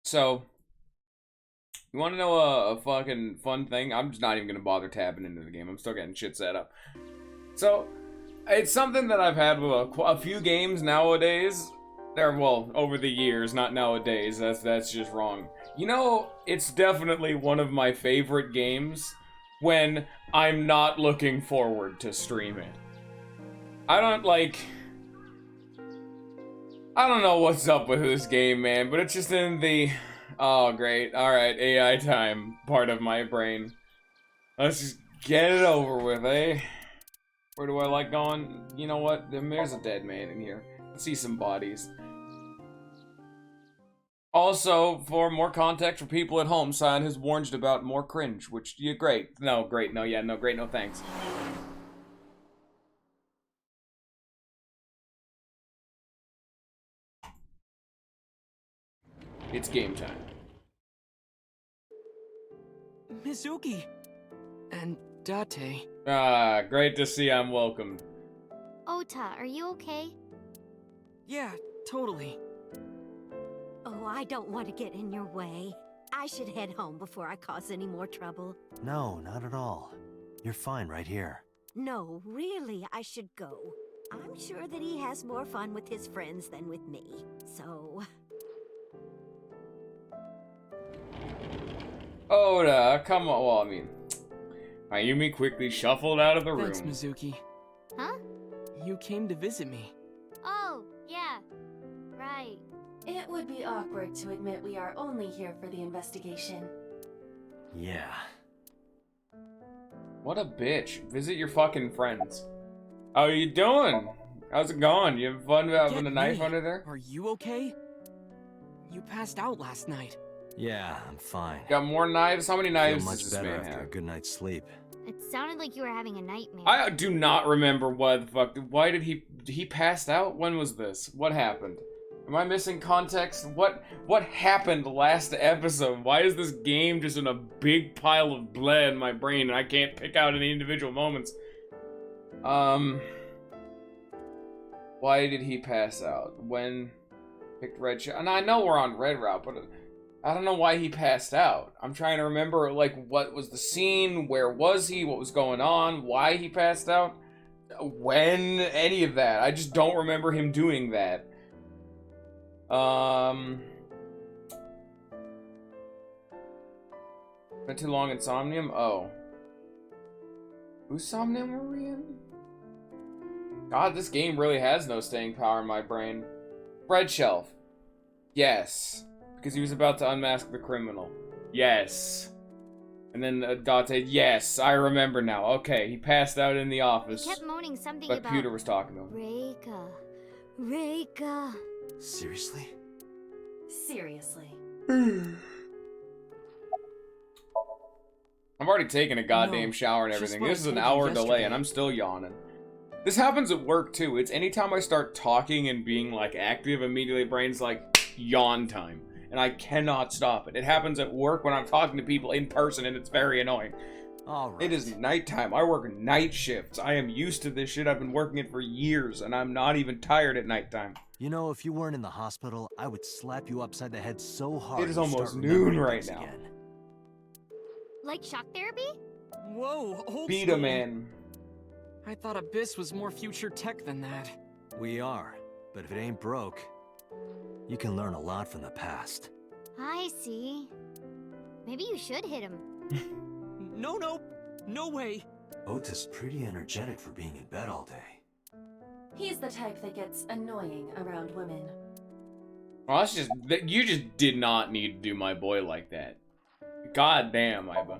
So, you want to know a fucking fun thing? I'm just not even gonna bother tapping into the game. I'm still getting shit set up. So, it's something that I've had with a few games nowadays. Well, over the years, not nowadays. That's just wrong. You know, it's definitely one of my favorite games when I'm not looking forward to stream it. I don't know what's up with this game, man, but it's just in the, oh great, alright, AI time part of my brain. Let's just get it over with, eh? Where do I like going? You know what? There's a dead man in here. Let's see some bodies. Also, for more context for people at home, Cyan has warned about more cringe, which, yeah, great. No, great, no, yeah, no, great, no thanks. It's game time. Mizuki! And Date. Ah, great to see I'm welcomed. Ota, are you okay? Yeah, totally. Oh, I don't want to get in your way. I should head home before I cause any more trouble. No, not at all. You're fine right here. No, really, I should go. I'm sure that he has more fun with his friends than with me, so... Oda, come on. Well, I mean, Ayumi quickly shuffled out of the room. Thanks, Mizuki. Huh? You came to visit me. Oh, yeah. Right. It would be awkward to admit we are only here for the investigation. Yeah. What a bitch. Visit your fucking friends. How you doing? How's it going? You have fun having a knife under there? Are you okay? You passed out last night. Yeah, I'm fine. Got more knives? How many knives Feel does much this better man after a have? good night's sleep. It sounded like you were having a nightmare. I do not remember what the fuck. Why did he passed out? When was this? What happened? Am I missing context? What happened last episode? Why is this game just in a big pile of bleh in my brain and I can't pick out any individual moments? Why did he pass out? When picked red shot? And I know we're on red route, but I don't know why he passed out. I'm trying to remember, like, what was the scene? Where was he? What was going on? Why he passed out? When? Any of that. I just don't remember him doing that. Been too long in Somnium? Oh. Whose Somnium were we in? God, this game really has no staying power in my brain. Bread shelf. Yes. Because he was about to unmask the criminal. Yes. And then Date, yes, I remember now. Okay, he passed out in the office. He kept moaning something But about... Pewter was talking to him. Reika. Reika. Seriously? Seriously. I've already taken a goddamn shower and just everything. what I This is an told you hour delay yesterday. and I'm still yawning. This happens at work too. It's anytime I start talking and being like active, immediately brain's like yawn time. And I cannot stop it. It happens at work when I'm talking to people in person and it's very annoying. Alright. It is nighttime. I work night shifts. I am used to this shit. I've been working it for years and I'm not even tired at nighttime. You know, if you weren't in the hospital, I would slap you upside the head so hard. It is you'd almost start noon remembering right things now. again. Like shock therapy? Whoa, old Beat a school. man. I thought Abyss was more future tech than that. We are, but if it ain't broke, you can learn a lot from the past. I see. Maybe you should hit him. No way. Ota's pretty energetic for being in bed all day. He's the type that gets annoying around women. Well, that's just, you just did not need to do my boy like that. God damn, Iba.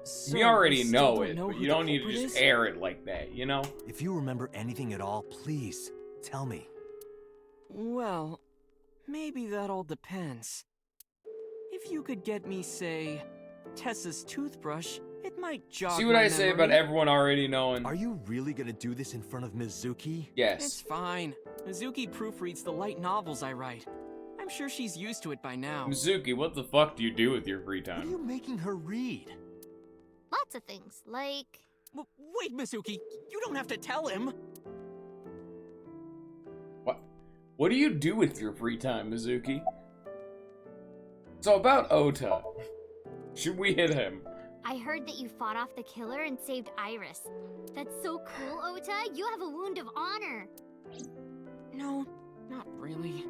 So, We already still know don't it, know but who you the don't need to culprit just is? air it like that, you know? If you remember anything at all, please, tell me. Well, maybe that all depends. If you could get me, say, Tessa's toothbrush, it might jog See what my I say about memory. everyone already knowing? Are you really gonna do this in front of Mizuki? It's Yes. fine. Mizuki proofreads the light novels I write. I'm sure she's used to it by now. Mizuki, what the fuck do you do with your free What are time? you making her read? Lots of things, like... Wait, Mizuki, you don't have to tell him. What? What do you do with your free time, Mizuki? So about Ota. Should we hit him? I heard that you fought off the killer and saved Iris. That's so cool, Ota. You have a wound of honor. No, not really.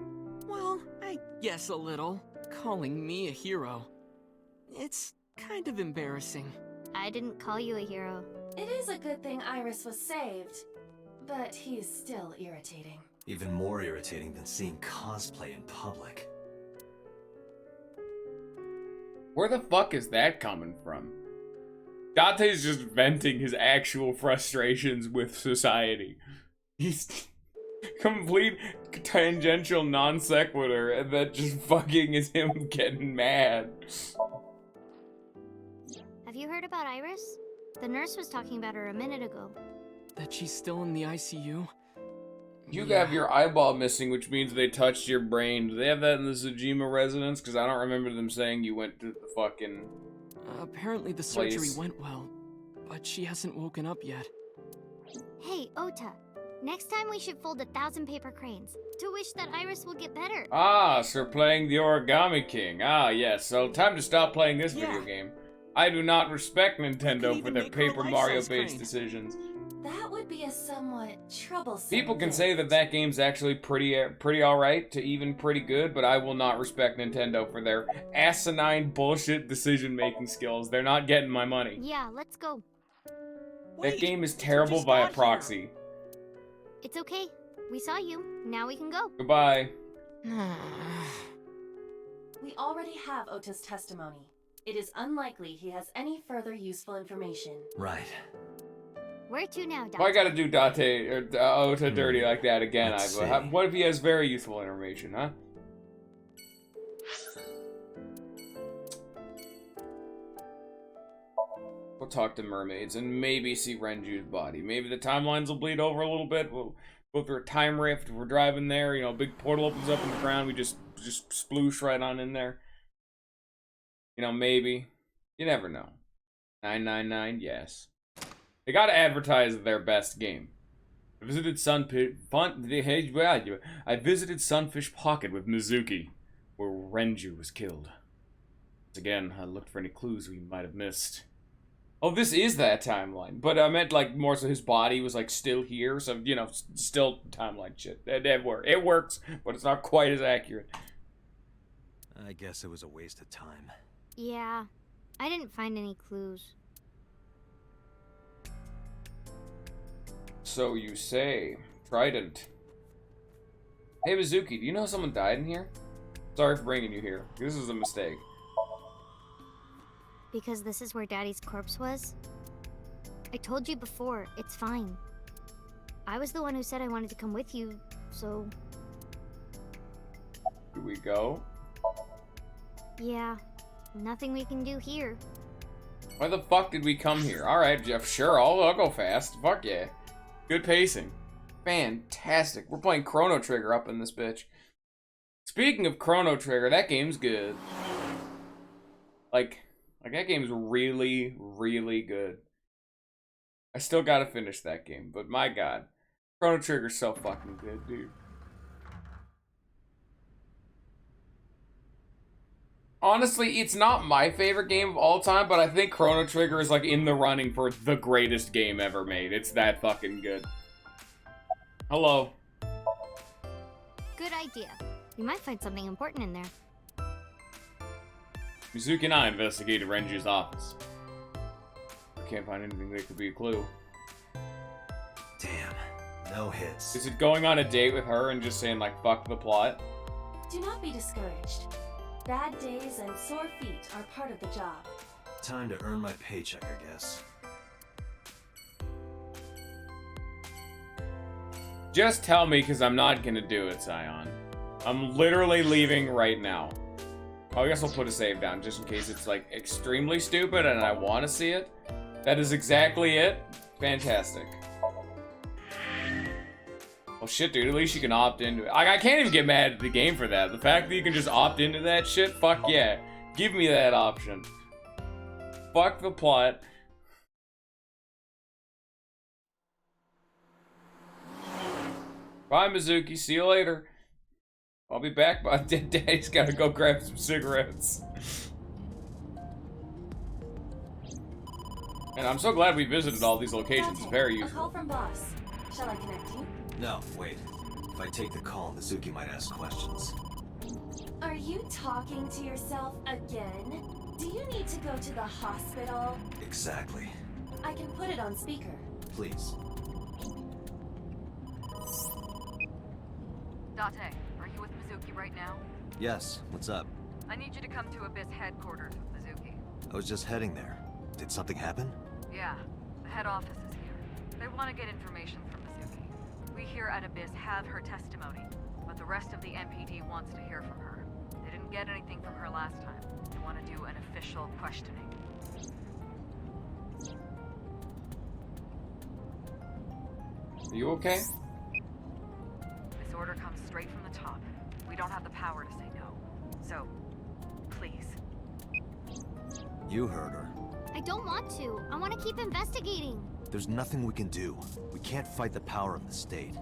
Well, I guess a little. Calling me a hero. It's kind of embarrassing. I didn't call you a hero. It is a good thing Iris was saved, but he's still irritating. Even more irritating than seeing cosplay in public. Where the fuck is that coming from? Dante's just venting his actual frustrations with society. He's complete tangential non sequitur, and that just fucking is him getting mad. Have you heard about Iris? The nurse was talking about her a minute ago. That she's still in the ICU? You Yeah. have your eyeball missing, which means they touched your brain. Do they have that in the Tsujima residence? Because I don't remember them saying you went to the fucking... Apparently the surgery Place. went well, but she hasn't woken up yet. Hey, Ota. Next time we should fold 1,000 paper cranes to wish that Iris will get better. Ah, so playing the Origami King. Ah, yes. So time to stop playing this video Yeah. game. I do not respect Nintendo for even their make her a Paper life-size Mario-based crane. decisions. That would be a somewhat troublesome People can gift. say that that game's actually pretty alright to even pretty good, but I will not respect Nintendo for their asinine bullshit decision-making skills. They're not getting my money. Yeah, let's go. That Wait, game is we terrible just via got here. proxy. It's okay. We saw you. Now we can go. Goodbye. We already have Ota's testimony. It is unlikely he has any further useful information. Right. Where to now, Doctor? Why gotta do Date or Ota dirty like that again? Let's Iva? see. What if he has very useful information, huh? We'll talk to mermaids and maybe see Renju's body. Maybe the timelines will bleed over a little bit. We'll go through a time rift. If we're driving there, you know, a big portal opens up in the ground. We just sploosh right on in there. You know, maybe. You never know. 999, yes. They gotta advertise their best game. I visited I visited Sunfish Pocket with Mizuki, where Renju was killed. Once again, I looked for any clues we might have missed. Oh, this is that timeline, but I meant like more so his body was like still here, so you know, still timeline shit. It works, but it's not quite as accurate. I guess it was a waste of time. Yeah, I didn't find any clues. So you say, Trident. Hey Mizuki, do you know someone died in here? Sorry for bringing you here. This is a mistake. Because this is where Daddy's corpse was? I told you before, it's fine. I was the one who said I wanted to come with you, so... Do we go? Yeah, nothing we can do here. Why the fuck did we come here? Alright, Jeff, sure, I'll go fast. Fuck yeah. Good pacing. Fantastic. We're playing Chrono Trigger up in this bitch. Speaking of Chrono Trigger, that game's good. Like that game's really, really good. I still gotta finish that game, but my god. Chrono Trigger's so fucking good, dude. Honestly, it's not my favorite game of all time, but I think Chrono Trigger is like in the running for the greatest game ever made. It's that fucking good. Hello. Good idea. We might find something important in there. Mizuki and I investigated Renju's office. We can't find anything that could be a clue. Damn. No hits. Is it going on a date with her and just saying like, fuck the plot? Do not be discouraged. Bad days and sore feet are part of the job. Time to earn my paycheck, I guess. Just tell me, because I'm not gonna do it, Sion. I'm literally leaving right now. Oh, I guess I'll put a save down, just in case it's, like, extremely stupid and I want to see it. That is exactly it. Fantastic. Well, shit, dude, at least you can opt into it. I can't even get mad at the game for that. The fact that you can just opt into that shit, fuck yeah. Give me that option. Fuck the plot. Bye, Mizuki. See you later. I'll be back, but Daddy's gotta go grab some cigarettes. And I'm so glad we visited all these locations. It's very A call useful. from boss. Shall I connect you? No, wait. If I take the call, Mizuki might ask questions. Are you talking to yourself again? Do you need to go to the hospital? Exactly. I can put it on speaker. Please. Date, are you with Mizuki right now? Yes, what's up? I need you to come to Abyss headquarters with Mizuki. I was just heading there. Did something happen? Yeah, the head office is here. They want to get information from Mizuki. We here at Abyss have her testimony, but the rest of the MPD wants to hear from her. They didn't get anything from her last time. They want to do an official questioning. Are you okay? This order comes straight from the top. We don't have the power to say no. So, please. You heard her. I don't want to. I want to keep investigating. There's nothing we can do. We can't fight the power of the state.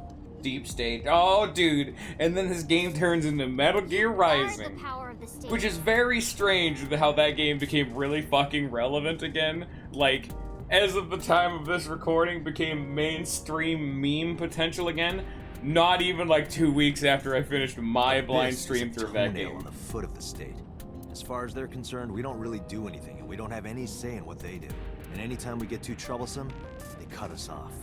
Deep State. Oh, dude. And then this game turns into Metal Gear Are the Rising. power of the state. Which is very strange how that game became really fucking relevant again. Like, as of the time of this recording, became mainstream meme potential again. Not even like 2 weeks after I finished my blind This is stream a through that toenail game. on the foot of the state. As far as they're concerned, we don't really do anything, and we don't have any say in what they do. And anytime we get too troublesome, they cut us off.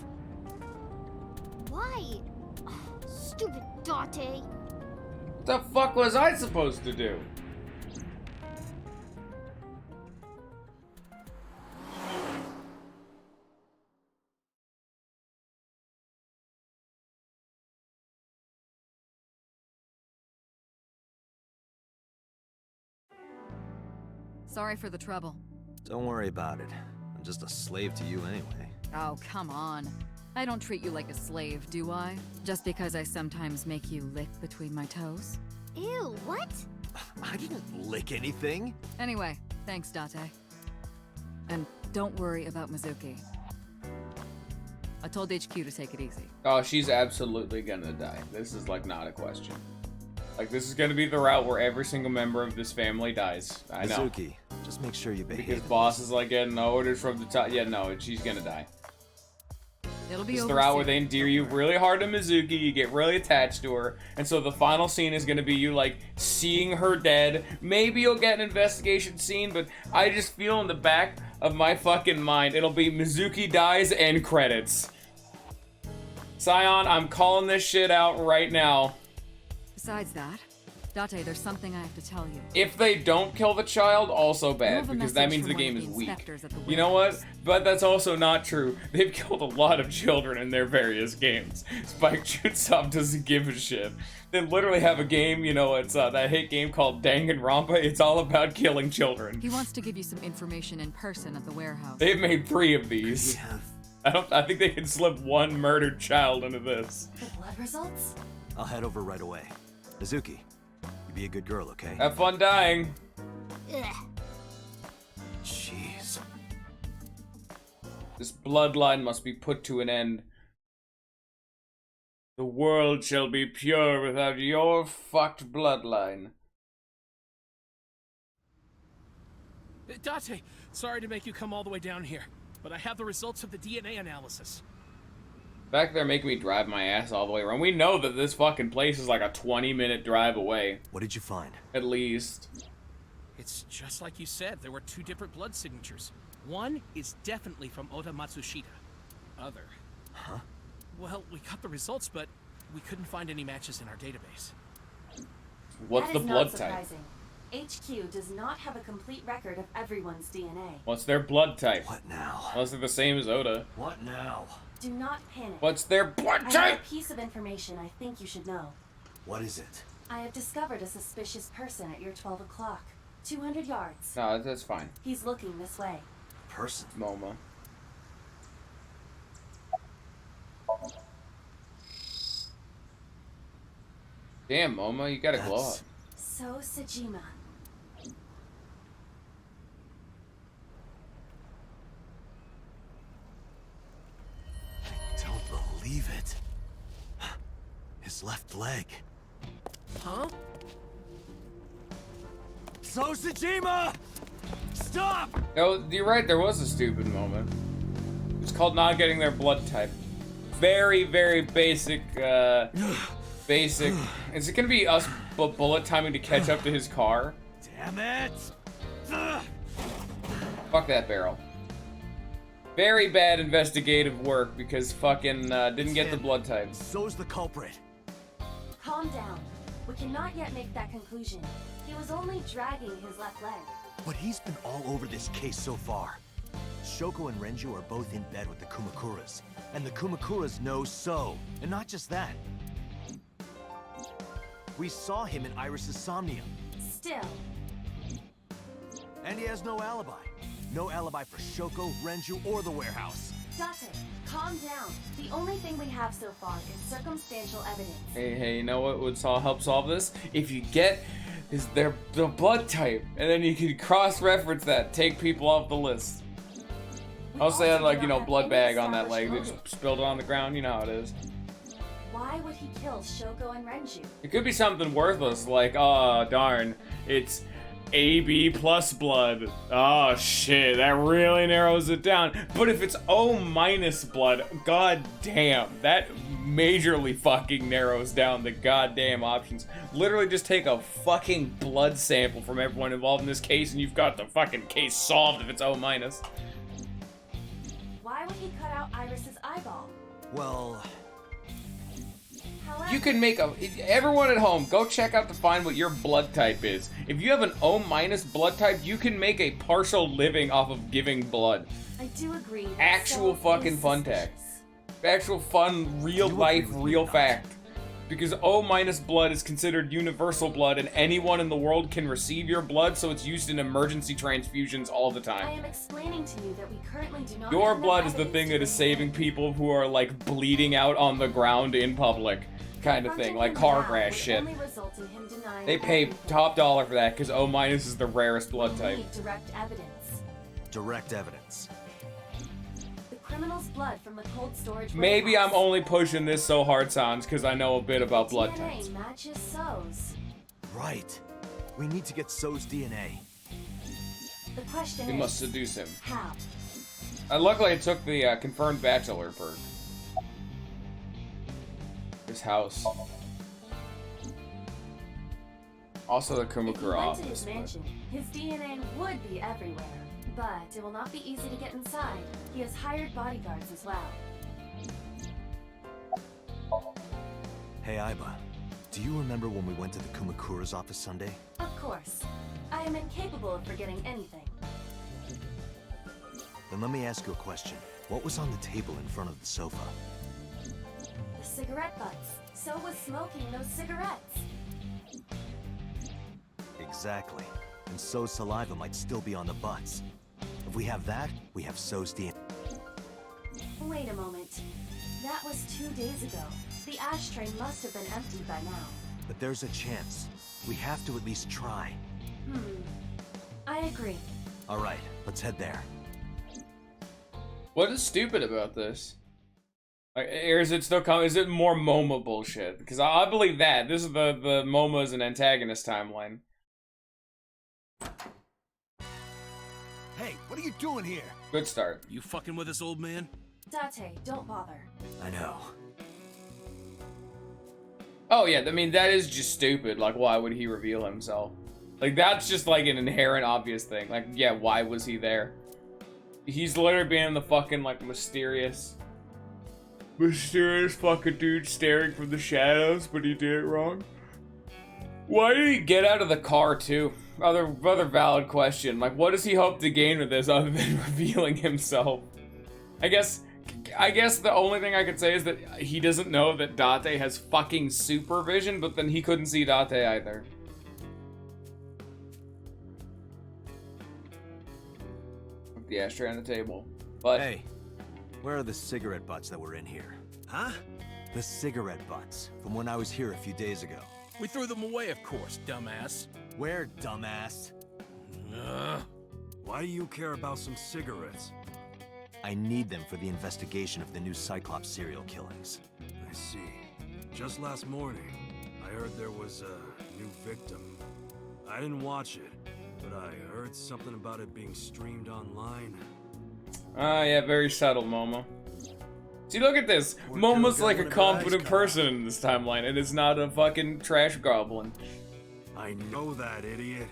Why? Oh, stupid Date. What the fuck was I supposed to do? Sorry for the trouble. Don't worry about it. I'm just a slave to you anyway. Oh, come on. I don't treat you like a slave, do I? Just because I sometimes make you lick between my toes? Ew, what? I didn't lick anything. Anyway, thanks, Date. And don't worry about Mizuki. I told HQ to take it easy. Oh, she's absolutely gonna die. This is like not a question. Like, this is gonna be the route where every single member of this family dies. I know. Mizuki, just make sure you behave. Because boss is like getting orders from the top. Yeah, no, she's gonna die. It'll be It's over the route soon. where they endear you really hard to Mizuki, you get really attached to her, and so the final scene is gonna be you, like, seeing her dead. Maybe you'll get an investigation scene, but I just feel in the back of my fucking mind, it'll be Mizuki dies and credits. Scion, I'm calling this shit out right now. Besides that, Date, there's something I have to tell you. If they don't kill the child, also You bad, have a because that message means from the one game of is the weak. inspectors at the You know what? warehouse. But that's also not true. They've killed a lot of children in their various games. Spike Chunsoft doesn't give a shit. They literally have a game, you know, it's that hit game called Danganronpa. It's all about killing children. He wants to give you some information in person at the warehouse. They've made 3 of these. Yeah. I think they can slip one murdered child into this. The blood results? I'll head over right away. Mizuki, you be a good girl, okay? Have fun dying. Ugh. Jeez. This bloodline must be put to an end. The world shall be pure without your fucked bloodline. Date, sorry to make you come all the way down here, but I have the results of the DNA analysis. Back there making me drive my ass all the way around. We know that this fucking place is like a 20-minute drive away, What did you find? at least. It's just like you said, there were 2 different blood signatures. One is definitely from Oda Matsushita. Other. Huh? Well, we got the results, but we couldn't find any matches in our database. What's That the is blood not type? surprising. HQ does not have a complete record of everyone's DNA. What's their blood type? What now? Unless they're the same as Oda. What now? Do not panic. What's their blood I have type? a piece of information I think you should know. What is it? I have discovered a suspicious person at your 12 o'clock. 200 yards. No, that's fine. He's looking this way. Person. MoMA. Damn, MoMA, you gotta glow up. That's- So Sajima. I don't believe it. His left leg. Huh? Sosajima! Stop! No, you're right, there was a stupid moment. It's called not getting their blood type. Very, very basic, basic. Is it gonna be us bullet timing to catch up to his car? Damn it! Fuck that barrel. Very bad investigative work because fucking didn't get the blood type. So's the culprit. Calm down. We cannot yet make that conclusion. He was only dragging his left leg. But he's been all over this case so far. Shoko and Renju are both in bed with the Kumakuras. And the Kumakuras know So. And not just that. We saw him in Iris's Somnium. Still, And he has no alibi. No alibi for Shoko, Renju, or the warehouse. Date, calm down. The only thing we have so far is circumstantial evidence. Hey, you know what would help solve this? If you get the blood type, and then you can cross-reference that, take people off the list. We Also had also like, do you not know, have blood any bag on that leg. established They just spilled it on the ground. You know how it is. Why would he kill Shoko and Renju? It could be something worthless, like, oh, darn, it's AB plus blood. Oh, shit, that really narrows it down. But if it's O minus blood, god damn, that majorly fucking narrows down the goddamn options. Literally just take a fucking blood sample from everyone involved in this case and you've got the fucking case solved if it's O minus. Why would he cut out Iris's eyeball? Well, However, You can make everyone at home, go check out to find what your blood type is. If you have an O minus blood type, you can make a partial living off of giving blood. I do agree. that Actual So fucking is fun suspicious. tech. Actual fun, real Do life, agree with real me, fact. Because O minus blood is considered universal blood and anyone in the world can receive your blood, so it's used in emergency transfusions all the I time. am explaining to you that we currently do not Your have enough blood is the evidence thing to that is bring saving in. people who are like bleeding out on the ground in public. Kind of thing, like car crash shit. They pay top dollar for that because O minus is the rarest blood type. Direct evidence. direct evidence. The criminal's blood from the cold storage. Maybe I'm warehouse. only pushing this so hard, Sans, because I know a bit about blood DNA types. matches So's. Right. We need to get So's DNA. The question We is, must seduce him. how? Luckily, I took the confirmed bachelor perk. This house. Also the If he Kumakura went to office. his mansion, his DNA would be everywhere. But it will not be easy to get inside. He has hired bodyguards as well. Hey, Aiba. Do you remember when we went to the Kumakura's office Sunday? Of course. I am incapable of forgetting anything. Then let me ask you a question. What was on the table in front of the sofa? The cigarette butts. So was smoking those cigarettes. Exactly. And So's saliva might still be on the butts. If we have that, we have So's DNA. Wait a moment. That was 2 days ago. The ashtray must have been emptied by now. But there's a chance. We have to at least try. I agree. All right, let's head there. What is stupid about this? Like, or is it still coming? Is it more Momo bullshit? Because I believe that. This is the Momo as an antagonist timeline. Hey, what are you doing here? Good start. You fucking with us, old man? Date, don't bother. I know. Oh yeah, I mean that is just stupid. Like, why would he reveal himself? Like, that's just like an inherent obvious thing. Like, yeah, why was he there? He's literally being the fucking like mysterious fucking dude staring from the shadows, but he did it wrong. Why did he get out of the car too? Other valid question. Like, what does he hope to gain with this other than revealing himself? I guess the only thing I could say is that he doesn't know that Date has fucking supervision, but then he couldn't see Date either. Put the ashtray on the table. But Hey, where are the cigarette butts that were in here? Huh? The cigarette butts from when I was here a few days ago. We threw them away, of course, dumbass. Where, dumbass? Ugh. Why do you care about some cigarettes? I need them for the investigation of the new Cyclops serial killings. I see. Just last morning, I heard there was a New victim. I didn't watch it, but I heard something about it being streamed online. Ah, yeah, very subtle, Momo. See, look at this. Momo's like a competent person in this timeline, and it's not a fucking trash goblin. I know that, idiot.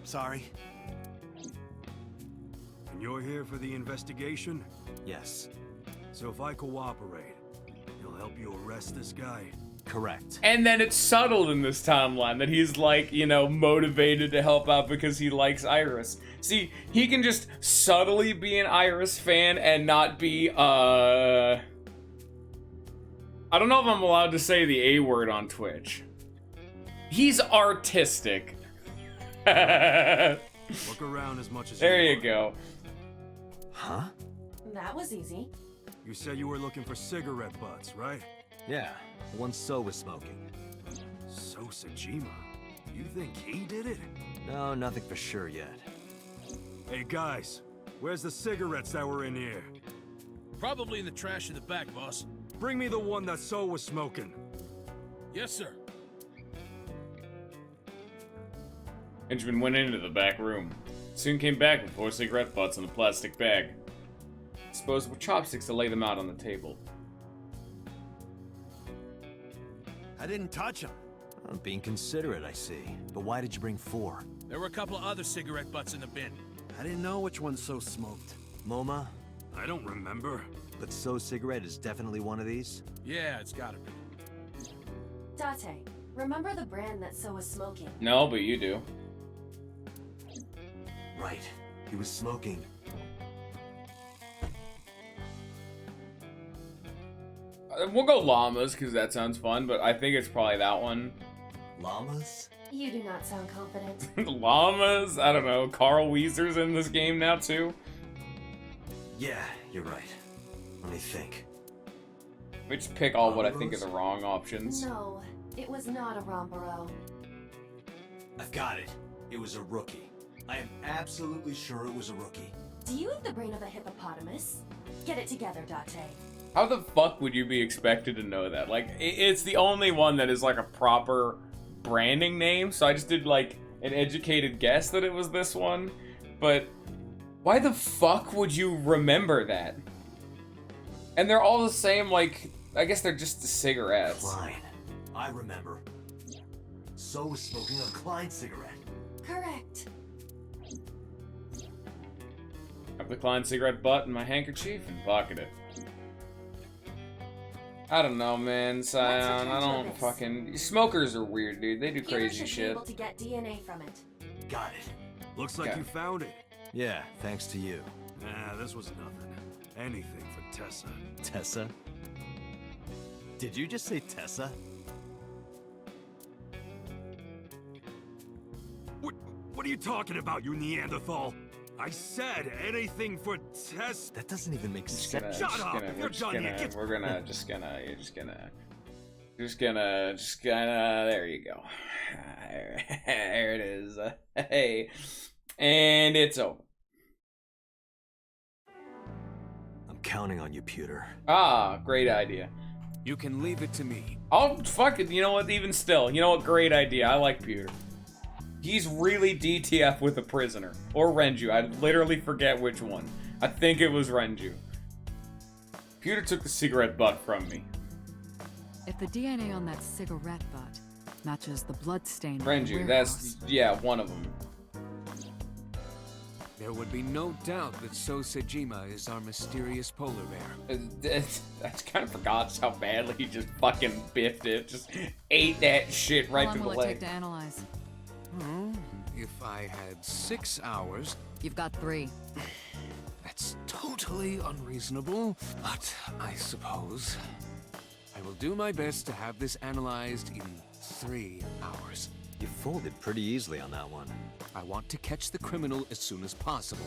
Sorry. And you're here for the investigation? Yes. So if I cooperate, you'll help you arrest this guy? Correct. And then it's subtle in this timeline that he's like, you know, motivated to help out because he likes Iris. See, he can just subtly be an Iris fan and not be, I don't know if I'm allowed to say the A word on Twitch. He's artistic. Look around as much as There you want. go. Huh? That was easy. You said you were looking for cigarette butts, right? Yeah. One So was smoking. So Sajima, you think he did it? No, nothing for sure yet. Hey guys, where's the cigarettes that were in here? Probably in the trash in the back, boss. Bring me the one that So was smoking. Yes, sir. Benjamin went into the back room. Soon came back with 4 cigarette butts in a plastic bag. Disposable chopsticks to lay them out on the table. I didn't touch him. I'm being considerate, I see. But why did you bring 4? There were a couple of other cigarette butts in the bin. I didn't know which one So smoked. MoMA? I don't remember. But So cigarette is definitely one of these? Yeah, it's gotta be. Date, remember the brand that So was smoking? No, but you do. Right. He was smoking. We'll go llamas, because that sounds fun, but I think it's probably that one. Llamas? You do not sound confident. Llamas? I don't know. Carl Weezer's in this game now, too. Yeah, you're right. Let me think. Let me just pick all what I think are the wrong options. No, it was not a Romboro. I've got it. It was a rookie. I am absolutely sure it was a rookie. Do you have the brain of a hippopotamus? Get it together, Date. How the fuck would you be expected to know that? Like, it's the only one that is like a proper branding name, so I just did like an educated guess that it was this one. But why the fuck would you remember that? And they're all the same, like, I guess they're just the cigarettes. Klein. I remember. So was smoking a Klein cigarette. Correct. I have the Klein cigarette butt in my handkerchief and pocket it. I don't know, man, Scion. I don't fucking... Smokers are weird, dude. They do crazy You should be shit. able to get DNA from it. Got it. Looks like Okay. you found it. Yeah, thanks to you. Nah, this was nothing. Anything for Tessa. Tessa? Did you just say Tessa? What are you talking about, you Neanderthal? I said anything for Tess. That doesn't even make Just sense. gonna- Shut just up. gonna- If we're you're just done gonna- here, get- we're gonna, just gonna, there you go. There it is. Hey. And it's over. I'm counting on you, Pewter. Ah, great idea. You can leave it to me. Oh, fuck it. You know what? Even still. You know what? Great idea. I like Pewter. He's really DTF with a prisoner. Or Renju. I literally forget which one. I think it was Renju. Pewter took the cigarette butt from me. If the DNA on that cigarette butt matches the blood stain on the Renju, warehouse, that's, yeah, one of them. There would be no doubt that So Sejima is our mysterious polar bear. I kind of forgot just how badly he just fucking biffed it. Just ate that shit right how to long the will it leg. take to analyze? If I had 6 hours, You've got 3. that's totally unreasonable, but I suppose I will do my best to have this analyzed in 3 hours. You folded pretty easily on that one. I want to catch the criminal as soon as possible.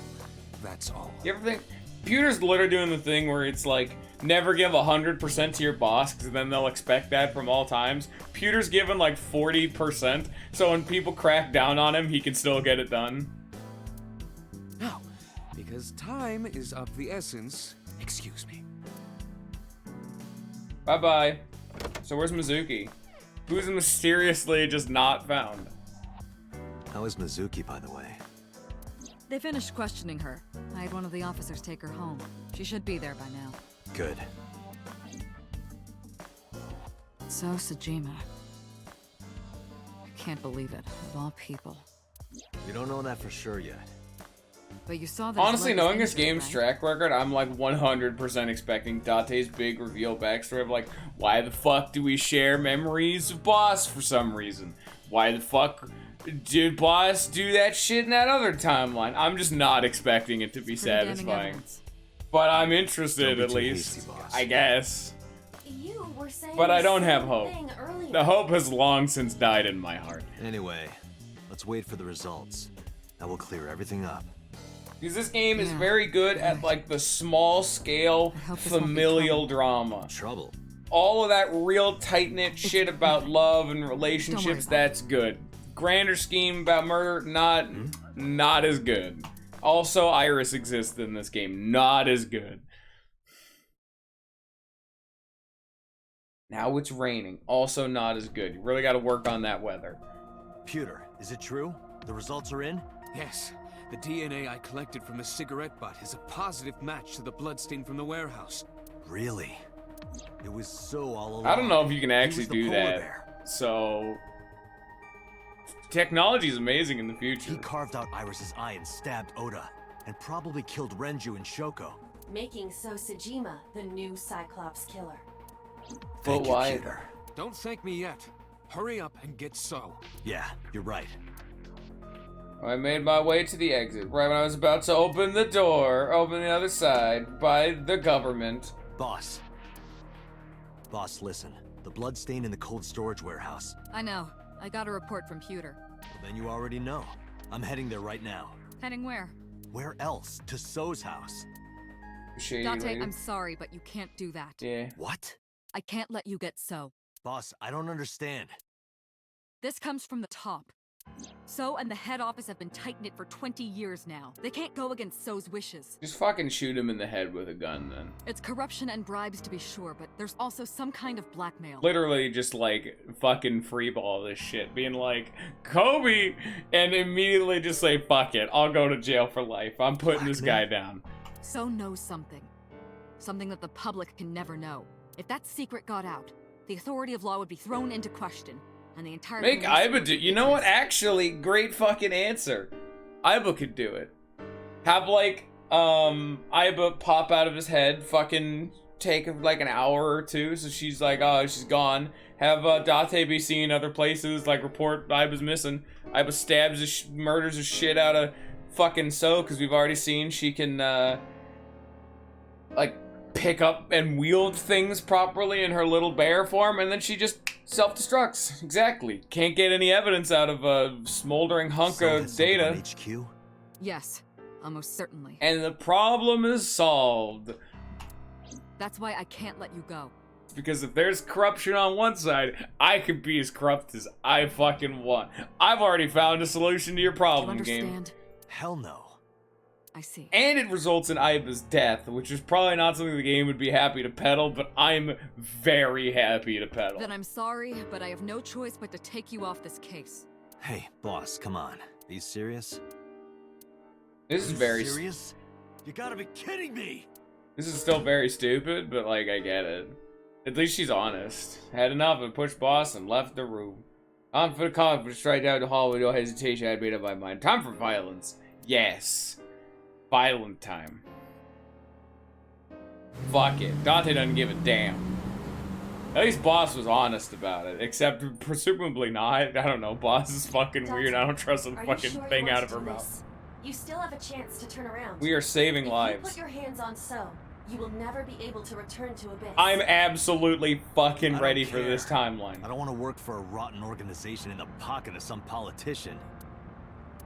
That's all. You ever think? Pewter's literally doing the thing where it's like, never give 100% to your boss, because then they'll expect that from all times. Pewter's given like 40%, so when people crack down on him, he can still get it done. Now, because time is of the essence, excuse me. Bye-bye. So where's Mizuki? who's mysteriously just not found. How is Mizuki, by the way? They finished questioning her. I had one of the officers take her home. She should be there by now. Good. So, Sejima. I can't believe it, of all people. We don't know that for sure yet. But you saw that. Honestly, knowing this game's track record, I'm like 100% expecting Date's big reveal backstory of like, why the fuck do we share memories of Boss for some reason? Why the fuck did Boss do that shit in that other timeline? I'm just not expecting it to be satisfying. But I'm interested at least, hasty, I guess. You were saying but I don't have hope. Earlier. The hope has long since died in my heart. Anyway, let's wait for the results. That will clear everything up. Because this game is very good at like the small scale familial drama. Trouble. All of that real tight-knit shit about love and relationships, that's good. Grander scheme about murder, not as good. Also, Iris exists in this game, not as good. Now it's raining, also not as good. You really gotta work on that weather. Pewter, is it true? The results are in? Yes. The DNA I collected from the cigarette butt is a positive match to the bloodstain from the warehouse. Really? It was so all along. I don't know if you can actually do that. Bear. So technology is amazing in the future. He carved out Iris's eye and stabbed Oda, and probably killed Renju and Shoko. Making So Sejima the new Cyclops killer. Thank you, Pewter. Don't thank me yet. Hurry up and get So. Yeah, you're right. I made my way to the exit, right when I was about to open the the other side, by the government. Boss, listen. The bloodstain in the cold storage warehouse. I know. I got a report from Pewter. Well, then you already know. I'm heading there right now. Heading where? Where else? To So's house. Shady Date, lady. I'm sorry, but you can't do that. Yeah. What? I can't let you get So. Boss, I don't understand. This comes from the top. So and the head office have been tight-knit for 20 years now. They can't go against So's wishes. Just fucking shoot him in the head with a gun, then. It's corruption and bribes to be sure, but there's also some kind of blackmail. Literally just, like, fucking freeball this shit. Being like, Kobe! And immediately just say, fuck it. I'll go to jail for life. I'm putting this guy down. So knows something. Something that the public can never know. If that secret got out, the authority of law would be thrown into question. And the entire Make Aiba do. You know what? Actually, great fucking answer. Aiba could do it. Have like Aiba pop out of his head. Fucking take like an hour or two. So she's like, oh, she's gone. Have Date be seen other places. Like report Aiba's missing. Aiba stabs, murders the shit out of fucking So, because we've already seen she can like pick up and wield things properly in her little bear form, and then she just self-destructs. Exactly. Can't get any evidence out of a smoldering hunk of data. HQ? Yes, almost certainly. And the problem is solved. That's why I can't let you go. Because if there's corruption on one side, I could be as corrupt as I fucking want. I've already found a solution to your problem, Do you game. understand? Hell no. I see. And it results in Aiba's death, which is probably not something the game would be happy to peddle, but I'm very happy to peddle. Then I'm sorry, but I have no choice but to take you off this case. Hey, boss, come on. Are you serious? This is very serious? You gotta be kidding me! This is still very stupid, but like I get it. At least she's honest. Had enough and pushed boss and left the room. On for the conference, straight down the hall with no hesitation. I had made up my mind. Time for violence. Yes. Violent time. Fuck it. Dante doesn't give a damn. At least Boss was honest about it. Except, presumably not. I don't know. Boss is fucking Dante, weird. I don't trust a are you fucking sure you thing want out to of her do mouth. this? You still have a chance to turn around. We are saving if lives. you put your hands on So, you will never be able to return to Abyss. I'm absolutely fucking ready for care. this timeline. I don't want to work for a rotten organization in the pocket of some politician.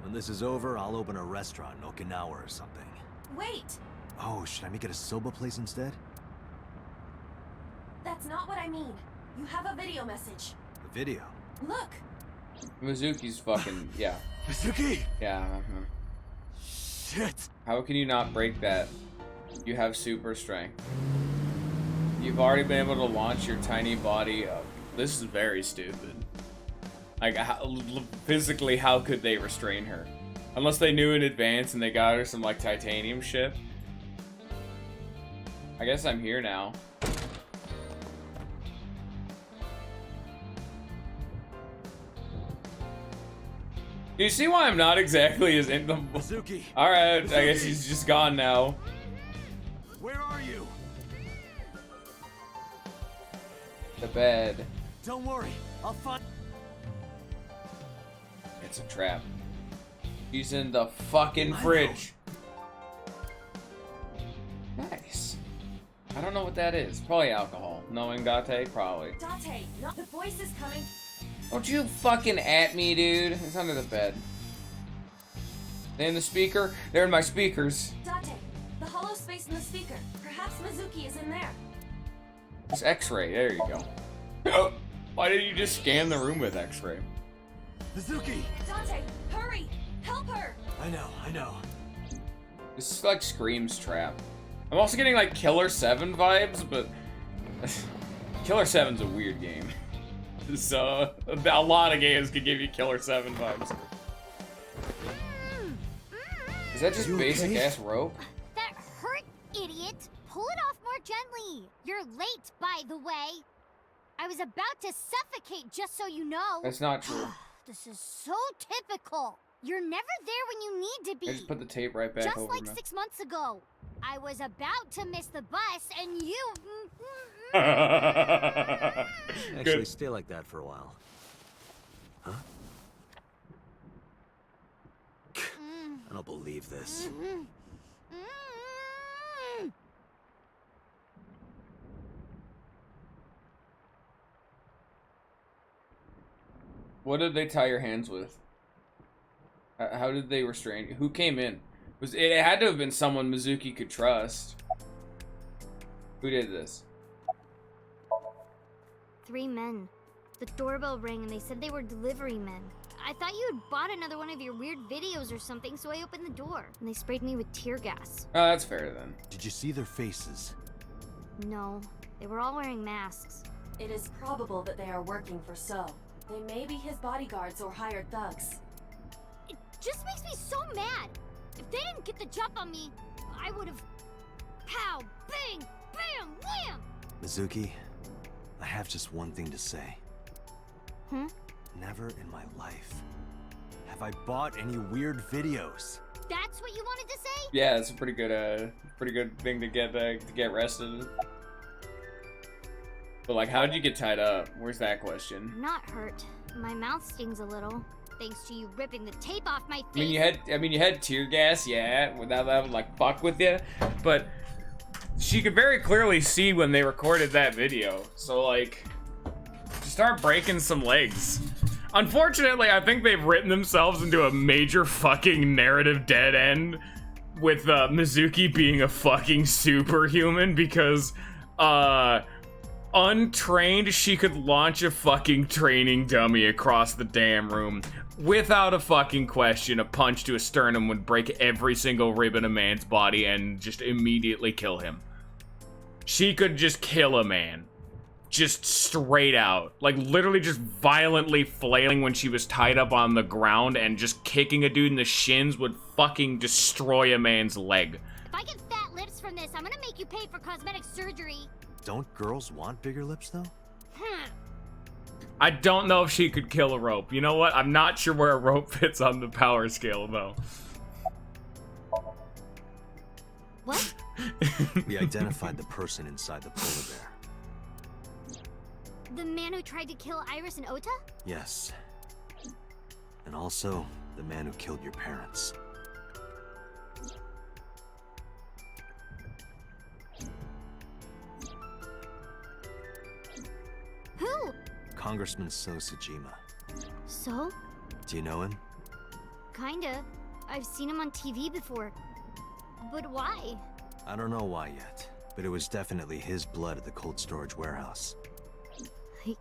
When this is over, I'll open a restaurant in Okinawa or something. Wait! Oh, should I make it a soba place instead? That's not what I mean. You have a video message. A video? Look! Mizuki's fucking, yeah. Mizuki! Yeah. Shit! How can you not break that? You have super strength. You've already been able to launch your tiny body This is very stupid. Like, physically, how could they restrain her? Unless they knew in advance and they got her some, like, titanium shit. I guess I'm here now. Do you see why I'm not exactly as in the... Mizuki! Alright, I guess Mizuki! he's just gone now. Where are you? The bed. Don't worry, I'll find... It's a trap. He's in the fucking fridge. Nice. I don't know what that is. Probably alcohol. Knowing Date, probably. Date, no, the voice is coming. Don't you fucking at me, dude. It's under the bed. They in the speaker? They're in my speakers. Date, the hollow space in the speaker. Perhaps Mizuki is in there. It's X-ray. There you go. Oh, why didn't you just scan the room with X-ray? Mizuki! Date, hurry! Help her! I know. This is like Scream's trap. I'm also getting like Killer 7 vibes, but Killer 7's a weird game. So a lot of games could give you Killer 7 vibes. Is that just basic ass rope? That hurt, idiot! Pull it off more gently. You're late, by the way. I was about to suffocate, just so you know. That's not true. This is so typical. You're never there when you need to be. I just put the tape right back Just over like me. 6 months ago. I was about to miss the bus, and you... Actually, stay like that for a while. Huh? I don't believe this. What did they tie your hands with? How did they restrain you? Who came in? It had to have been someone Mizuki could trust. Who did this? 3 men. The doorbell rang and they said they were delivery men. I thought you had bought another one of your weird videos or something, so I opened the door. And they sprayed me with tear gas. Oh, that's fair then. Did you see their faces? No, they were all wearing masks. It is probable that they are working for So. They may be his bodyguards or hired thugs. It just makes me so mad. If they didn't get the jump on me, I would have... Pow! Bang! Bam! Wham! Mizuki, I have just one thing to say. Never in my life have I bought any weird videos. That's what you wanted to say? Yeah, it's a pretty good thing to get arrested. But like, how'd you get tied up? Where's that question? I'm not hurt. My mouth stings a little, thanks to you ripping the tape off my face. I mean, you had tear gas, yeah, without that would like fuck with you, but she could very clearly see when they recorded that video. So like, just start breaking some legs. Unfortunately, I think they've written themselves into a major fucking narrative dead end with Mizuki being a fucking superhuman because, untrained, she could launch a fucking training dummy across the damn room. Without a fucking question, a punch to a sternum would break every single rib in a man's body and just immediately kill him. She could just kill a man. Just straight out. Like, literally just violently flailing when she was tied up on the ground and just kicking a dude in the shins would fucking destroy a man's leg. If I get fat lips from this, I'm gonna make you pay for cosmetic surgery. Don't girls want bigger lips, though? I don't know if she could kill a rope. You know what? I'm not sure where a rope fits on the power scale, though. What? We identified the person inside the polar bear. The man who tried to kill Iris and Ota? Yes. And also, the man who killed your parents. Who? Congressman So Tsujima. So? Do you know him? Kinda. I've seen him on TV before. But why? I don't know why yet, but it was definitely his blood at the cold storage warehouse. I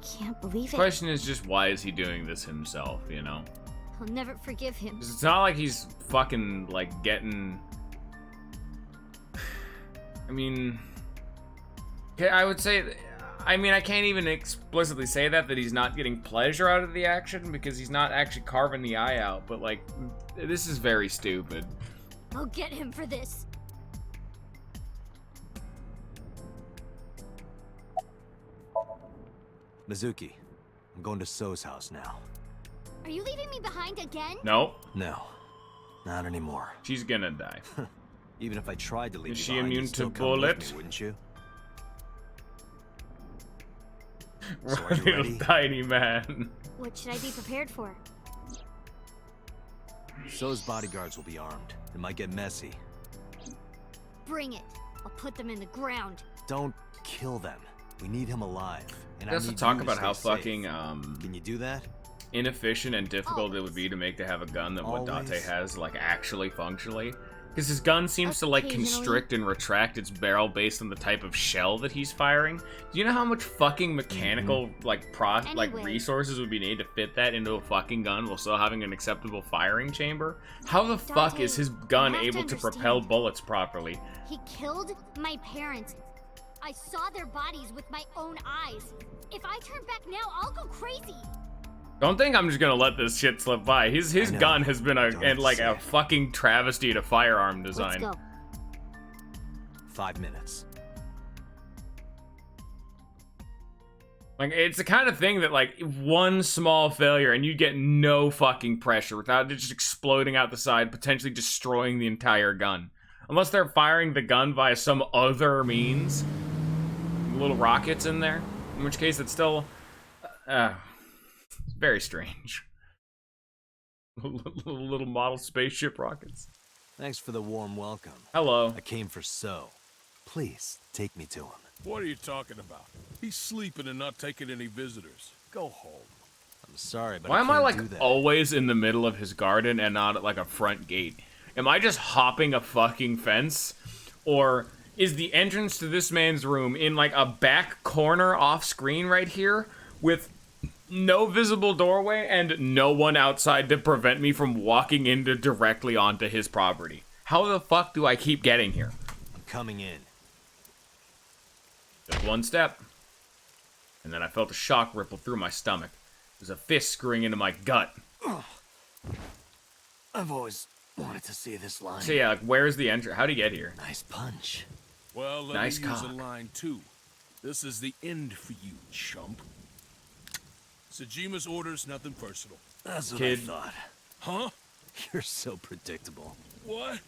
can't believe The it. question is just, why is he doing this himself, you know? I'll never forgive him. 'Cause it's not like he's fucking, like, getting... I mean... Okay, I would say... I mean, I can't even explicitly say that he's not getting pleasure out of the action because he's not actually carving the eye out, but like, this is very stupid. I'll get him for this. Mizuki, I'm going to So's house now. Are you leaving me behind again? Nope. No, not anymore. She's gonna die. Even if I tried to leave Is you she behind, immune you'd still to come with bullet? me, wouldn't you? So are you ready? Tiny man. What should I be prepared for? So's bodyguards will be armed. It might get messy. Bring it. I'll put them in the ground. Don't kill them. We need him alive. And I Let's need talk you to about how stay safe. fucking Can you do that? inefficient and difficult it would be to make to have a gun that what Date Always. has, like, actually functionally. Because his gun seems to, like, Occasionally. constrict and retract its barrel based on the type of shell that he's firing. Do you know how much fucking mechanical, like, Anyway. resources would be needed to fit that into a fucking gun while still having an acceptable firing chamber? How the fuck Date, is his gun you have to able to propel understand. bullets properly? He killed my parents. I saw their bodies with my own eyes. If I turn back now, I'll go crazy. Don't think I'm just gonna let this shit slip by. His I know. gun has been Don't have to like say a it. fucking travesty to firearm Let's design. go. 5 minutes. Like, it's the kind of thing that, like, one small failure and you get no fucking pressure without it just exploding out the side, potentially destroying the entire gun. Unless they're firing the gun via some other means. Little rockets in there. In which case, it's still... it's very strange. Little model spaceship rockets. Thanks for the warm welcome. Hello. I came for So. Please, take me to him. What are you talking about? He's sleeping and not taking any visitors. Go home. I'm sorry, but Why am I, can't like, do that. always in the middle of his garden and not at, like, a front gate? Am I just hopping a fucking fence? Or is the entrance to this man's room in, like, a back corner off screen right here with no visible doorway and no one outside to prevent me from walking into directly onto his property? How the fuck do I keep getting here? I'm coming in. Just one step. And then I felt a shock ripple through my stomach. There's a fist screwing into my gut. I've always wanted to see this line. So yeah, like, where's the entrance? How'd he get here? Nice punch. Well, let Nice me use cock. a line too. This is the end for you, chump. Sajima's orders, nothing personal. That's what Kid. I thought. Huh? You're so predictable. What?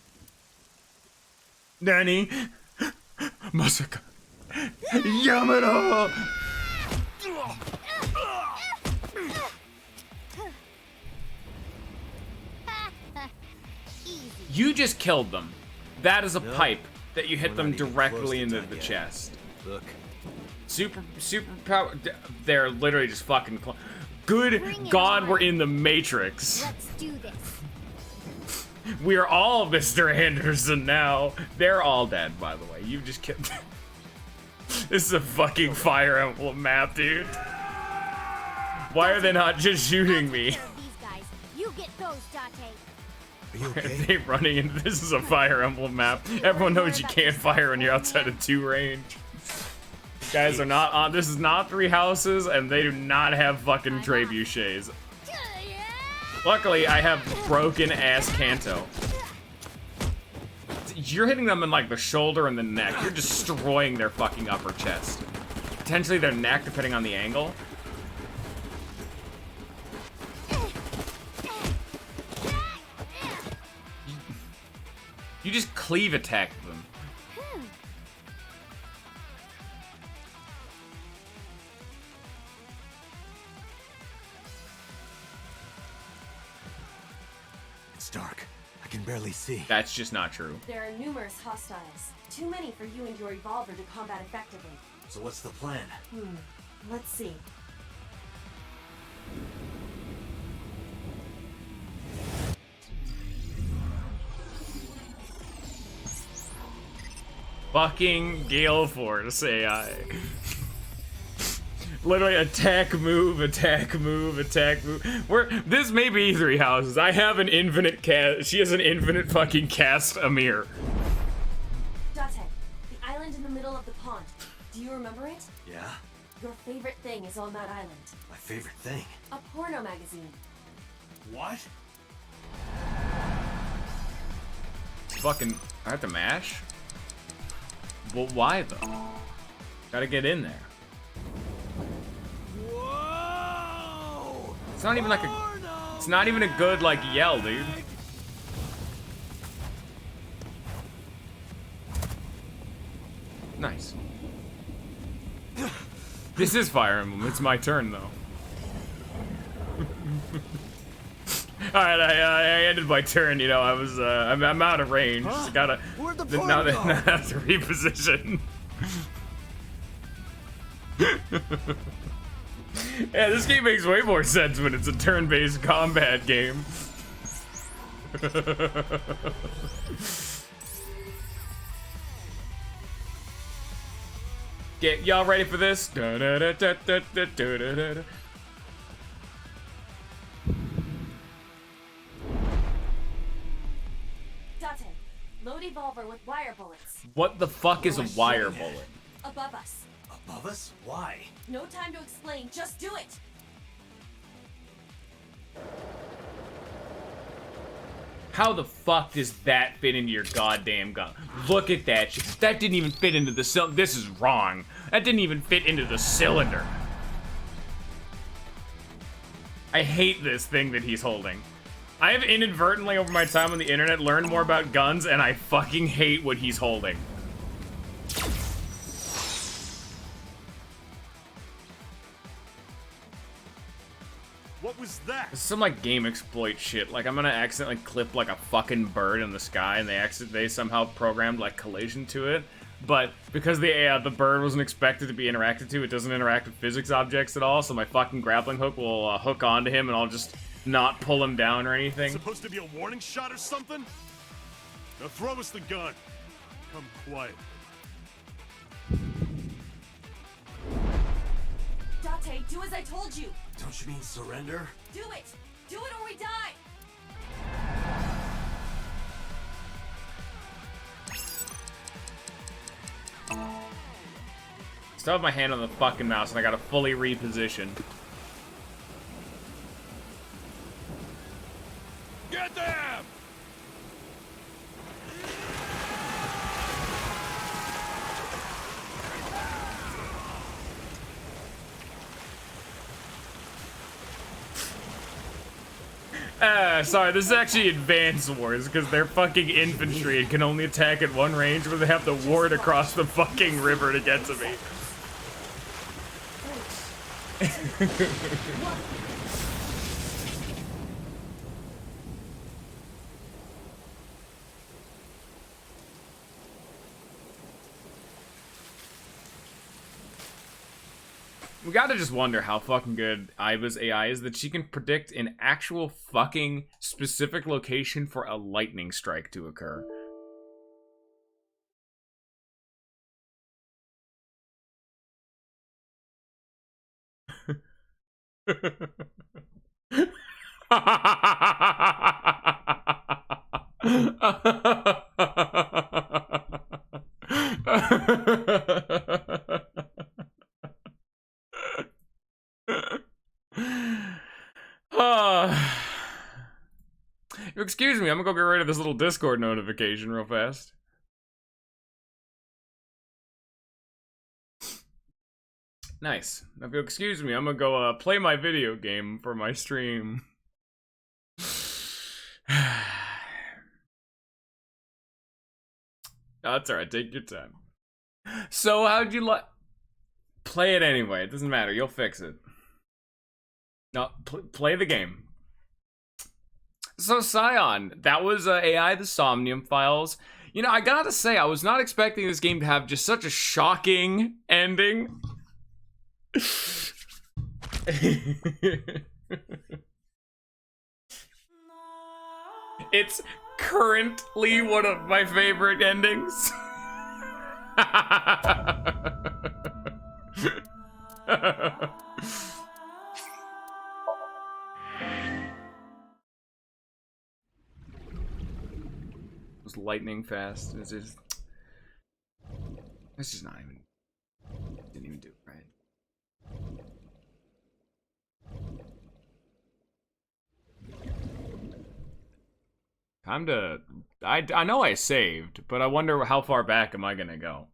Nanny! Masaka! Yamada! Easy. You just killed them. That is a No, pipe that you hit we're them not even directly close to into done the yet. chest. Look, Super power. They're literally just fucking. Good Bring it God, on. we're in the Matrix. Let's do this. We're all Mr. Anderson now. They're all dead, by the way. You've just killed. This is a fucking Fire Emblem map, dude. Why are they not just shooting me? I'll take care of these guys. You get those, Date. are you Are okay? they running into this is a Fire Emblem map. Everyone knows you can't fire when you're outside of 2 range. Guys are not on. This is not 3 houses, and they do not have fucking trebuchets. Luckily, I have broken ass Kanto. You're hitting them in like the shoulder and the neck. You're destroying their fucking upper chest. Potentially their neck, depending on the angle. You just cleave attack them. It's dark. I can barely see. That's just not true. There are numerous hostiles. Too many for you and your revolver to combat effectively. So what's the plan? Let's see. Fucking Gale Force AI. Literally attack, move, attack, move, attack, move. This may be 3 houses. I have an infinite cast. She has an infinite fucking cast Amir. Date, the island in the middle of the pond. Do you remember it? Yeah? Your favorite thing is on that island. My favorite thing? A porno magazine. What? Fucking, I have to mash? Well, why though? Gotta get in there. Whoa! It's not even like a, it's not even a good like yell, dude. Nice. This is Fire Emblem. It's my turn though. All right, I ended my turn. You know, I was I'm out of range. Just gotta Where'd the now party go? I have to reposition. Yeah, this game makes way more sense when it's a turn-based combat game. Get y'all ready for this? Date, load evolver with wire bullets. What the fuck is a wire bullet? Above us. Above us? Why? No time to explain, just do it! How the fuck does that fit into your goddamn gun? Look at that shit. That didn't even fit into the cylinder. This is wrong. That didn't even fit into the cylinder. I hate this thing that he's holding. I have inadvertently, over my time on the internet, learned more about guns, and I fucking hate what he's holding. What was that? This is some like game exploit shit. Like I'm gonna accidentally clip like a fucking bird in the sky, and they somehow programmed like collision to it. But because the bird wasn't expected to be interacted to, it doesn't interact with physics objects at all. So my fucking grappling hook will hook onto him, and I'll just not pull him down or anything. Supposed to be a warning shot or something? Now throw us the gun. Come quiet. Date, do as I told you! Don't you mean surrender? Do it! Do it or we die! Still have my hand on the fucking mouse, and I gotta fully reposition. Get them! Sorry, this is actually Advance Wars, because they're fucking infantry and can only attack at one range, where they have to ward across the fucking river to get to me. We gotta just wonder how fucking good Iva's AI is that she can predict an actual fucking specific location for a lightning strike to occur. Excuse me, I'm gonna go get rid of this little Discord notification real fast. Nice. If you'll excuse me, I'm gonna go play my video game for my stream. That's alright, take your time. So, how'd you like... Play it anyway, it doesn't matter, you'll fix it. No, play the game. So, Scion, that was AI, the Somnium Files. You know, I gotta say, I was not expecting this game to have just such a shocking ending. It's currently one of my favorite endings. It was lightning fast. It's just not even. Didn't even do it right. Time to... I know I saved, but I wonder how far back am I gonna go.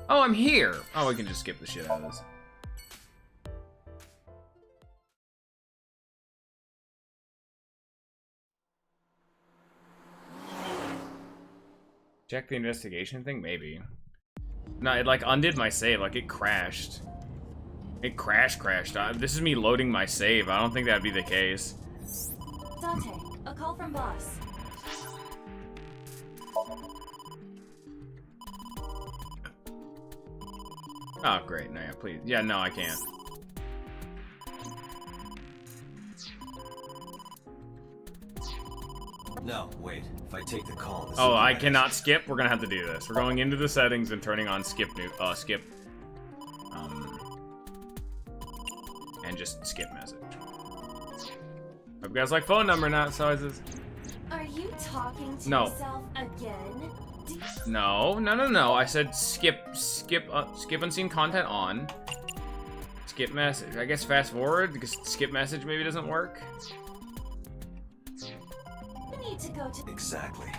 Oh, I'm here! Oh, we can just skip the shit out of this. Check the investigation thing? Maybe. No, it like undid my save, like it crashed. It crashed. This is me loading my save. I don't think that'd be the case. Dante, a call from boss. Oh, great. No, yeah, please. Yeah, no, I can't. No, wait. If I take the call, this Oh, I cannot skip. We're gonna have to do this. We're going into the settings and turning on skip. And just skip message. Hope you guys like phone number not sizes. Are you talking to No. yourself again? No. I said skip unseen content on. Skip message. I guess fast forward because skip message maybe doesn't work. We need to go to. Exactly.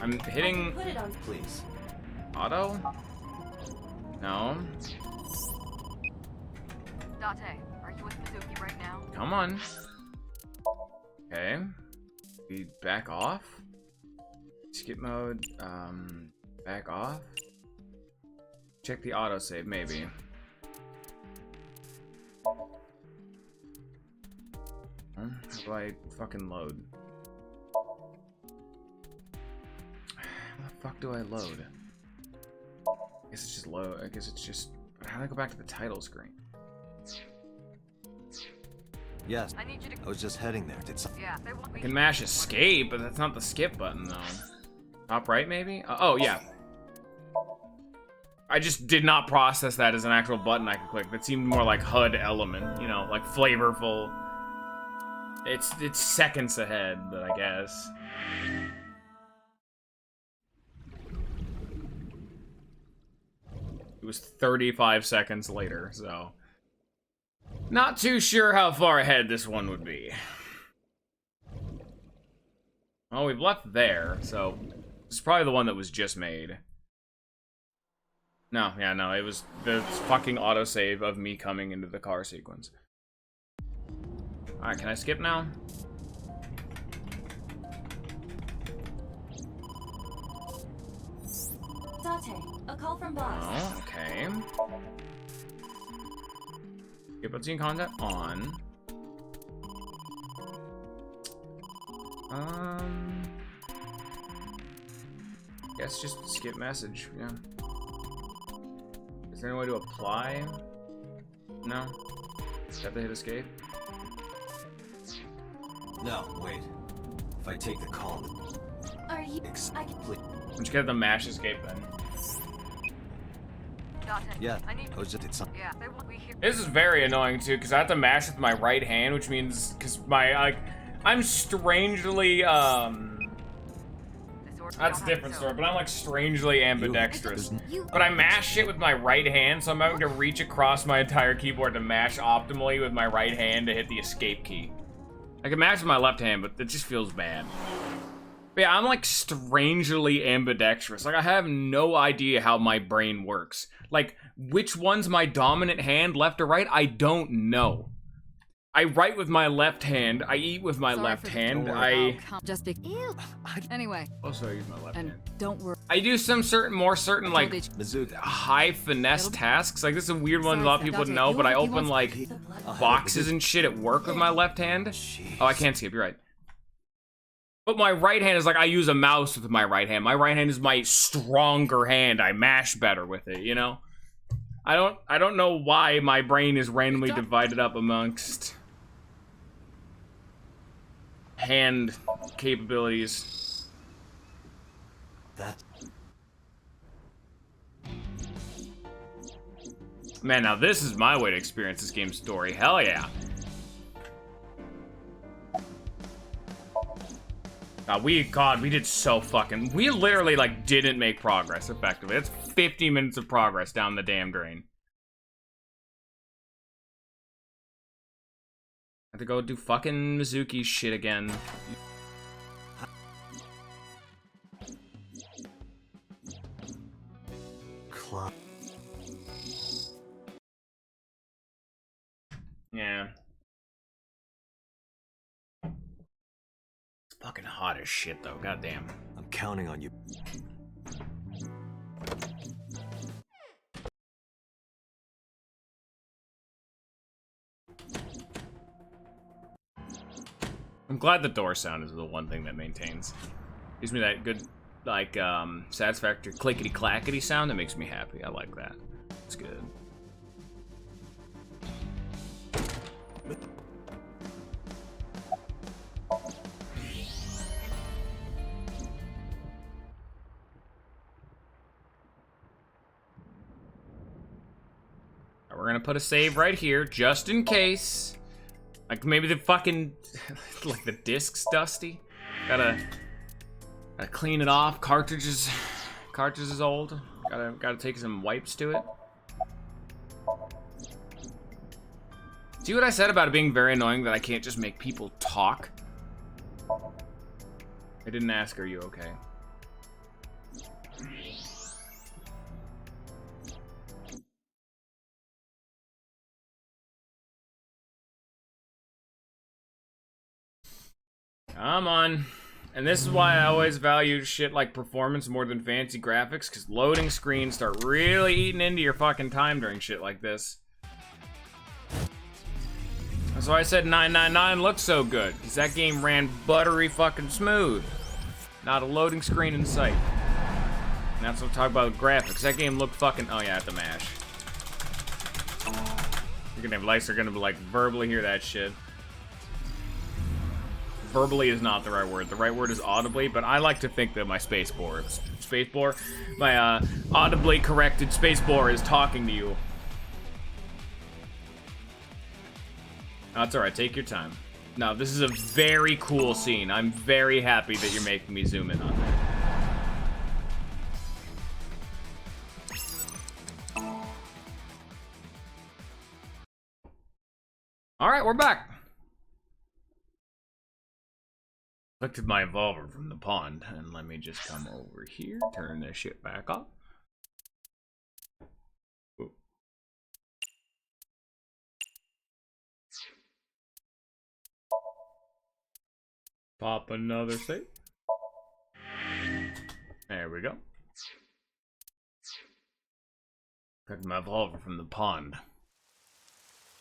I'm hitting. Put it on. Please. Auto? No. Dante, are you with Mizuki right now? Come on. Okay. We back off. Skip mode. Back off. Check the autosave, maybe. How do I fucking load? How the fuck do I load? I guess it's just load. I guess it's just. How do I go back to the title screen? Yes. I need you to. I was just heading there. Did some. Yeah, they want I me. can mash escape, but that's not the skip button, though. Top right, maybe? Oh, yeah. I just did not process that as an actual button I could click. That seemed more like HUD element, you know, like flavorful. It's seconds ahead, but I guess. It was 35 seconds later, so. Not too sure how far ahead this one would be. Oh, we've left there, so this is probably the one that was just made. No, yeah, no, it was the fucking autosave of me coming into the car sequence. Alright, can I skip now? Dante, a call from boss. Oh, okay. Skip unseen content on. Guess just skip message, yeah. Is there any way to apply? No? Have to hit escape? No, wait. If I take the call. Are you? I can. Please. Don't you get the mash escape then? Dante, Yeah. I need. I was just did something. Yeah, they want me here. This is very annoying too, because I have to mash with my right hand, which means, because my, I'm strangely, that's a different story, but I'm like strangely ambidextrous. But I mash it with my right hand, so I'm having to reach across my entire keyboard to mash optimally with my right hand to hit the escape key. I can mash with my left hand, but it just feels bad. But yeah, I'm like strangely ambidextrous. Like I have no idea how my brain works. Like which one's my dominant hand, left or right? I don't know. I write with my left hand. I eat with my left hand. Just be. Ew. Anyway. Also, I use my left hand. Don't worry. I do some more certain like Mizuki. high finesse tasks. Like this is a weird one a lot of people wouldn't know, but I open like boxes and shit at work with my left hand. Oh, I can't skip. You're right. But my right hand is like I use a mouse with my right hand. My right hand is my stronger hand. I mash better with it. You know. I don't know why my brain is randomly divided up amongst hand capabilities. Man, now this is my way to experience this game's story. Hell yeah. God, we did so fucking... We literally, like, didn't make progress, effectively. That's 50 minutes of progress down the damn drain. to go do fucking Mizuki shit again. Yeah. It's fucking hot as shit though, goddamn. I'm counting on you. I'm glad the door sound is the one thing that maintains. Gives me that good, like, satisfactory clickety-clackety sound that makes me happy. I like that. It's good. We're gonna put a save right here, just in case. Like, maybe the fucking, like, the disc's dusty. Gotta clean it off. Cartridge is old. Gotta take some wipes to it. See what I said about it being very annoying that I can't just make people talk? I didn't ask, are you okay? Come on. And this is why I always value shit like performance more than fancy graphics, because loading screens start really eating into your fucking time during shit like this. That's why I said 999 looks so good, because that game ran buttery fucking smooth. Not a loading screen in sight. And that's what I'm talking about with graphics. That game looked fucking, oh yeah, I have to mash. You're gonna have lights, they're gonna be like verbally hear that shit. Verbally is not the right word. The right word is audibly, but I like to think that my my audibly corrected spacebar is talking to you. That's alright, take your time. No, this is a very cool scene. I'm very happy that you're making me zoom in on that. Alright, we're back. Collected my revolver from the pond, and let me just come over here, turn this shit back off. Ooh. Pop another save. There we go. Collected my revolver from the pond.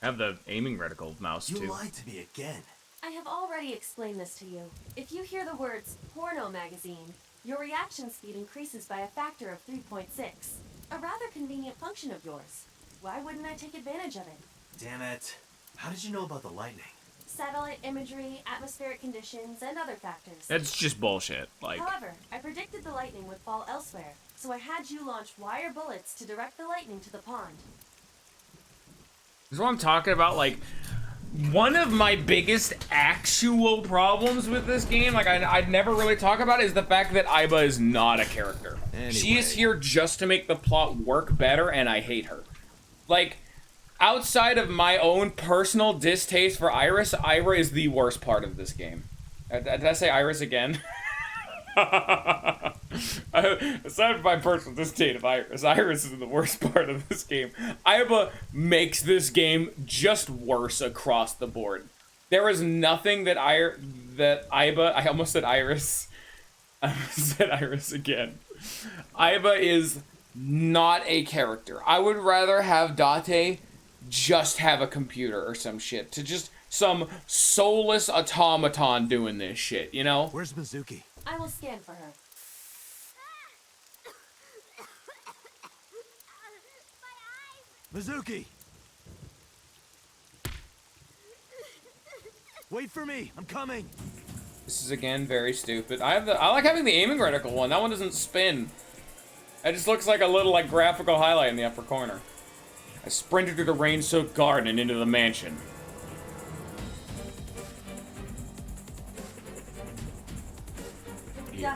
I have the aiming reticle mouse too. You lied to me again. I have already explained this to you. If you hear the words porno magazine, your reaction speed increases by a factor of 3.6. A rather convenient function of yours. Why wouldn't I take advantage of it? Damn it. How did you know about the lightning? Satellite imagery, atmospheric conditions, and other factors. It's just bullshit. Like, however, I predicted the lightning would fall elsewhere, so I had you launch wire bullets to direct the lightning to the pond. this is what I'm talking about, like, one of my biggest actual problems with this game, like I'd never really talk about, is the fact that Aiba is not a character. Anyway. She is here just to make the plot work better, and I hate her. Like, outside of my own personal distaste for Iris, Ira is the worst part of this game. Did I say Iris again? Aside from my personal distaste of Iris, Iris is the worst part of this game. Aiba makes this game just worse across the board. There is nothing that Aiba, I almost said Iris. I almost said Iris again. Aiba is not a character. I would rather have Date just have a computer or some shit. To just some soulless automaton doing this shit, you know? Where's Mizuki? I will scan for her. Mizuki! Wait for me! I'm coming! This is again very stupid. I like having the aiming reticle one. That one doesn't spin. It just looks like a little like graphical highlight in the upper corner. I sprinted through the rain-soaked garden and into the mansion. Date,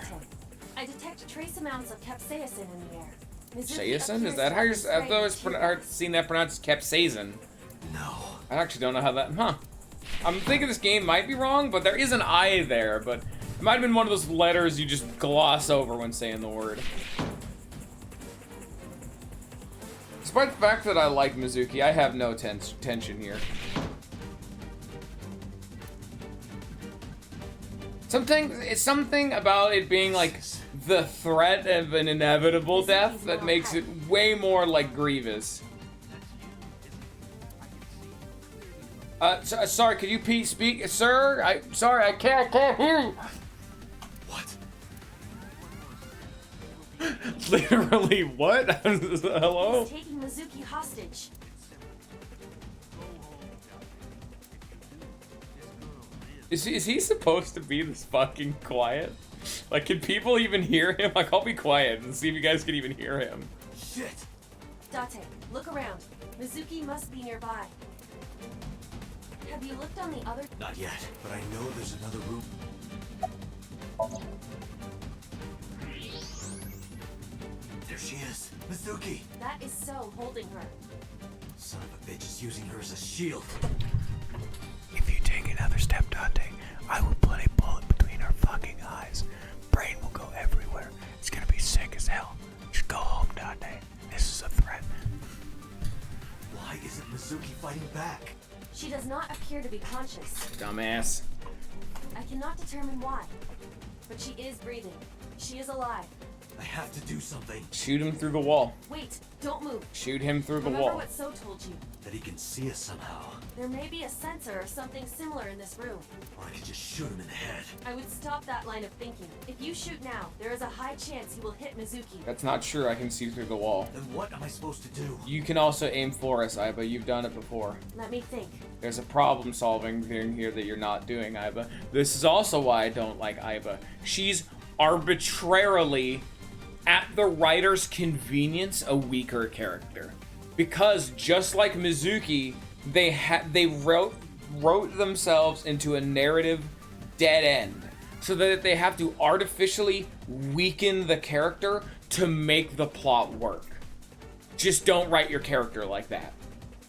I detect trace amounts of capsaicin in the air. Capsaicin? Is that how you're... I've always seen that pronounced as capsaicin. No. I actually don't know how that... Huh. I'm thinking this game might be wrong, but there is an I there, but it might have been one of those letters you just gloss over when saying the word. Despite the fact that I like Mizuki, I have no tension here. It's something about it being like the threat of an inevitable death that makes it way more like Grievous. Sorry, could you speak, sir? Sorry, I can't hear you. What? Literally, what? Hello? He's taking Mizuki hostage. Is he supposed to be this fucking quiet? Like, can people even hear him? Like, I'll be quiet and see if you guys can even hear him. Shit! Date, look around. Mizuki must be nearby. Have you looked on the other? Not yet, but I know there's another room. There she is, Mizuki. That is So holding her. Son of a bitch is using her as a shield. If you take another step, Dante, I will put a bullet between her fucking eyes. Brain will go everywhere. It's gonna be sick as hell. Just go home, Dante. This is a threat. Why isn't Mizuki fighting back? She does not appear to be conscious. Dumbass. I cannot determine why, but she is breathing. She is alive. I have to do something. Shoot him through the wall. Wait, don't move. Shoot him through the Remember wall. what So told you. That he can see us somehow. There may be a sensor or something similar in this room. Or I could just shoot him in the head. I would stop that line of thinking. If you shoot now, there is a high chance he will hit Mizuki. That's not true. I can see through the wall. Then what am I supposed to do? You can also aim for us, Iba. You've done it before. Let me think. There's a problem-solving thing here that you're not doing, Iba. This is also why I don't like Iba. She's arbitrarily, at the writer's convenience, a weaker character. Because just like Mizuki, they wrote themselves into a narrative dead end, so that they have to artificially weaken the character to make the plot work. Just don't write your character like that.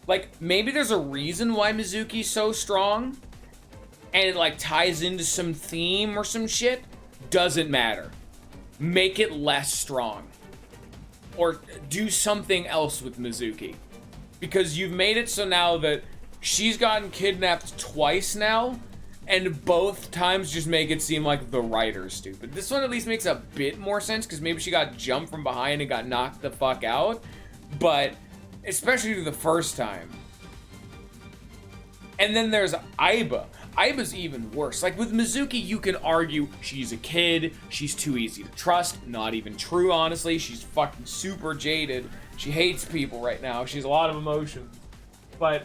Like, maybe there's a reason why Mizuki's so strong, and it like ties into some theme or some shit. Doesn't matter. Make it less strong. Or do something else with Mizuki. Because you've made it so now that she's gotten kidnapped twice now, and both times just make it seem like the writer's stupid. This one at least makes a bit more sense, because maybe she got jumped from behind and got knocked the fuck out. But, especially the first time. And then there's Iba. Iba's even worse. Like, with Mizuki, you can argue she's a kid, she's too easy to trust. Not even true, honestly. She's fucking super jaded. She hates people right now. She has a lot of emotions. But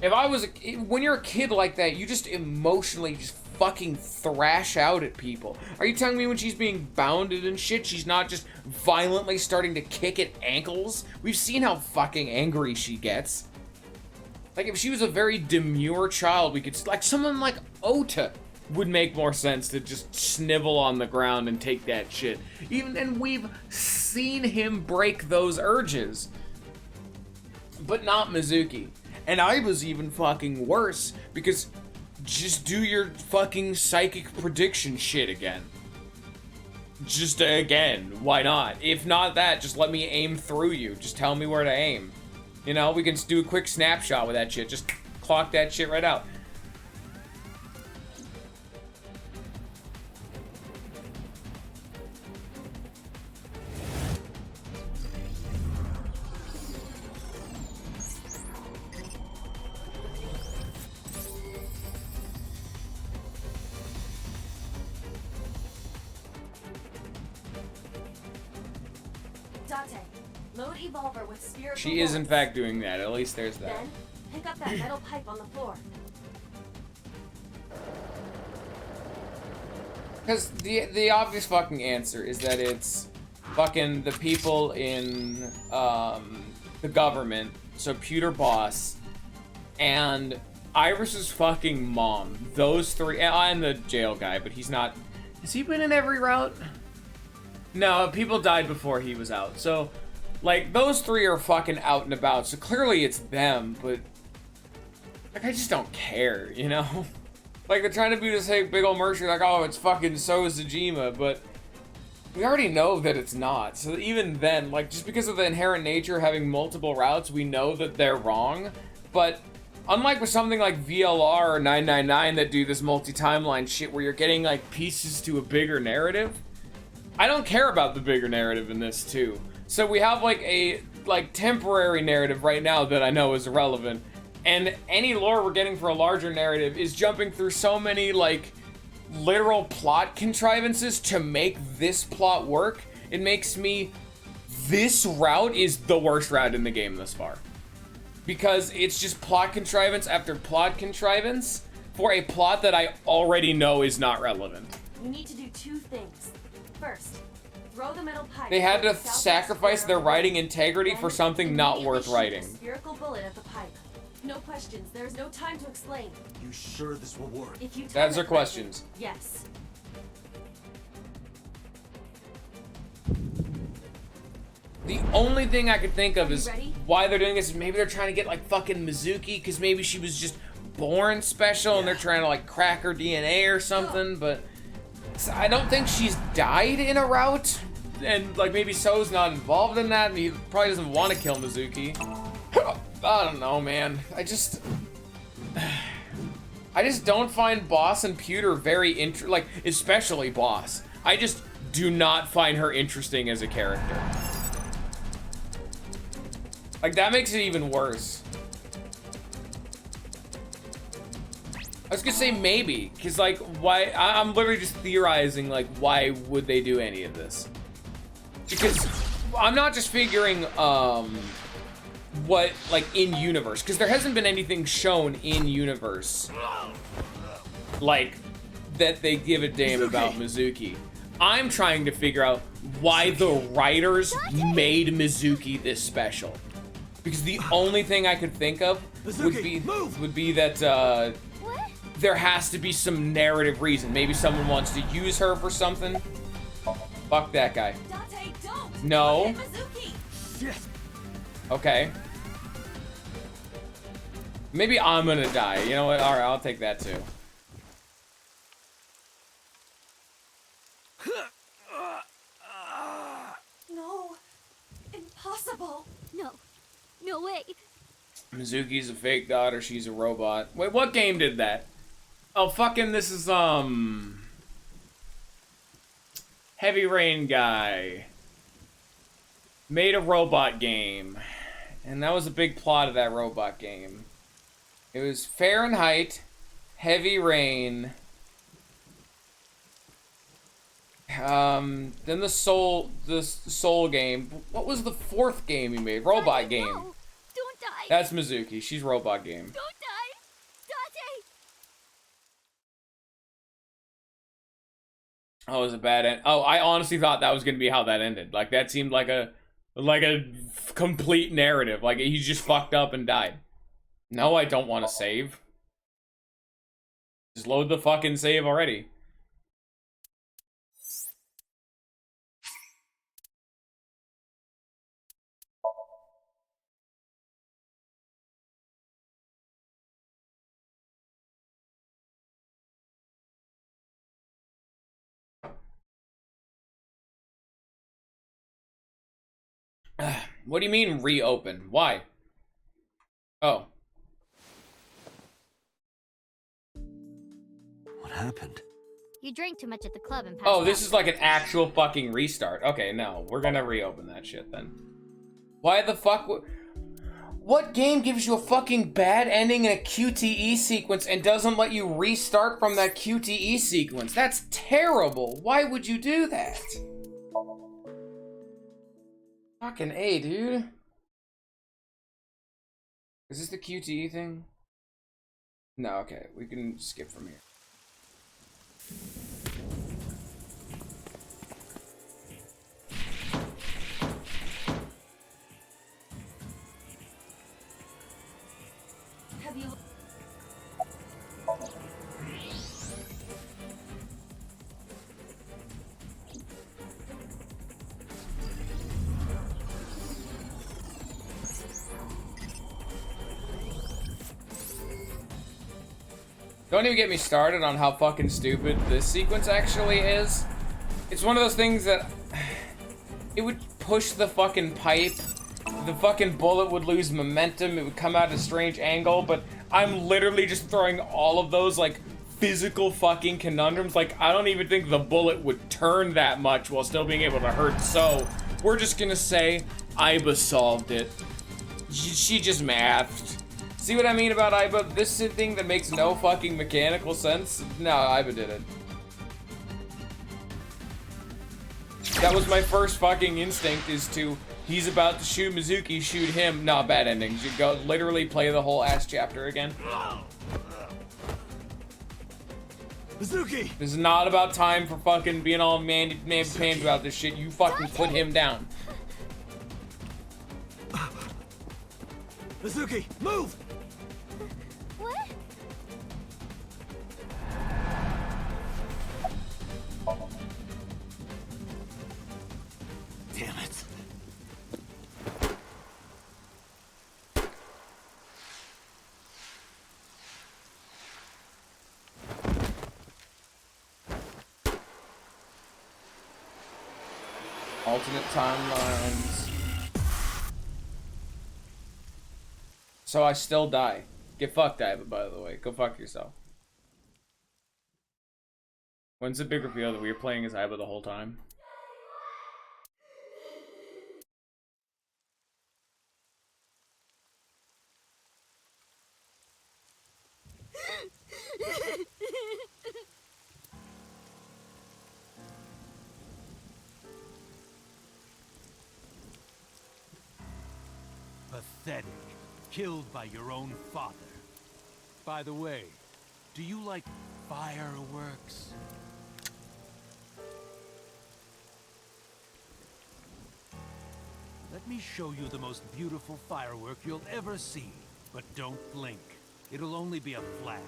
if I was when you're a kid like that, you just emotionally just fucking thrash out at people. Are you telling me when she's being bounded and shit, she's not just violently starting to kick at ankles? We've seen how fucking angry she gets. Like, if she was a very demure child, we could, like, someone like Ota would make more sense to just snivel on the ground and take that shit. And we've seen him break those urges. But not Mizuki. And Iba's even fucking worse, because just do your fucking psychic prediction shit again. Just again, why not? If not that, just let me aim through you. Just tell me where to aim. You know, we can just do a quick snapshot with that shit. Just clock that shit right out. Date, load Evolver with spiritual She is in bullets. fact doing that. At least there's that. Then, pick up that metal pipe on the floor. Because the obvious fucking answer is that it's fucking the people in the government, so Pewter Boss, and Iris's fucking mom. Those three, and the jail guy, but he's not. Has he been in every route? No, people died before he was out. So, like, those three are fucking out and about. So clearly it's them, but Like, I just don't care, you know? Like, they're trying to be this big old merchant, like, oh, it's fucking so Tsushima, but we already know that it's not. So even then, like, just because of the inherent nature of having multiple routes, we know that they're wrong. But unlike with something like VLR or 999 that do this multi-timeline shit where you're getting, like, pieces to a bigger narrative, I don't care about the bigger narrative in this, too. So we have, like, a, like, temporary narrative right now that I know is irrelevant. And any lore we're getting for a larger narrative is jumping through so many, like, literal plot contrivances to make this plot work. It makes me... This route is the worst route in the game thus far. Because it's just plot contrivance after plot contrivance for a plot that I already know is not relevant. You need to do two things. First, throw the metal pipe. They had to sacrifice their writing integrity for something not worth writing. Spherical bullet at the pipe. No questions. There's no time to explain. You sure this will work? If you That's their questions. Yes. The only thing I could think of is why they're doing this. Maybe they're trying to get like fucking Mizuki because maybe she was just born special and they're trying to like crack her DNA or something. But I don't think she's died in a route, and like maybe So's not involved in that, and he probably doesn't want to kill Mizuki. I don't know, man. I just don't find Boss and Pewter very like, especially Boss. I just do not find her interesting as a character. Like, that makes it even worse. I was gonna say maybe, because, like, why... I'm literally just theorizing, like, why would they do any of this? Because I'm not just figuring, what, like, in-universe, because there hasn't been anything shown in-universe, like, that they give a damn about Mizuki. I'm trying to figure out why the writers made Mizuki this special. Because the only thing I could think of would be that, there has to be some narrative reason. Maybe someone wants to use her for something. Fuck that guy. No. Okay. Maybe I'm gonna die. You know what? Alright, I'll take that too. No. Impossible. No. No way. Mizuki's a fake daughter, she's a robot. Wait, what game did that? Oh, fucking this is, Heavy Rain guy. Made a robot game. And that was a big plot of that robot game. It was Fahrenheit, Heavy Rain. Then the Soul game. What was the fourth game he made? Robot game. No. Don't die. That's Mizuki. She's robot game. Don't die. Date. Oh, it was a bad end. Oh, I honestly thought that was gonna be how that ended. Like, that seemed like a complete narrative. Like, he just fucked up and died. No, I don't want to save. Just load the fucking save already. What do you mean reopen? Why? Oh. What happened? You drank too much at the club and passed Oh, this out. is like an actual fucking restart. Okay, no. We're gonna reopen that shit then. Why the fuck what game gives you a fucking bad ending in a QTE sequence and doesn't let you restart from that QTE sequence? That's terrible. Why would you do that? Fucking A, dude. Is this the QTE thing? No, okay. We can skip from here. Have you... Don't even get me started on how fucking stupid this sequence actually is. It's one of those things that it would push the fucking pipe. The fucking bullet would lose momentum. It would come out at a strange angle, but I'm literally just throwing all of those like physical fucking conundrums. Like, I don't even think the bullet would turn that much while still being able to hurt. So we're just gonna say Iba solved it. She just mathed. See what I mean about Iba? This is a thing that makes no fucking mechanical sense. No, Iba did it. That was my first fucking instinct, is to, he's about to shoot Mizuki, shoot him. No, bad endings. You go literally play the whole ass chapter again. Mizuki! This is not about time for fucking being all man-panned about this shit. You fucking put him down. Mizuki, move! What? Damn it. Alternate timelines. So I still die. Get fucked, Iva, by the way. Go fuck yourself. When's the big reveal that we were playing as Iva the whole time? Pathetic. Killed by your own father. By the way, do you like fireworks? Let me show you the most beautiful firework you'll ever see. But don't blink. It'll only be a flash.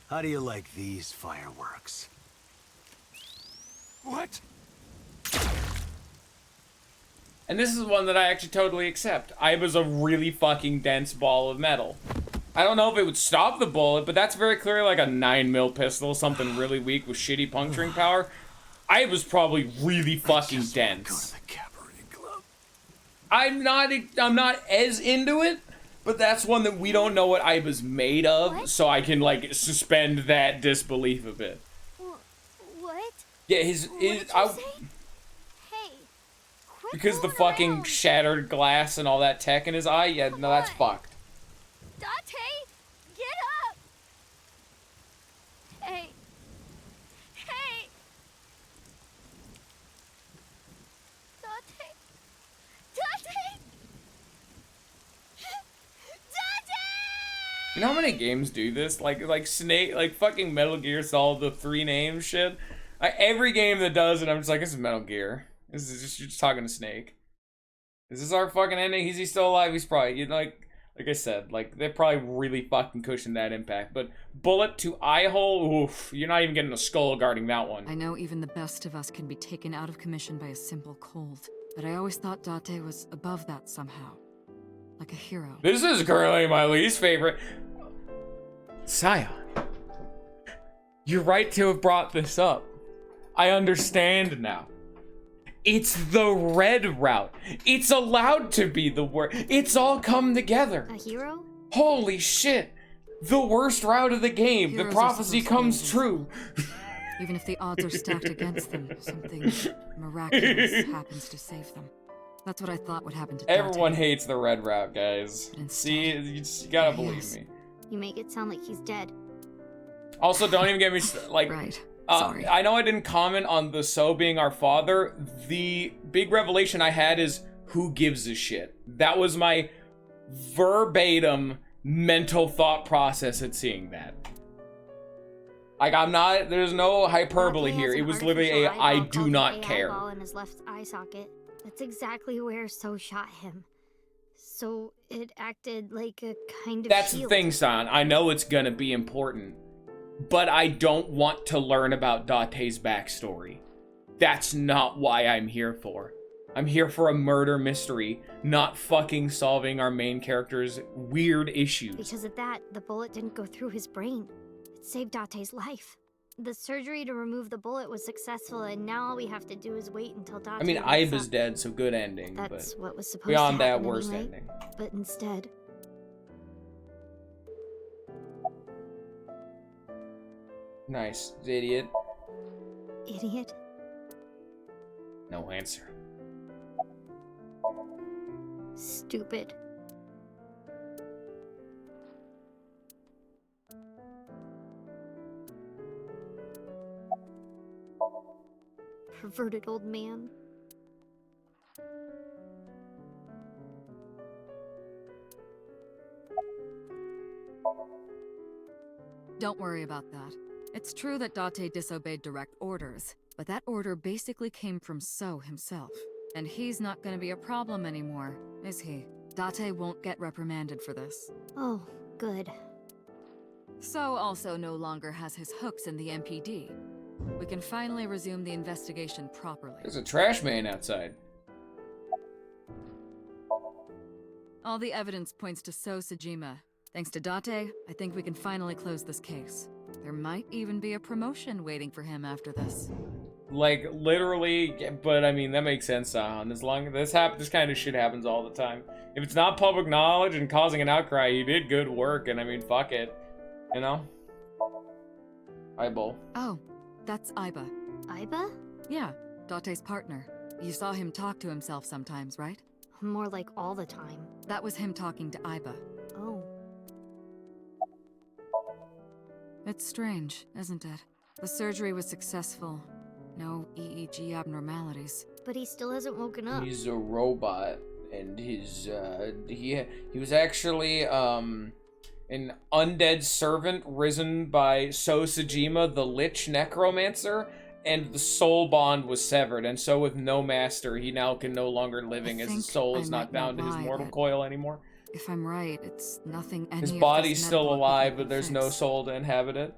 How do you like these fireworks? What? And this is one that I actually totally accept. Iba's a really fucking dense ball of metal. I don't know if it would stop the bullet, but that's very clearly like a 9mm pistol, something really weak with shitty puncturing power. Iba's probably really fucking dense. I'm not as into it, but that's one that we don't know what Iba's made of, What? so I can like suspend that disbelief a bit. What? Yeah, What did you say? Hey, quit Because the going fucking around. shattered glass and all that tech in his eye, yeah, no, that's fucked. Dante, get up! Hey. Hey! Dante! Dante! You know how many games do this? Like Snake, like fucking Metal Gear Solid, the 3 names shit. Every game that does it, I'm just like, this is Metal Gear. This is just, you're just talking to Snake. Is this our fucking ending? Is he still alive? He's probably, like I said, like, they probably really fucking cushioned that impact. But bullet to eye hole, oof, you're not even getting a skull guarding that one. I know even the best of us can be taken out of commission by a simple cold, but I always thought Date was above that somehow. Like a hero. This is currently my least favorite. Scion, you're right to have brought this up. I understand now. It's the red route. It's allowed to be the worst. It's all come together. A hero? Holy shit. The worst route of the game. Heroes The are prophecy supposed to be comes invincible. true. Even if the odds are stacked against them, something miraculous happens to save them. That's what I thought would happen to Date. Everyone hates the red route, guys. See, you gotta believe me. You make it sound like he's dead. Also, don't even get me like. Right. I know I didn't comment on the So being our father. The big revelation I had is, who gives a shit? That was my verbatim mental thought process at seeing that. Like, there's no hyperbole Dante here. has It an was literally artificial I eyeball do called not the care. eyeball in his left eye socket. That's exactly where So shot him. So it acted like a kind of That's the shield. thing, son. I know it's gonna be important, but I don't want to learn about Date's backstory. That's not why I'm here for. I'm here for a murder mystery, not fucking solving our main character's weird issues. Because of that, the bullet didn't go through his brain. It saved Date's life. The surgery to remove the bullet was successful, and now all we have to do is wait until Date I mean, wakes Iba's up. dead, so good ending. That's but what was supposed beyond to happen that, worst anyway. ending. But instead... Nice. Idiot. Idiot? No answer. Stupid. Perverted old man. Don't worry about that. It's true that Date disobeyed direct orders, but that order basically came from So himself. And he's not gonna be a problem anymore, is he? Date won't get reprimanded for this. Oh, good. So also no longer has his hooks in the MPD. We can finally resume the investigation properly. There's a trash man outside. All the evidence points to So Sejima. Thanks to Date, I think we can finally close this case. There might even be a promotion waiting for him after this. Like, literally, but I mean, that makes sense, Sahon. As long as this kind of shit happens all the time. If it's not public knowledge and causing an outcry, he did good work, and I mean, fuck it. You know? Eyeball. Oh, that's Iba. Iba? Yeah, Date's partner. You saw him talk to himself sometimes, right? More like all the time. That was him talking to Iba. Oh. It's strange, isn't it? The surgery was successful. No EEG abnormalities. But he still hasn't woken up. He's a robot, and his, he was actually, an undead servant risen by So Sejima, the Lich Necromancer, and the soul bond was severed, and so with no master, he now can no longer living as his soul is not bound to his mortal coil anymore. If I'm right, it's nothing any His of body's this still medical alive, equipment but there's can no fix. soul to inhabit it.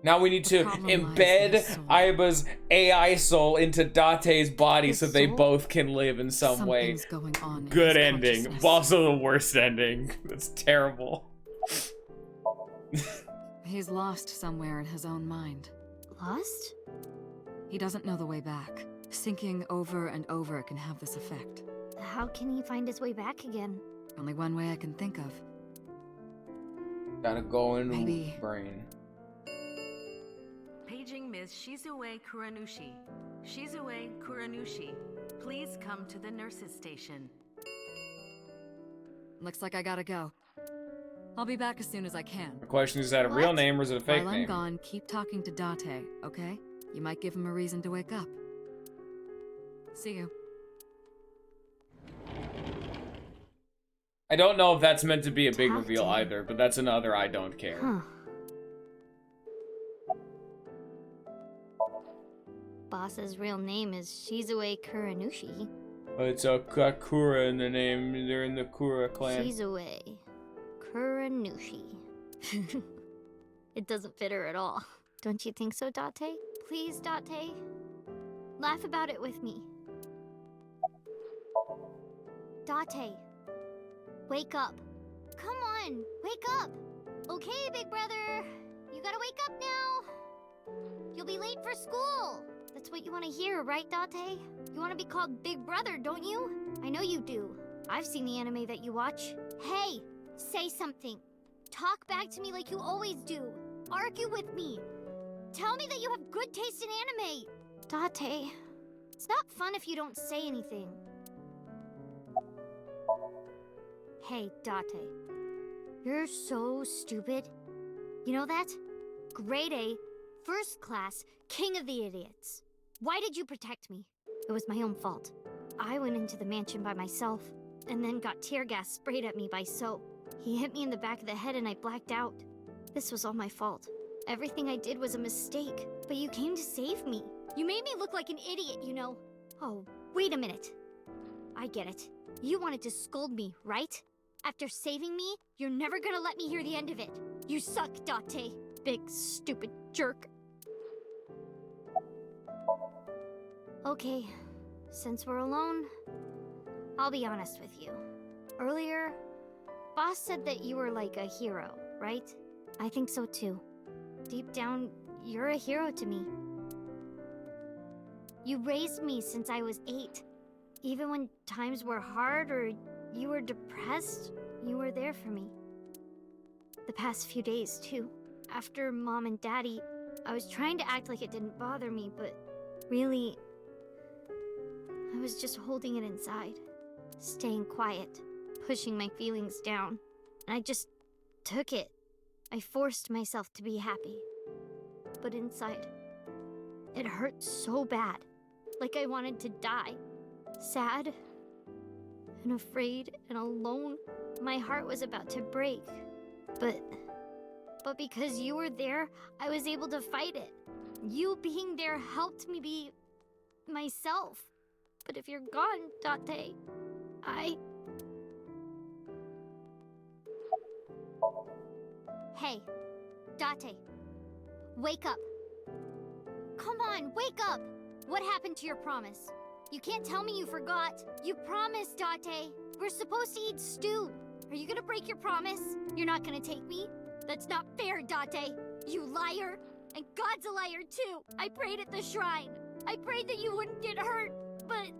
Now we need to problem lies in embed his soul. Iba's AI soul into Date's body so they soul? both can live in some way. Something's going on in Good his ending. consciousness. Also the worst ending. That's terrible. He's lost somewhere in his own mind. Lost? He doesn't know the way back. Thinking over and over can have this effect. How can he find his way back again? Only one way I can think of. Gotta go in Maybe. brain. Paging Ms. Shizue Kuranushi. Shizue Kuranushi, please come to the nurses' station. Looks like I gotta go. I'll be back as soon as I can. The question is that a real What? name or is it a fake While I'm name? gone, keep talking to Date, okay? You might give him a reason to wake up. See you. I don't know if that's meant to be a big Talk reveal to him. either, but that's another I don't care. Huh. Boss's real name is Shizue Kuranushi. It's a Kakura in the name. They're in the Kura clan. Shizue Kuranushi. It doesn't fit her at all. Don't you think so, Date? Please, Date. Laugh about it with me. Date. Wake up. Come on, wake up. Okay, big brother. You gotta wake up now. You'll be late for school. That's what you want to hear, right, Date? You want to be called Big Brother, don't you? I know you do. I've seen the anime that you watch. Hey, say something. Talk back to me like you always do. Argue with me. Tell me that you have good taste in anime. Date, it's not fun if you don't say anything. Hey, Date. You're so stupid. You know that? Grade A, first class, king of the idiots. Why did you protect me? It was my own fault. I went into the mansion by myself, and then got tear gas sprayed at me by So. He hit me in the back of the head and I blacked out. This was all my fault. Everything I did was a mistake, but you came to save me. You made me look like an idiot, you know. Oh, wait a minute. I get it. You wanted to scold me, right? After saving me, you're never gonna let me hear the end of it. You suck, Date. Big, stupid jerk. Okay, since we're alone, I'll be honest with you. Earlier, Boss said that you were like a hero, right? I think so too. Deep down, you're a hero to me. You raised me since I was 8. Even when times were hard or you were depressed, you were there for me. The past few days, too. After Mom and Daddy, I was trying to act like it didn't bother me, but really, I was just holding it inside. Staying quiet, pushing my feelings down. And I just took it. I forced myself to be happy. But inside, it hurt so bad. Like I wanted to die. Sad and afraid and alone. My heart was about to break. But because you were there, I was able to fight it. You being there helped me be myself. But if you're gone, Date, Hey, Date, wake up. Come on, wake up! What happened to your promise? You can't tell me you forgot. You promised, Date. We're supposed to eat stew. Are you gonna break your promise? You're not gonna take me? That's not fair, Date. You liar. And God's a liar, too. I prayed at the shrine. I prayed that you wouldn't get hurt, but...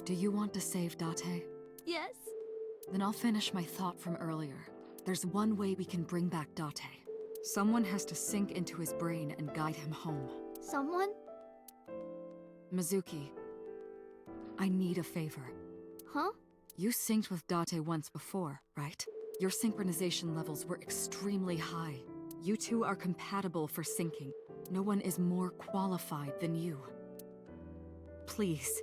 Do you want to save Date? Yes? Then I'll finish my thought from earlier. There's one way we can bring back Date. Someone has to sink into his brain and guide him home. Someone? Mizuki, I need a favor. Huh? You synced with Date once before, right? Your synchronization levels were extremely high. You two are compatible for syncing. No one is more qualified than you. Please,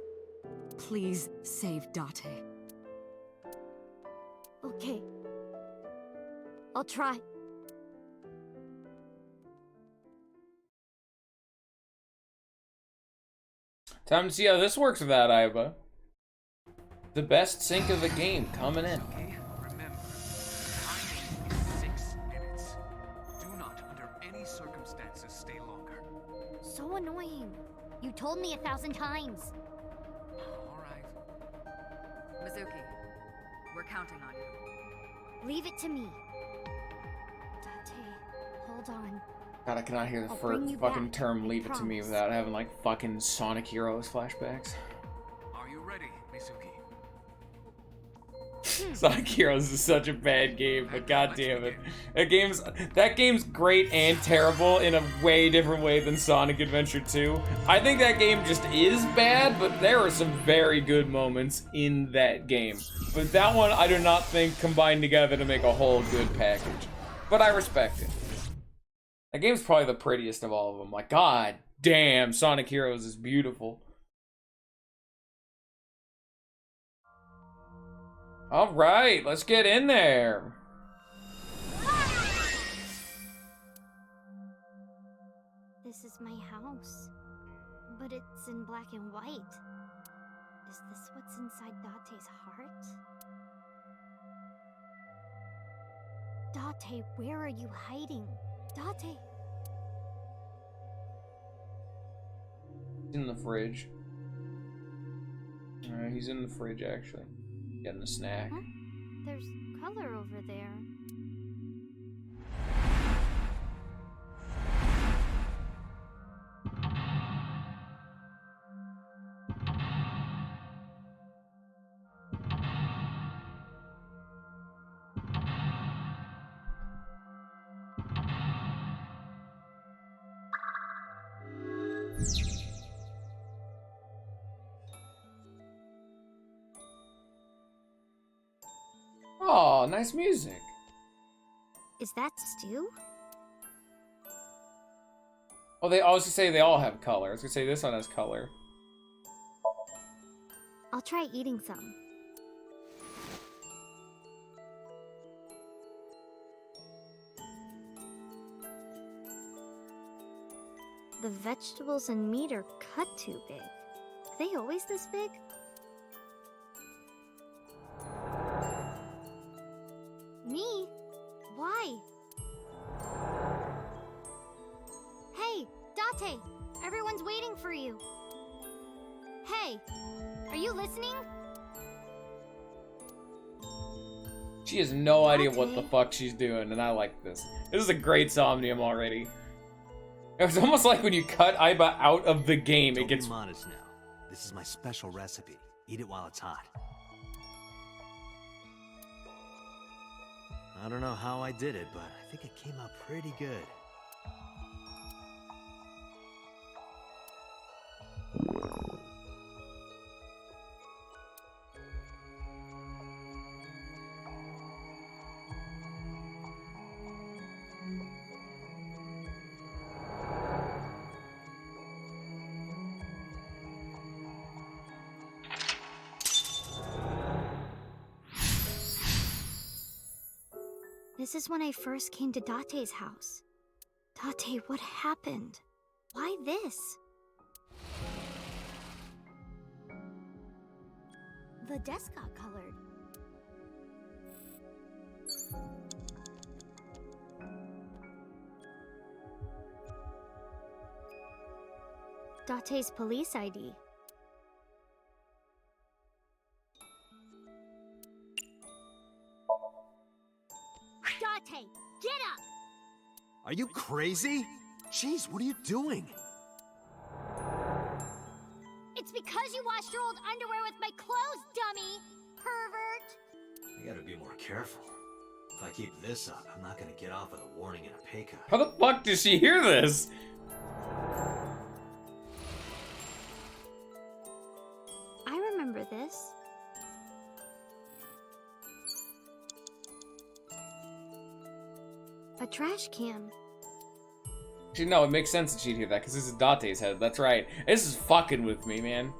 please save Date. Okay. I'll try. Time to see how this works with that, Aiba. The best sync of the game coming in. Remember, timing is 6 minutes. Do not, under any circumstances, stay longer. So annoying. You told me 1,000 times. All right. Mizuki, we're counting on you. Leave it to me. Date, hold on. God, I cannot hear the I'll bring you fucking back, term I "leave it to me" promise. without having like fucking Sonic Heroes flashbacks. Are you ready, Mizuki? Sonic Heroes is such a bad game, but god damn it. That game's great and terrible in a way different way than Sonic Adventure 2. I think that game just is bad, but there are some very good moments in that game. But that one I do not think combined together to make a whole good package. But I respect it. That game's probably the prettiest of all of them. Like, god damn, Sonic Heroes is beautiful. Alright, let's get in there. This is my house. But it's in black and white. Is this what's inside Date's heart? Date, where are you hiding? Date! He's in the fridge. He's in the fridge, actually. Getting a snack. Huh? There's color over there. Oh, nice music. Is that stew? Oh, I was gonna say they all have color. I was gonna say this one has color. I'll try eating some. The vegetables and meat are cut too big. Are they always this big? Me? Why? Hey, Date! Everyone's waiting for you. Hey, are you listening? She has no idea what the fuck she's doing, and I like this. This is a great Somnium already. It's almost like when you cut Aiba out of the game, Don't it gets... be modest now. This is my special recipe. Eat it while it's hot. I don't know how I did it, but I think it came out pretty good. This is when I first came to Date's house. Date, what happened? Why this? The desk got colored. Date's police ID. Date, get up! Are you crazy? Jeez, what are you doing? It's because you washed your old underwear with my clothes, dummy! Pervert! I gotta be more careful. If I keep this up, I'm not gonna get off with a warning and a pay cut. How the fuck did she hear this? I remember this. A trash can. Actually, no, it makes sense that she'd hear that, because this is Date's head. That's right. This is fucking with me, man.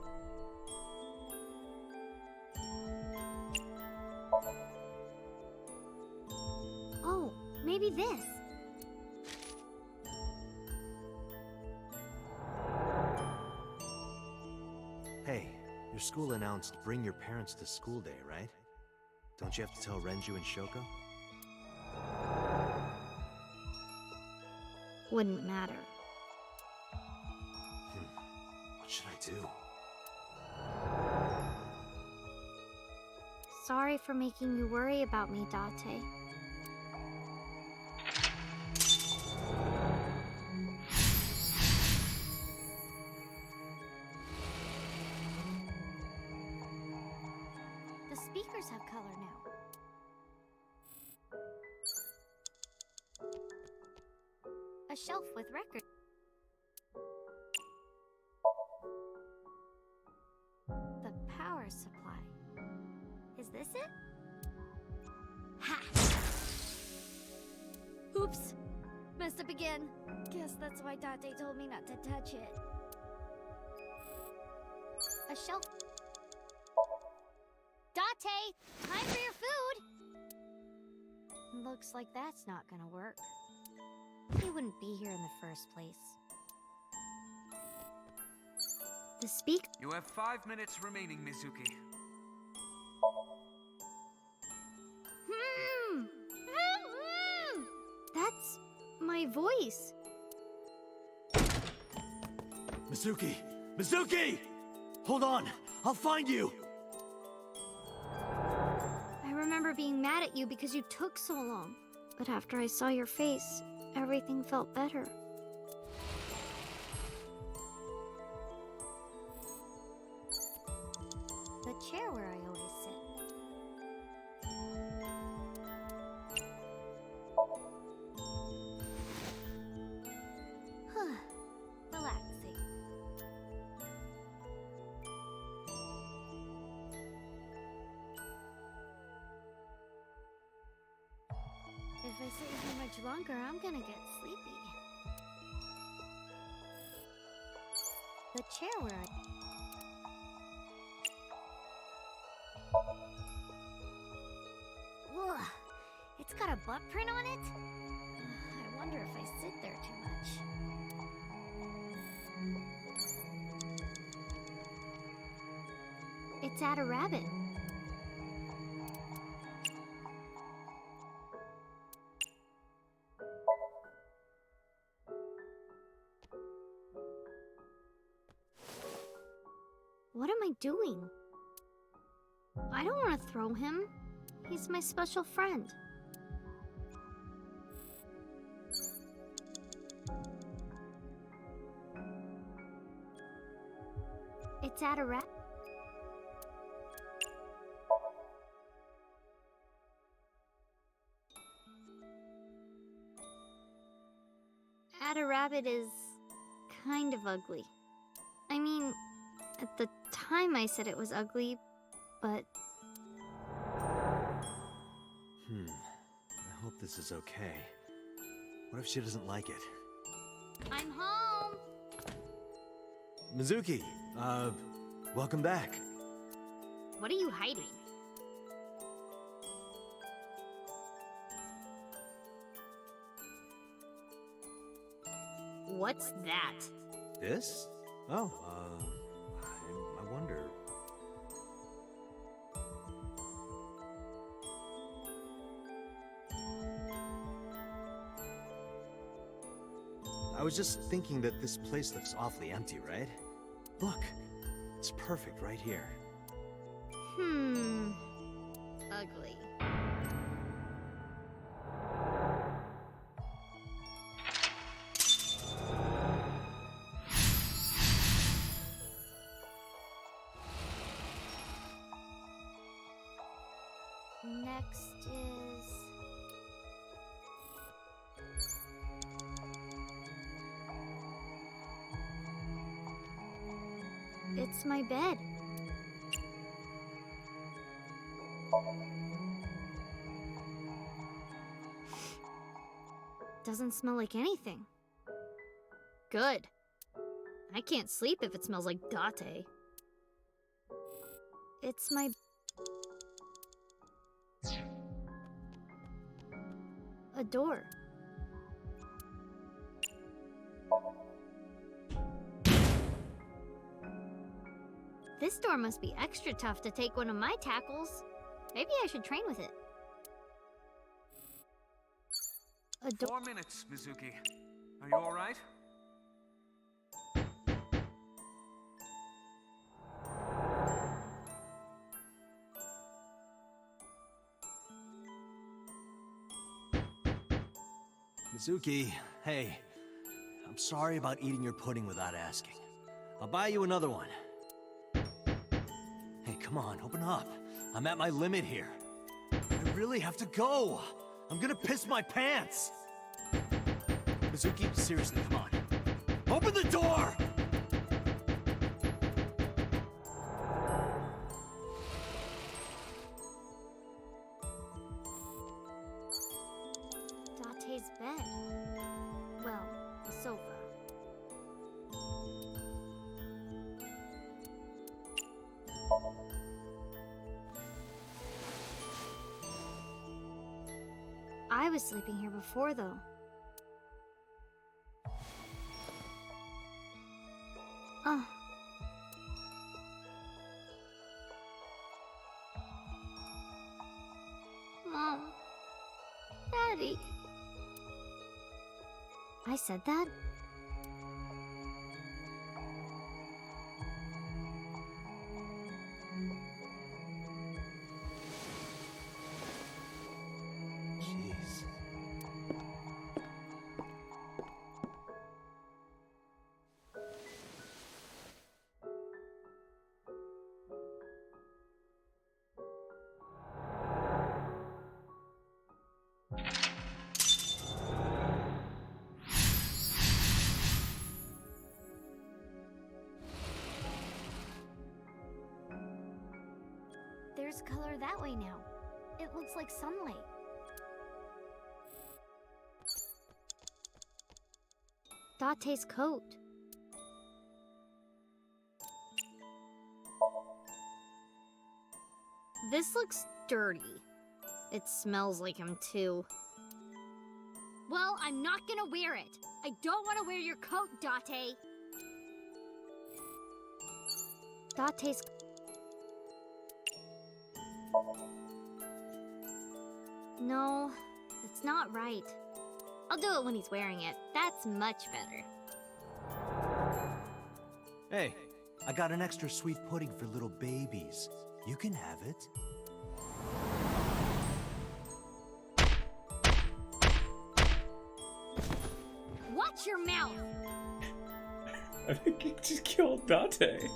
Oh, maybe this. Hey, your school announced bring your parents to school day, right? Don't you have to tell Renju and Shoko? Wouldn't matter. What should I do? Sorry for making you worry about me, Date. The speakers have color now. A shelf with records. The power supply. Is this it? Ha! Oops! Messed up again. Guess that's why Date told me not to touch it. A shelf. Date! Time for your food! Looks like that's not gonna work. He wouldn't be here in the first place. The speak. You have 5 minutes remaining, Mizuki. That's my voice. Mizuki! Mizuki! Hold on! I'll find you! I remember being mad at you because you took so long. But after I saw your face, everything felt better. The chair where I always sit. Relaxing. If I sit here much longer, I'm gonna get sleepy. The chair where I... Ugh, it's got a butt print on it? I wonder if I sit there too much. It's at a rabbit. What am I doing? I don't want to throw him. He's my special friend. It's at a rabbit. At a rabbit is kind of ugly. I mean, at the time I said it was ugly, but... I hope this is okay. What if she doesn't like it? I'm home! Mizuki, welcome back. What are you hiding? What's that? This? Oh, I wonder. I was just thinking that this place looks awfully empty, right? Look, it's perfect right here. Ugly. Next is... It's my bed. Doesn't smell like anything. Good. I can't sleep if it smells like Date. It's my... A door. This door must be extra tough to take one of my tackles. Maybe I should train with it. A door. 4 minutes, Mizuki. Are you alright? Mizuki, hey. I'm sorry about eating your pudding without asking. I'll buy you another one. Hey, come on, open up. I'm at my limit here. I really have to go. I'm gonna piss my pants. Mizuki, seriously, come on. Open the door! Date's bed. Well, the sofa. I was sleeping here before, though. Oh. Mom. Daddy. I said that? Jeez. There's color that way now. It looks like sunlight. Date's coat. This looks dirty. It smells like him too. Well, I'm not gonna wear it. I don't want to wear your coat, Date. Date's... No, it's not right. I'll do it when he's wearing it. That's much better. Hey, I got an extra sweet pudding for little babies. You can have it. Watch your mouth! I think he just killed Date.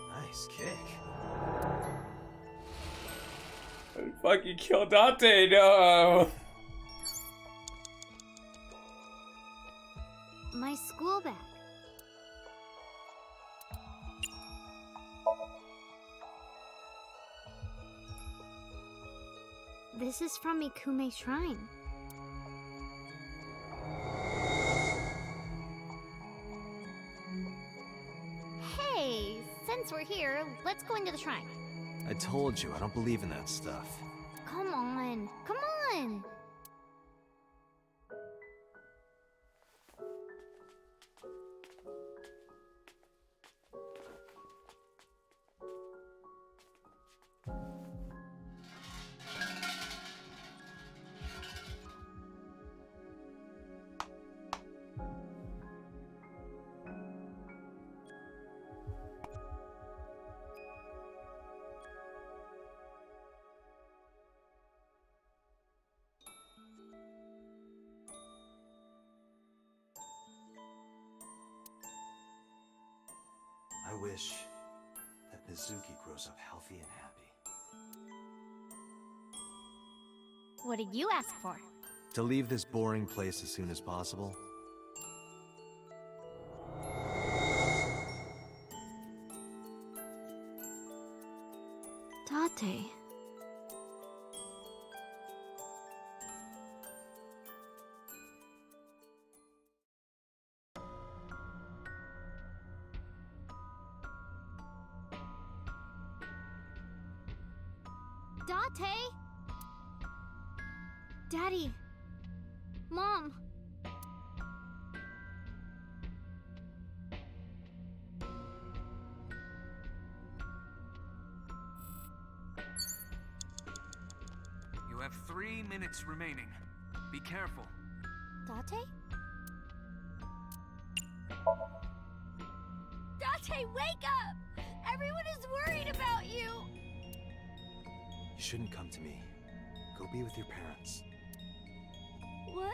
Nice kick. I fucking killed Date, no! My school bag. This is from Ikume's shrine. Hey, since we're here, let's go into the shrine. I told you, I don't believe in that stuff. Come on, come on! I wish that Mizuki grows up healthy and happy. What did you ask for? To leave this boring place as soon as possible. Date. Date? Daddy. Mom. You have 3 minutes remaining. Be careful. Date? Date, wake up! Everyone is worried about you! You shouldn't come to me. Go be with your parents. What?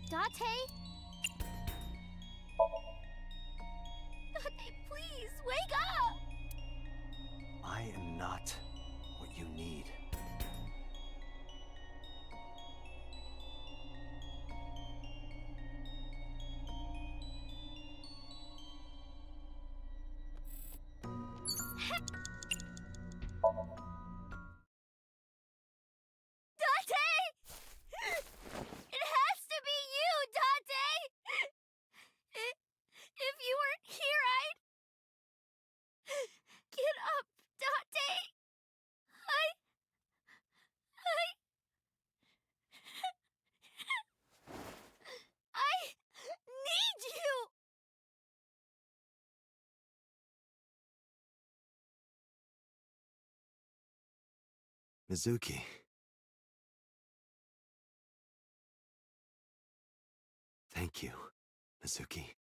Date? Date, please, wake up! I am not what you need. It has to be you, Date! If you weren't here, I'd... Get up, Date! I need you! Mizuki. Thank you, Mizuki.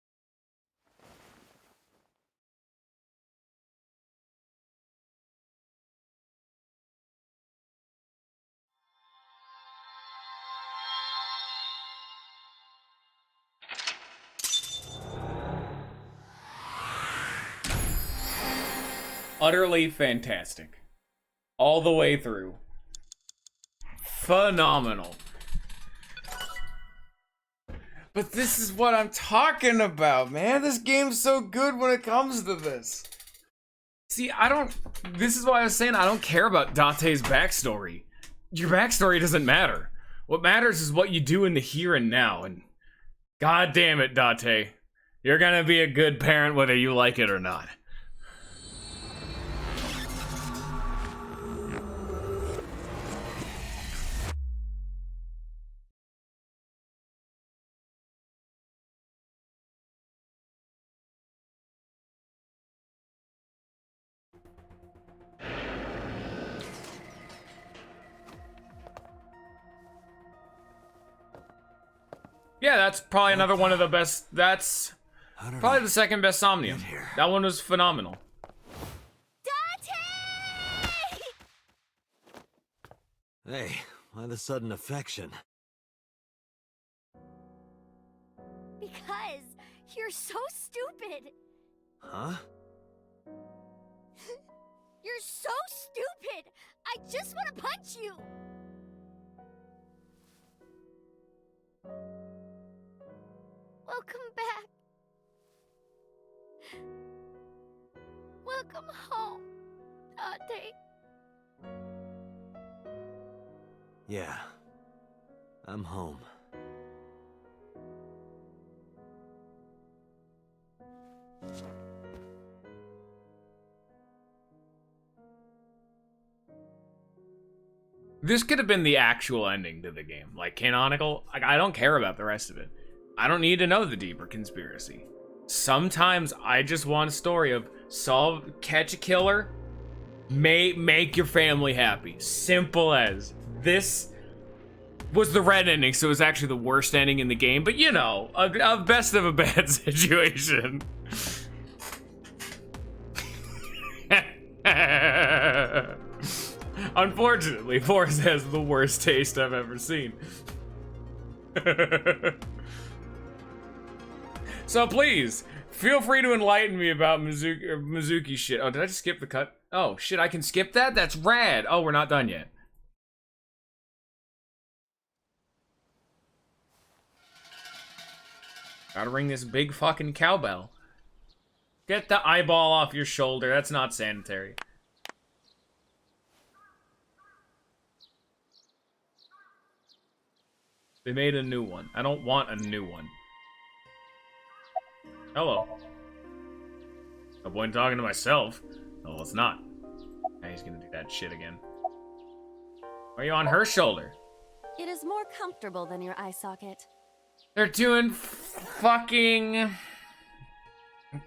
Utterly fantastic. All the way through. Phenomenal. But this is what I'm talking about, man. This game's so good when it comes to this. See, this is why I was saying I don't care about Date's backstory. Your backstory doesn't matter. What matters is what you do in the here and now, and god damn it, Date. You're gonna be a good parent whether you like it or not. Yeah, that's probably another one of the best. That's probably the second best Somnium. That one was phenomenal. Hey, why the sudden affection? Because you're so stupid. Huh? You're so stupid. I just want to punch you. Welcome back. Welcome home, Tate. Yeah. I'm home. This could have been the actual ending to the game, like canonical. Like, I don't care about the rest of it. I don't need to know the deeper conspiracy. Sometimes I just want a story of catch a killer, make your family happy. Simple as. This was the red ending, so it was actually the worst ending in the game, but you know, a best of a bad situation. Unfortunately, Forrest has the worst taste I've ever seen. So please, feel free to enlighten me about Mizuki shit. Oh, did I just skip the cut? Oh, shit, I can skip that? That's rad. Oh, we're not done yet. Gotta ring this big fucking cowbell. Get the eyeball off your shoulder. That's not sanitary. They made a new one. I don't want a new one. Hello. No point in talking to myself. No, it's not. Now he's gonna do that shit again. Why are you on her shoulder? It is more comfortable than your eye socket. They're doing fucking...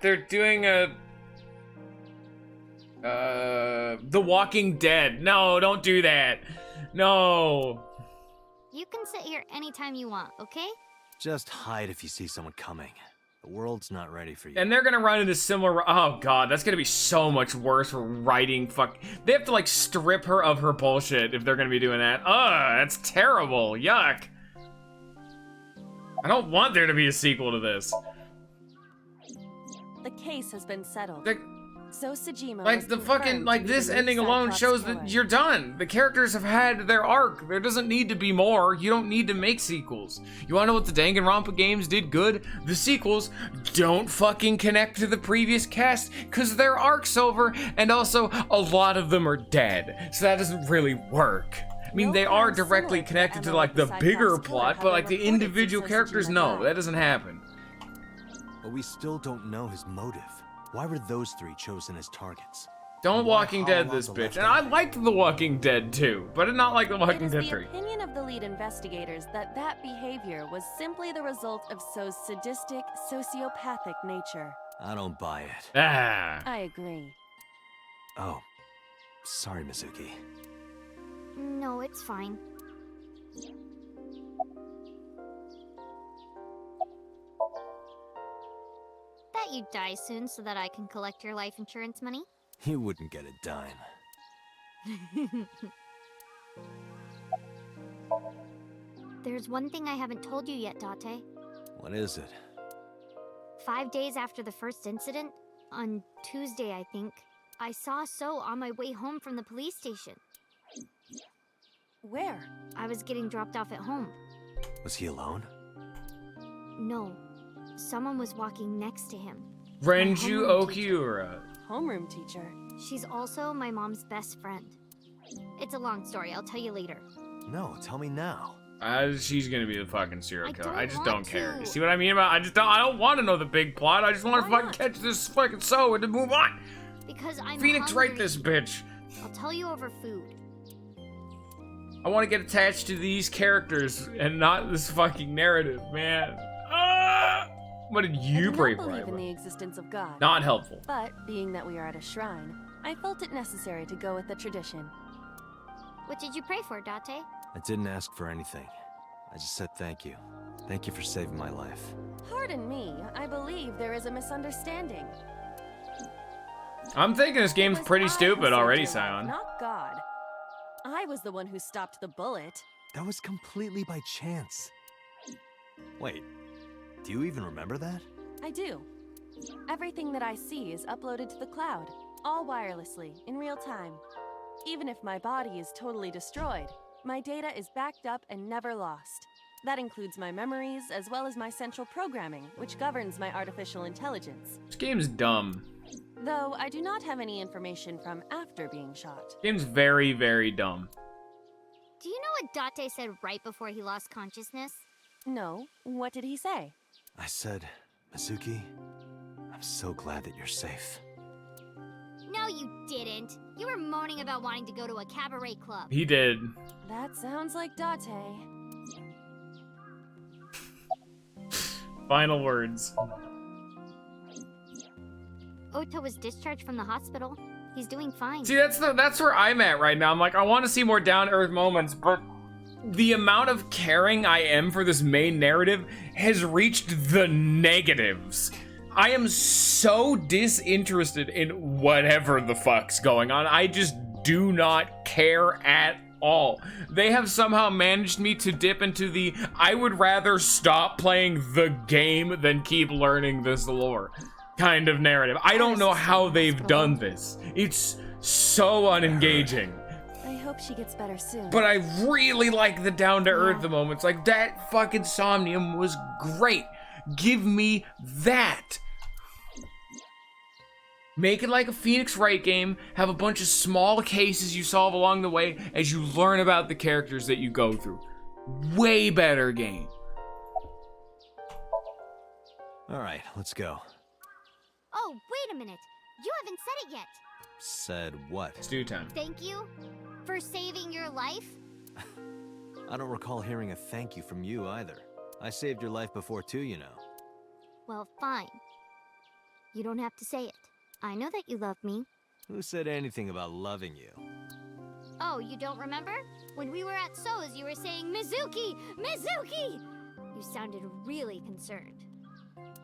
They're doing a... The Walking Dead. No, don't do that. No. You can sit here anytime you want, okay? Just hide if you see someone coming. The world's not ready for you. And they're gonna run into similar... Oh god, that's gonna be so much worse for writing They have to like strip her of her bullshit if they're gonna be doing that. Ugh, that's terrible. Yuck. I don't want there to be a sequel to this. The case has been settled. So Sejima Like the fucking, like this ending alone shows that you're done. The characters have had their arc. There doesn't need to be more. You don't need to make sequels. You wanna know what the Danganronpa games did good? The sequels don't fucking connect to the previous cast because their arc's over, and also a lot of them are dead. So that doesn't really work. I mean, they are directly connected to like the bigger plot, but like the individual characters, no, that doesn't happen. But we still don't know his motive. Why were those three chosen as targets? Don't Walking Dead this bitch. And I liked The Walking Dead too, but I did not like The Walking Dead 3. It is the opinion of the lead investigators that that behavior was simply the result of So's sadistic, sociopathic nature. I don't buy it. Ah. I agree. Oh, sorry, Mizuki. No, it's fine. Bet you die soon so that I can collect your life insurance money. You wouldn't get a dime. There's one thing I haven't told you yet, Date. What is it? 5 days after the first incident, on Tuesday I think, I saw So on my way home from the police station. Where? I was getting dropped off at home. Was he alone? No. Someone was walking next to him. Renju Okiura. Homeroom teacher. She's also my mom's best friend. It's a long story, I'll tell you later. No, tell me now. She's gonna be the fucking serial killer. I just don't care. to. You see what I mean about? I don't want to know the big plot. I just want to fucking catch this fucking So and to move on. Because I'm Phoenix, hungry. write this bitch. I'll tell you over food. I want to get attached to these characters and not this fucking narrative, man. What did you pray for? I believe in the existence of God. Not helpful. But being that we are at a shrine, I felt it necessary to go with the tradition. What did you pray for, Date? I didn't ask for anything. I just said thank you. Thank you for saving my life. Pardon me, I believe there is a misunderstanding. I'm thinking this game's pretty stupid already, Scion. Not God. I was the one who stopped the bullet. That was completely by chance. Wait, do you even remember that? I do. Everything that I see is uploaded to the cloud, all wirelessly, in real time. Even if my body is totally destroyed, my data is backed up and never lost. That includes my memories, as well as my central programming, which governs my artificial intelligence. This game's dumb. Though I do not have any information from after being shot. Game's very, very dumb. Do you know what Date said right before he lost consciousness? No. What did he say? I said, Mizuki, I'm so glad that you're safe. No, you didn't. You were moaning about wanting to go to a cabaret club. He did. That sounds like Date. Final words. Ota was discharged from the hospital. He's doing fine. See, that's where I'm at right now. I'm like, I want to see more down-to-earth moments, but the amount of caring I am for this main narrative has reached the negatives. I am so disinterested in whatever the fuck's going on. I just do not care at all. They have somehow managed me to dip into the I would rather stop playing the game than keep learning this lore kind of narrative. I don't know how they've done this. It's so unengaging. I hope she gets better soon. But I really like the down-to-earth moments. Like, that fucking Somnium was great. Give me that. Make it like a Phoenix Wright game. Have a bunch of small cases you solve along the way as you learn about the characters that you go through. Way better game. All right, let's go. Oh, wait a minute. You haven't said it yet. Said what? It's due time. Thank you for saving your life. I don't recall hearing a thank you from you either. I saved your life before too, you know. Well, fine. You don't have to say it. I know that you love me. Who said anything about loving you? Oh, you don't remember? When we were at So's, you were saying, Mizuki! Mizuki! You sounded really concerned.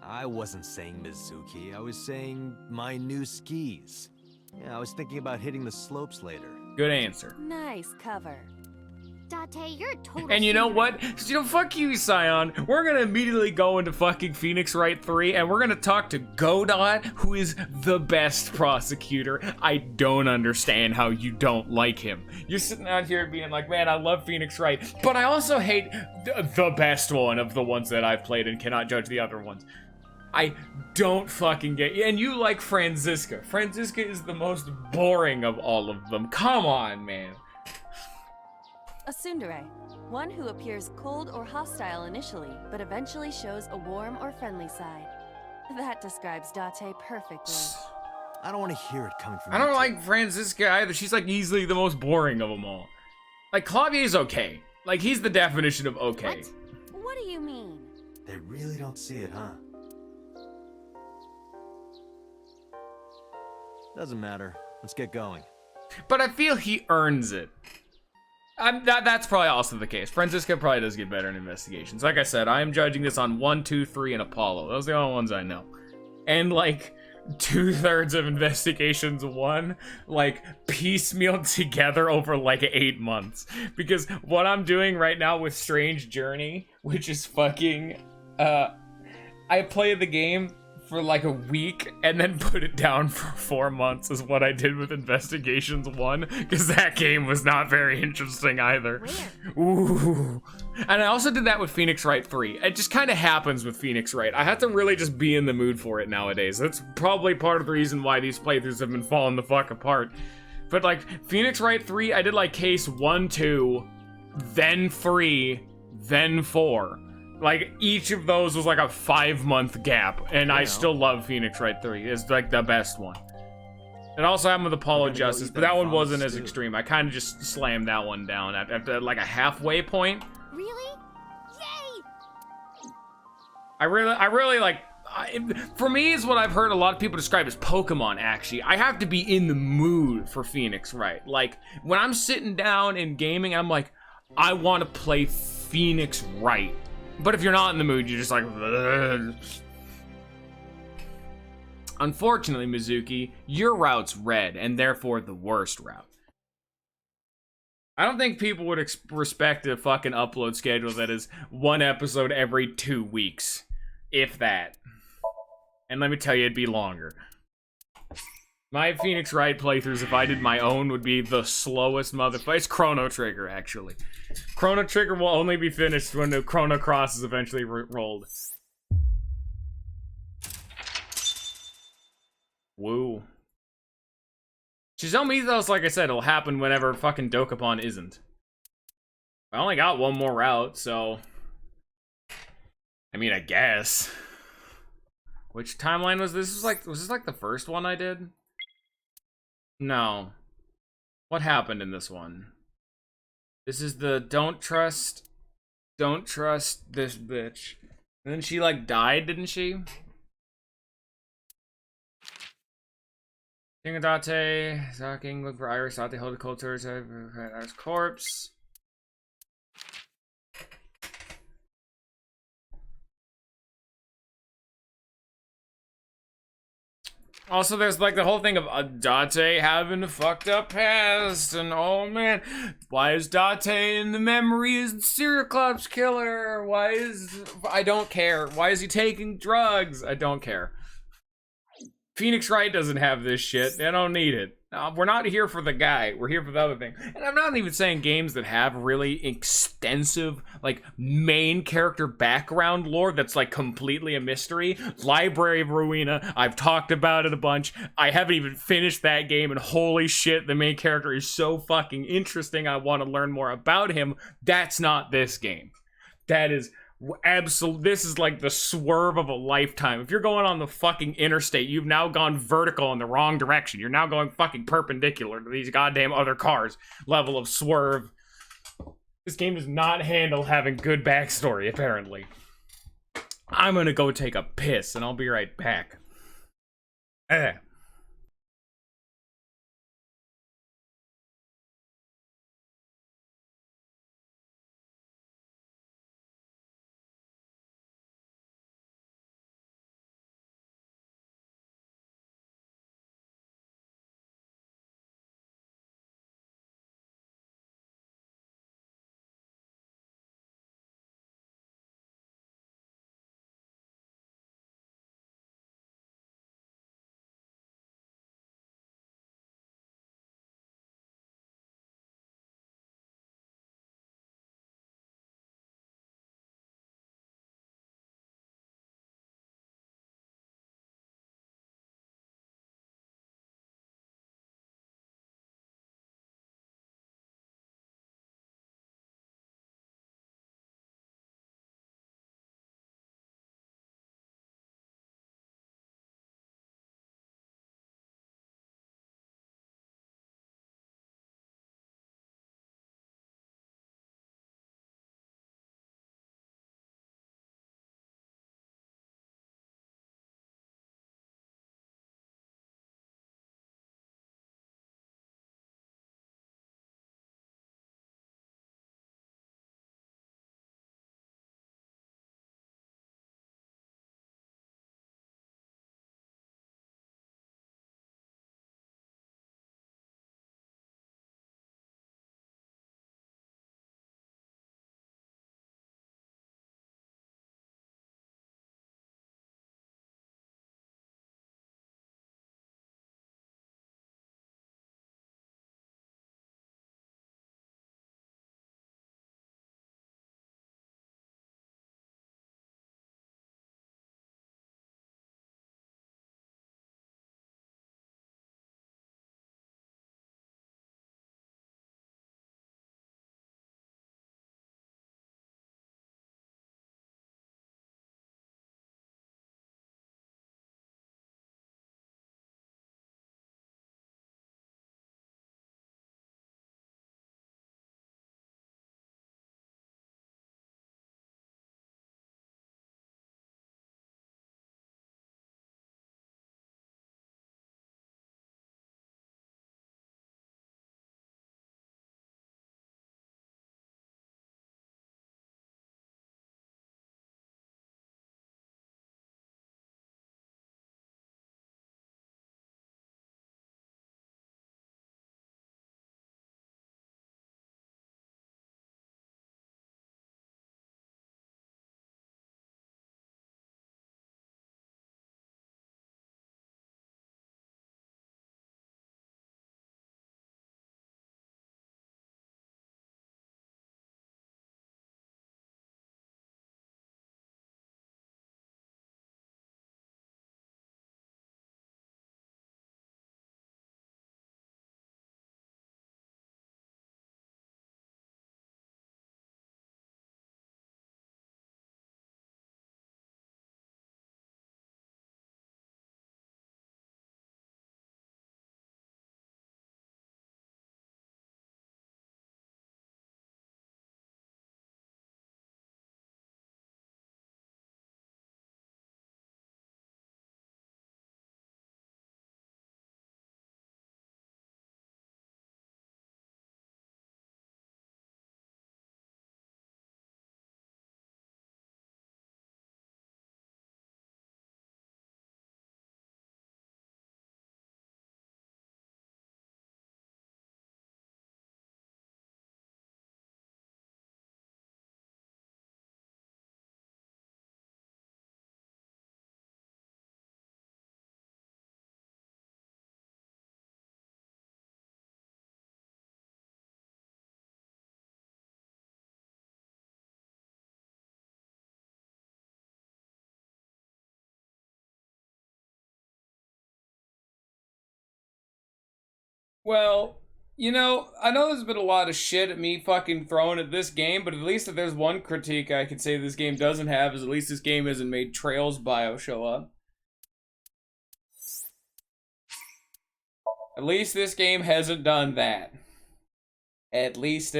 I wasn't saying Mizuki. I was saying my new skis. Yeah, I was thinking about hitting the slopes later. Good answer. Nice cover. Date, you're a total And you know secret. what? You know, fuck you, Scion. We're gonna immediately go into fucking Phoenix Wright 3, and we're gonna talk to Godot, who is the best prosecutor. I don't understand how you don't like him. You're sitting out here being like, man, I love Phoenix Wright, but I also hate the best one of the ones that I've played and cannot judge the other ones. I don't fucking get you. And you like Franziska. Franziska is the most boring of all of them. Come on, man. A tsundere. One who appears cold or hostile initially, but eventually shows a warm or friendly side. That describes Date perfectly. I don't want to hear it coming from I don't you like Franziska either. She's like easily the most boring of them all. Like, Clavier's okay. Like, he's the definition of okay. What do you mean? They really don't see it, huh? Doesn't matter. Let's get going. But I feel he earns it. That's probably also the case. Franziska probably does get better in investigations. Like I said, I am judging this on 1, 2, 3, and Apollo. Those are the only ones I know. And like 2/3 of investigations 1, like piecemeal together over like 8 months. Because what I'm doing right now with Strange Journey, which is fucking, I play the game for like a week and then put it down for 4 months is what I did with Investigations 1, because that game was not very interesting either. Ooh. And I also did that with Phoenix Wright 3. It just kind of happens with Phoenix Wright. I have to really just be in the mood for it nowadays. That's probably part of the reason why these playthroughs have been falling the fuck apart. But like Phoenix Wright 3, I did like case 1, 2, then 3, then 4. Like, each of those was like a 5-month gap, and I still love Phoenix Wright 3. It's like the best one. And also I'm with Apollo Justice, but that one wasn't as extreme. I kind of just slammed that one down at like a halfway point. Really? Yay! I really like, for me, is what I've heard a lot of people describe as Pokemon, actually. I have to be in the mood for Phoenix Wright. Like, when I'm sitting down and gaming, I'm like, I want to play Phoenix Wright. But if you're not in the mood, you're just like... Ugh. Unfortunately, Mizuki, your route's red, and therefore the worst route. I don't think people would respect a fucking upload schedule that is 1 episode every 2 weeks. If that. And let me tell you, it'd be longer. My Phoenix Wright playthroughs, if I did my own, would be the slowest motherfucker. It's Chrono Trigger, actually. Chrono Trigger will only be finished when the Chrono Cross is eventually rolled. Woo. Shizome Ethos, like I said, it'll happen whenever fucking Dokapon isn't. I only got one more route, so... I mean, I guess. Which timeline was this? Was this like the first one I did? No. What happened in this one? This is the don't trust this bitch. And then she like died, didn't she? Tingadate, Zaking, look for Iris, Date, hold the cold towards Iris corpse. Also, there's like the whole thing of Date having a fucked up past, and oh man, why is Date in the memory as the Serial Club's killer? Why is... I don't care. Why is he taking drugs? I don't care. Phoenix Wright doesn't have this shit. They don't need it. We're not here for the guy. We're here for the other thing. And I'm not even saying games that have really extensive, like, main character background lore that's, like, completely a mystery. Library of Ruina, I've talked about it a bunch. I haven't even finished that game, and holy shit, the main character is so fucking interesting. I want to learn more about him. That's not this game. That is... this is like the swerve of a lifetime. If you're going on the fucking interstate, you've now gone vertical in the wrong direction. You're now going fucking perpendicular to these goddamn other cars. Level of swerve. This game does not handle having good backstory, apparently. I'm gonna go take a piss, and I'll be right back. Well, you know, I know there's been a lot of shit at me fucking thrown at this game, but at least if there's one critique I could say this game doesn't have is at least this game hasn't made Trail's bio show up. At least this game hasn't done that. At least.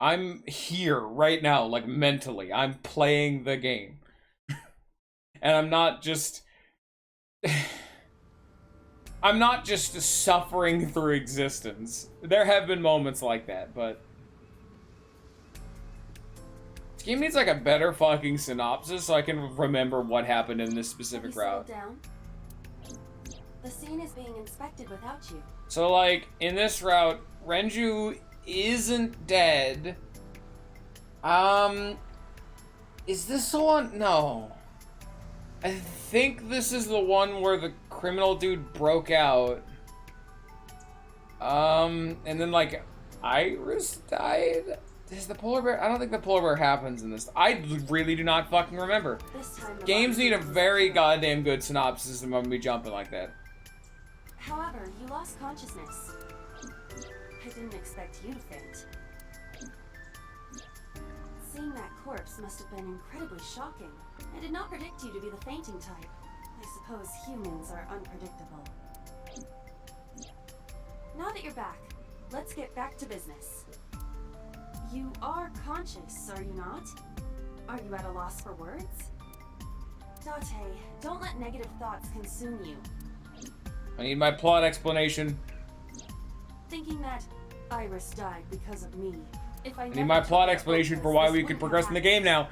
I'm here right now, like mentally. I'm playing the game. And I'm not just... I'm not just suffering through existence. There have been moments like that, but... This game needs like a better fucking synopsis so I can remember what happened in this specific route. Down? The scene is being inspected without you. So like, in this route, Renju isn't dead. Is this the one? No. I think this is the one where the criminal dude broke out. And then like, Iris died? Is the polar bear? I don't think the polar bear happens in this. I really do not fucking remember. This time Games need a very goddamn good synopsis and I'm gonna be jumping like that. However, you lost consciousness. I didn't expect you to faint. Seeing that corpse must have been incredibly shocking. I did not predict you to be the fainting type. I suppose humans are unpredictable. Now that you're back, let's get back to business. You are conscious, are you not? Are you at a loss for words? Date, don't let negative thoughts consume you. I need my plot explanation. Thinking that Iris died because of me. If I need my plot explanation for why we could progress in the game now.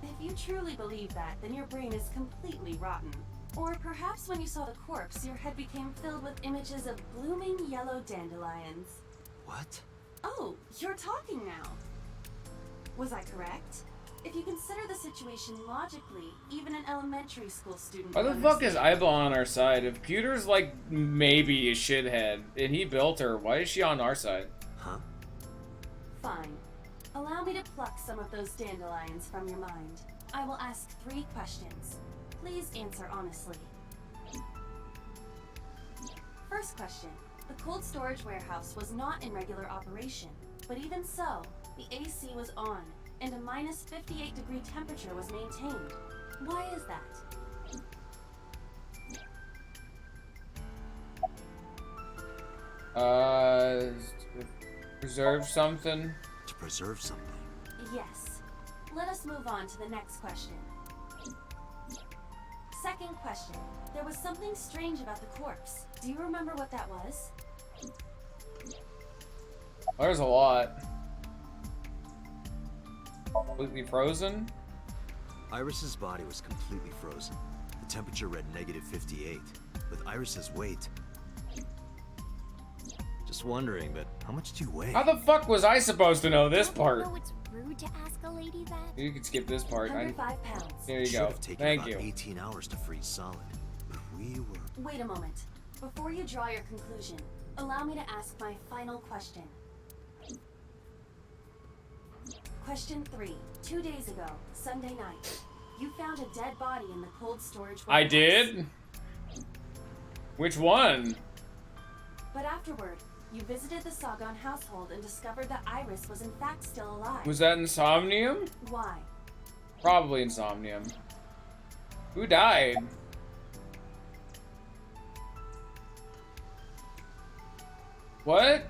If you truly believe that, then your brain is completely rotten. Or perhaps when you saw the corpse, your head became filled with images of blooming yellow dandelions. What? Oh, you're talking now. Was I correct? If you consider the situation logically, even an elementary school student... Why the fuck is Aiba on our side? If Pewter's like maybe a shithead, and he built her, why is she on our side? Huh? Fine. Allow me to pluck some of those dandelions from your mind. I will ask 3 questions. Please answer honestly. First question. The cold storage warehouse was not in regular operation, but even so, the AC was on, and a minus 58-degree temperature was maintained. Why is that? Preserve something? To preserve something? Yes. Let us move on to the next question. Second question. There was something strange about the corpse. Do you remember what that was? There's a lot. Completely frozen? Iris's body was completely frozen. The temperature read negative 58. With Iris's weight... Just wondering, but how much do you weigh? How the fuck was I supposed to know this part? No, it's rude to ask a lady that. You can skip this part. 105 pounds. There you go. Thank you. 18 hours to freeze solid. If we were... Wait a moment. Before you draw your conclusion, allow me to ask my final question. Question 3. 2 days ago, Sunday night, you found a dead body in the cold storage warehouse. I did? Which one? But afterward, you visited the Sagan household and discovered that Iris was in fact still alive. Was that in Somnium? Why? Probably in Somnium. Who died? What?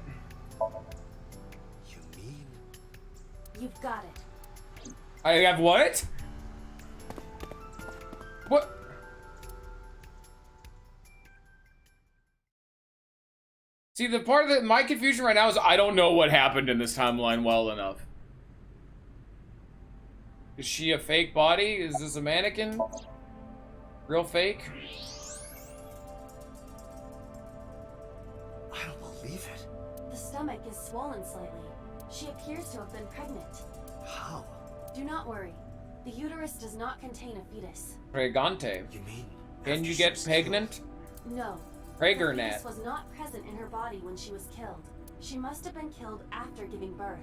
You mean? You've got it. I have what? What? See, the part that my confusion right now is I don't know what happened in this timeline well enough. Is she a fake body? Is this a mannequin? Real fake? I don't believe it. The stomach is swollen slightly. She appears to have been pregnant. How? Do not worry. The uterus does not contain a fetus. Pregante. You mean? Can you get pregnant? No. Prager The net. fetus was not present in her body when she was killed. She must have been killed after giving birth.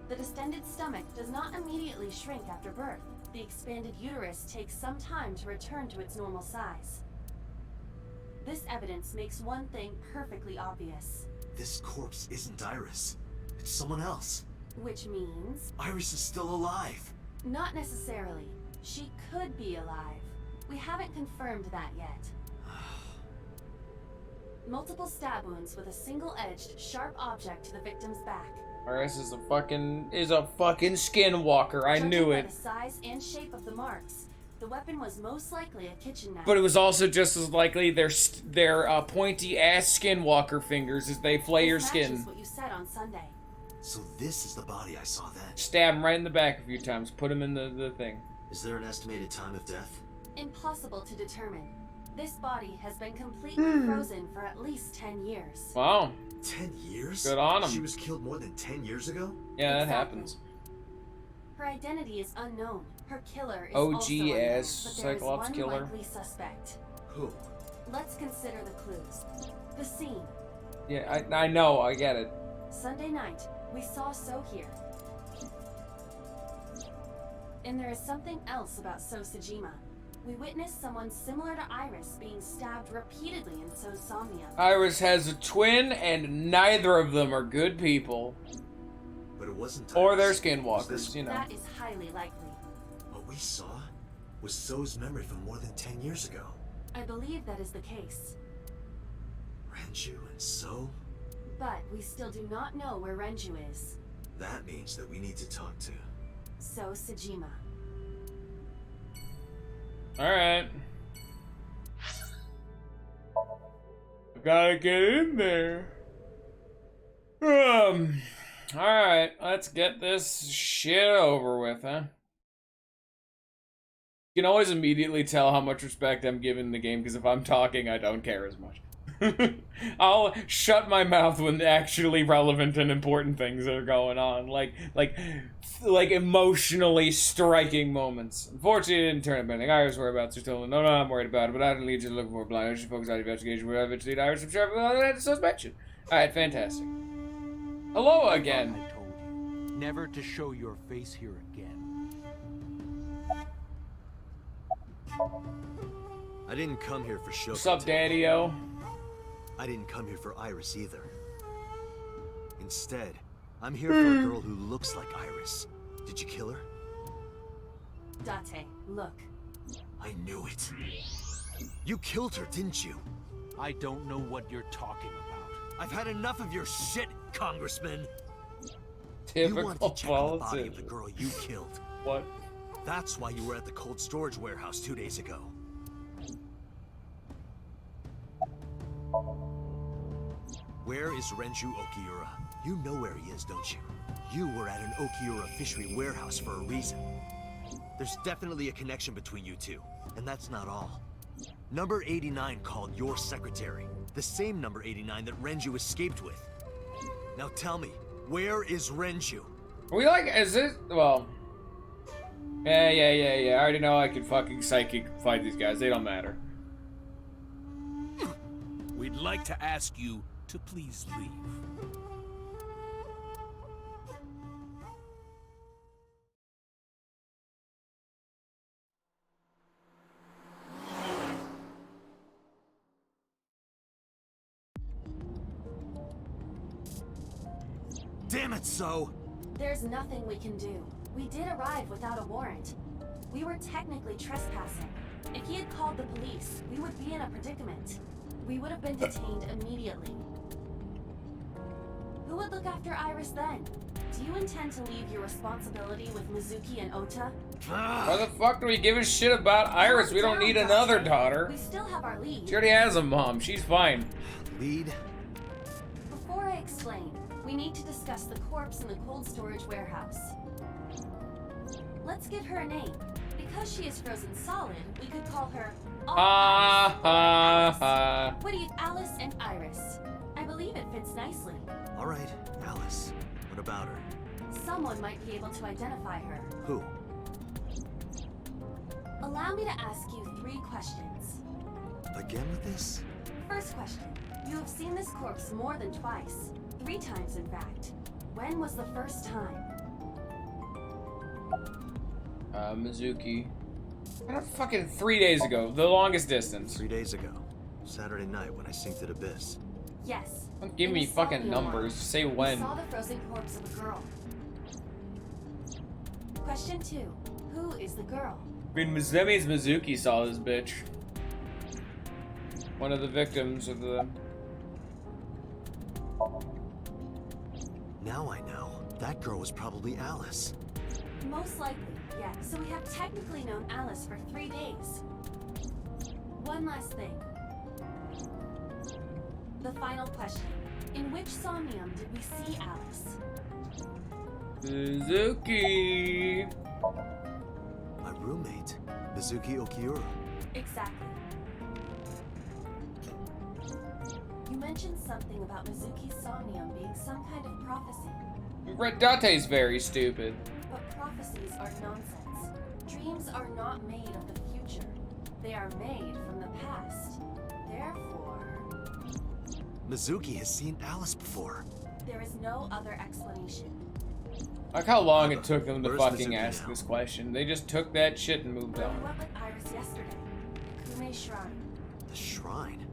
The distended stomach does not immediately shrink after birth. The expanded uterus takes some time to return to its normal size. This evidence makes one thing perfectly obvious. This corpse isn't Iris. It's someone else. Which means... Iris is still alive. Not necessarily. She could be alive. We haven't confirmed that yet. Multiple stab wounds with a single-edged, sharp object to the victim's back. Iris is a fucking skinwalker. I knew Judging it. by the size and shape of the marks, the weapon was most likely a kitchen knife. But it was also just as likely their pointy ass skinwalker fingers as they flay your skin. This matches what you said on Sunday. So this is the body I saw then. Stab him right in the back a few times. Put him in the thing. Is there an estimated time of death? Impossible to determine. This body has been completely frozen for at least 10 years. Wow. 10 years? Good on him. She was killed more than 10 years ago? Yeah, that happens. Her identity is unknown. Her killer is OG also unknown, ass but there is Cyclops one killer. likely suspect. Who? Let's consider the clues. The scene. Yeah, I know, I get it. Sunday night, we saw So here. And there is something else about So Sejima. We witnessed someone similar to Iris being stabbed repeatedly in So's Somnium. Iris has a twin, and neither of them are good people. But it wasn't Or Iris. they're skinwalkers, you know. That is highly likely. What we saw was So's memory from more than 10 years ago. I believe that is the case. Renju and So? But we still do not know where Renju is. That means that we need to talk to... So Sejima. Alright. I gotta get in there. Alright, let's get this shit over with, huh? You can always immediately tell how much respect I'm giving the game, because if I'm talking, I don't care as much. I'll shut my mouth when actually relevant and important things are going on, like emotionally striking moments. Unfortunately, it didn't turn up anything. Iris worried about stolen. No, I'm worried about it, but I didn't lead you to look for a blind. I should focus on the investigation. Where eventually lead Iris from sheriff without suspicion. All right, fantastic. Hello again. I told you never to show your face here again. I didn't come here for show. What's up, Daddy-o? I didn't come here for Iris either. Instead, I'm here for a girl who looks like Iris. Did you kill her? Date, look. I knew it. You killed her, didn't you? I don't know what you're talking about. I've had enough of your shit, Congressman. Typical you want to check on the body politician. of the girl you killed. What? That's why you were at the cold storage warehouse 2 days ago. Where is Renju Okiura? You know where he is, don't you? You were at an Okiura fishery warehouse for a reason. There's definitely a connection between you two, and that's not all. Number 89 called your secretary, the same number 89 that Renju escaped with. Now tell me, where is Renju? Are we like, is it, well... Yeah, I already know I can fucking psychic fight these guys, they don't matter. We'd like to ask you to please leave. Damn it, So! There's nothing we can do. We did arrive without a warrant. We were technically trespassing. If he had called the police, we would be in a predicament. We would have been detained immediately. Who would look after Iris then? Do you intend to leave your responsibility with Mizuki and Ota? Why the fuck do we give a shit about Iris? We don't need another daughter. We still have our lead. She already has a mom, she's fine. Lead? Before I explain, we need to discuss the corpse in the cold storage warehouse. Let's give her a name. Because she is frozen solid, we could call her Alice. What do you, Alice and Iris? I believe it fits nicely. All right, Alice. What about her? Someone might be able to identify her. Who? Allow me to ask you 3 questions. Again with this? First question. You have seen this corpse more than twice. 3 times, in fact. When was the first time? Mizuki. Fucking 3 days ago. The longest distance. 3 days ago. Saturday night when I synced at Abyss. Yes. Don't give me fucking numbers. Say when. We saw the frozen corpse of a girl. Question 2. Who is the girl? I mean, Mizuki saw this bitch. One of the victims of the... Now I know. That girl was probably Alice. Most likely, yeah. So we have technically known Alice for 3 days. One last thing. The final question. In which Somnium did we see Alice? Mizuki! My roommate, Mizuki Okiura. Exactly. You mentioned something about Mizuki's Somnium being some kind of prophecy. Red Date's very stupid. But prophecies are nonsense. Dreams are not made of the future. They are made from the past. Therefore... Mizuki has seen Alice before. There is no other explanation. Like how long it took them to Where's fucking Mizuki ask now? this question. They just took that shit and moved We on. went with Iris yesterday. The Kume Shrine. The shrine?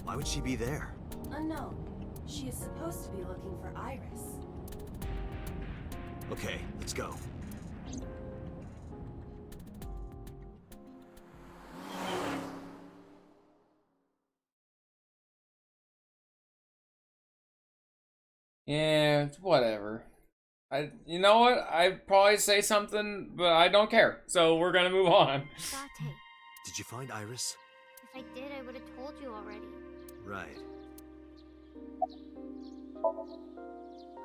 Why would she be there? Unknown. She is supposed to be looking for Iris. Okay, let's go. Yeah, whatever. You know what? I'd probably say something, but I don't care. So we're gonna move on. Date, Did you find Iris? if I did, I would have told you already. Right.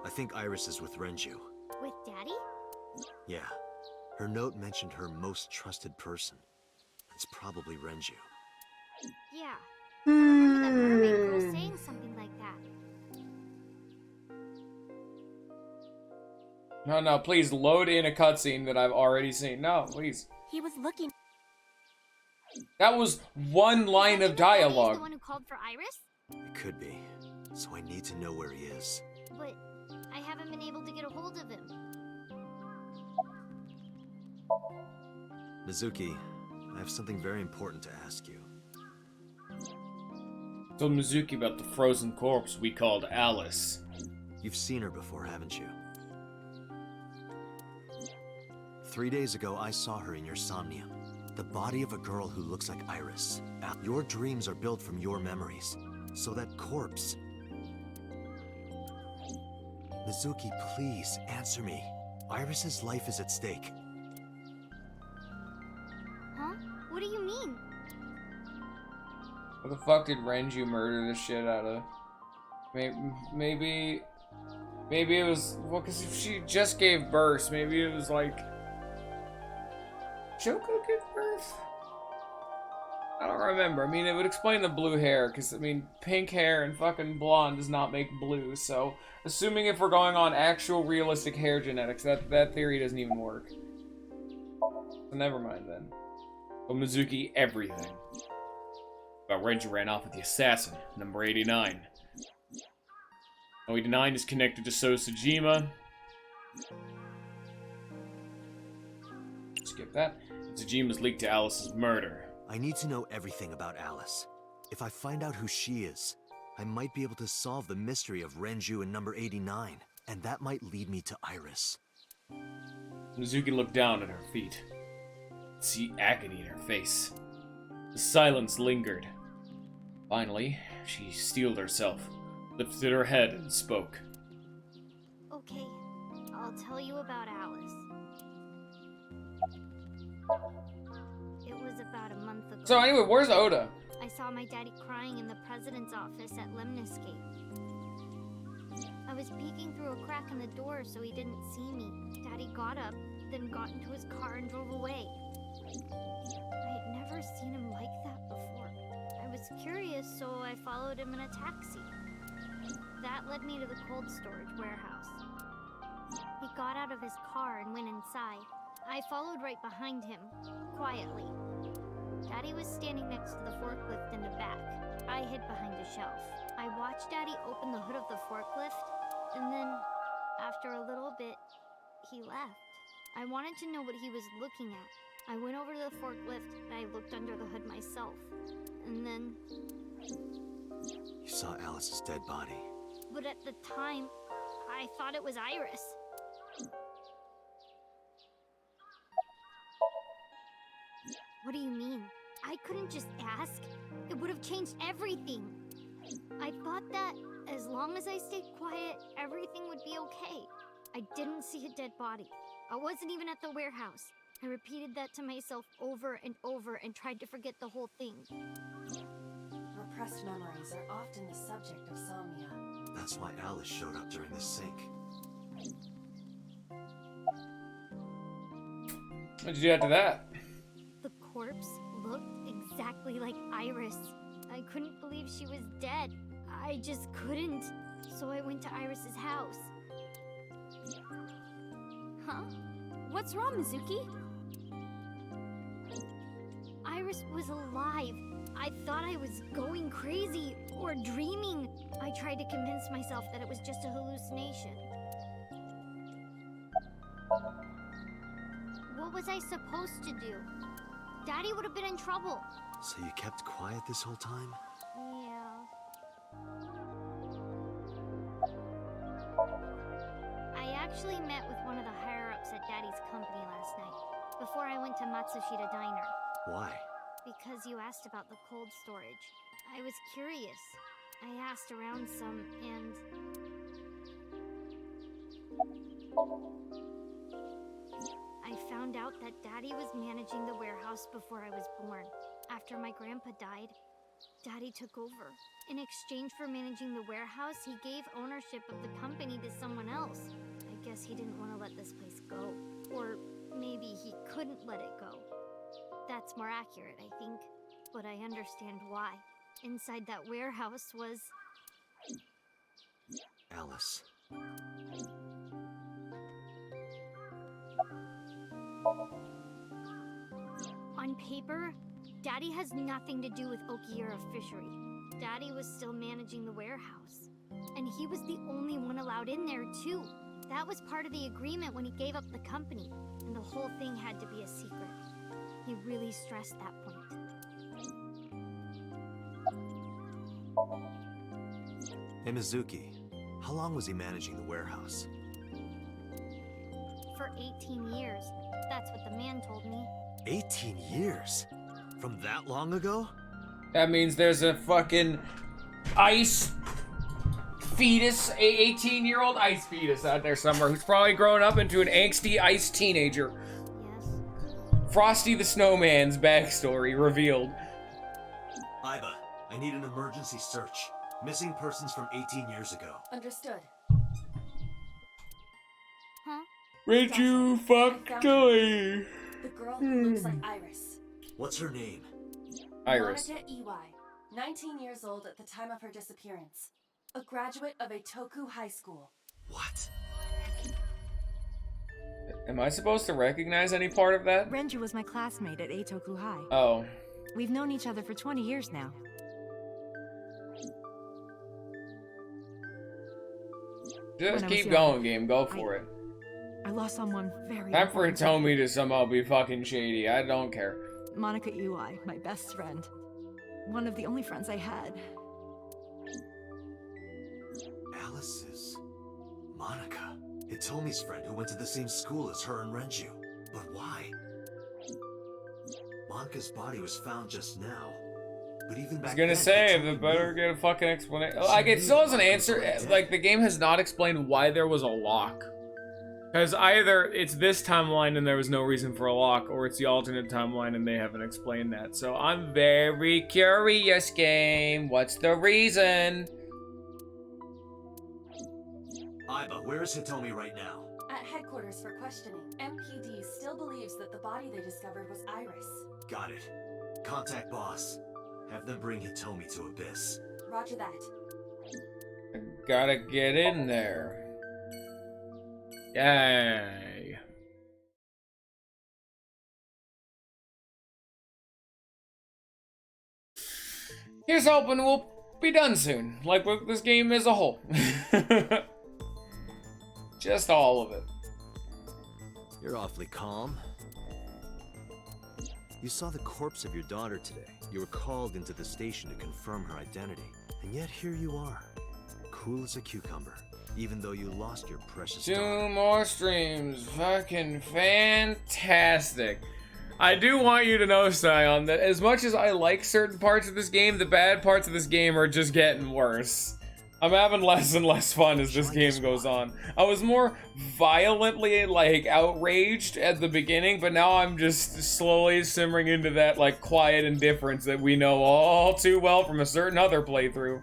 I think Iris is with Renju. With Daddy? Yeah. Her note mentioned her most trusted person. It's probably Renju. Yeah. I remember that mermaid girl saying something like that. No, please load in a cutscene that I've already seen. No, please. He was looking. That was one line of He's dialogue. the one who called for Iris? It could be. So I need to know where he is. But I haven't been able to get a hold of him. Mizuki, I have something very important to ask you. Told Mizuki about the frozen corpse we called Alice. You've seen her before, haven't you? 3 days ago, I saw her in your Somnium. The body of a girl who looks like Iris. Your dreams are built from your memories. So that corpse... Mizuki, please, answer me. Iris's life is at stake. Huh? What do you mean? What the fuck did Renju murder the shit out of? Maybe it was, well, because if she just gave birth, maybe it was like Shoko gave birth? I don't remember. I mean, it would explain the blue hair, because, I mean, pink hair and fucking blonde does not make blue, so assuming if we're going on actual realistic hair genetics, that theory doesn't even work. So never mind then. But Mizuki, everything. But Renju ran off with the assassin, number 89. 89 is connected to Sosajima. Skip that. Tsujima's leaked to Alice's murder. I need to know everything about Alice. If I find out who she is, I might be able to solve the mystery of Renju and number 89, and that might lead me to Iris. Mizuki looked down at her feet. See agony in her face. The silence lingered. Finally, she steeled herself, lifted her head, and spoke. Okay, I'll tell you about Alice. It was about a month ago. So anyway, where's Oda? I saw my daddy crying in the president's office at Lemniscape. I was peeking through a crack in the door so he didn't see me. Daddy got up, then got into his car and drove away. I had never seen him like that before. I was curious, so I followed him in a taxi. That led me to the cold storage warehouse. He got out of his car and went inside. I followed right behind him, quietly. Daddy was standing next to the forklift in the back. I hid behind a shelf. I watched Daddy open the hood of the forklift, and then, after a little bit, he left. I wanted to know what he was looking at. I went over to the forklift and I looked under the hood myself. And then... You saw Alice's dead body. But at the time, I thought it was Iris. What do you mean? I couldn't just ask. It would have changed everything. I thought that as long as I stayed quiet, everything would be okay. I didn't see a dead body. I wasn't even at the warehouse. I repeated that to myself over and over and tried to forget the whole thing. Repressed memories are often the subject of somnia. That's why Alice showed up during the sync. What did you do after that? The corpse looked exactly like Iris. I couldn't believe she was dead. I just couldn't. So I went to Iris's house. Huh? What's wrong, Mizuki? Iris was alive. I thought I was going crazy or dreaming. I tried to convince myself that it was just a hallucination. What was I supposed to do? Daddy would have been in trouble. So you kept quiet this whole time? Yeah. I actually met with one of the higher-ups at Daddy's company last night, before I went to Matsushita Diner. Why? Because you asked about the cold storage. I was curious. I asked around some, and... I found out that Daddy was managing the warehouse before I was born. After my grandpa died, Daddy took over. In exchange for managing the warehouse, he gave ownership of the company to someone else. I guess he didn't want to let this place go. Or maybe he couldn't let it go. That's more accurate, I think. But I understand why. Inside that warehouse was... Alice. On paper, Daddy has nothing to do with Okiura Fishery. Daddy was still managing the warehouse. And he was the only one allowed in there, too. That was part of the agreement when he gave up the company. And the whole thing had to be a secret. He really stressed that point. Hey, Mizuki. How long was he managing the warehouse? For 18 years. That's what the man told me. 18 years? From that long ago? That means there's a fucking ice fetus, a 18-year-old ice fetus out there somewhere who's probably grown up into an angsty ice teenager. Yes. Frosty the Snowman's backstory revealed. Iba, I need an emergency search. Missing persons from 18 years ago. Understood. Huh? Renju fuck Joey. The girl who looks like Iris. What's her name? Iris. Monica eeew, 19 years old at the time of her disappearance. A graduate of Eitoku High School. What? Am I supposed to recognize any part of that? Renju was my classmate at Eitoku High. Oh. We've known each other for 20 years now. Just keep going, game. Go for it. I lost someone very Time for important. Hitomi to somehow be fucking shady. I don't care. Monica eeew, my best friend. One of the only friends I had. Alice's Monica. Hitomi's friend who went to the same school as her and Renju. But why? Monica's body was found just now. But even I back was gonna then, say, Hitomi they better knew. get a fucking explanation. Like, it still doesn't answer. Like, the game has not explained why there was a lock. Because either it's this timeline and there was no reason for a lock, or it's the alternate timeline and they haven't explained that. So I'm very curious, game. What's the reason? Iba, where is Hitomi right now? At headquarters for questioning, MPD still believes that the body they discovered was Iris. Got it. Contact boss. Have them bring Hitomi to Abyss. Roger that. I gotta get in there. Yay. Here's hoping we'll be done soon, like with this game as a whole. Just all of it. You're awfully calm. You saw the corpse of your daughter today. You were called into the station to confirm her identity. And yet here you are, cool as a cucumber, even though you lost your precious daughter. 2 more streams. Fucking fantastic. I do want you to know, Sion, that as much as I like certain parts of this game, the bad parts of this game are just getting worse. I'm having less and less fun as this game goes on. I was more violently, like, outraged at the beginning, but now I'm just slowly simmering into that, like, quiet indifference that we know all too well from a certain other playthrough.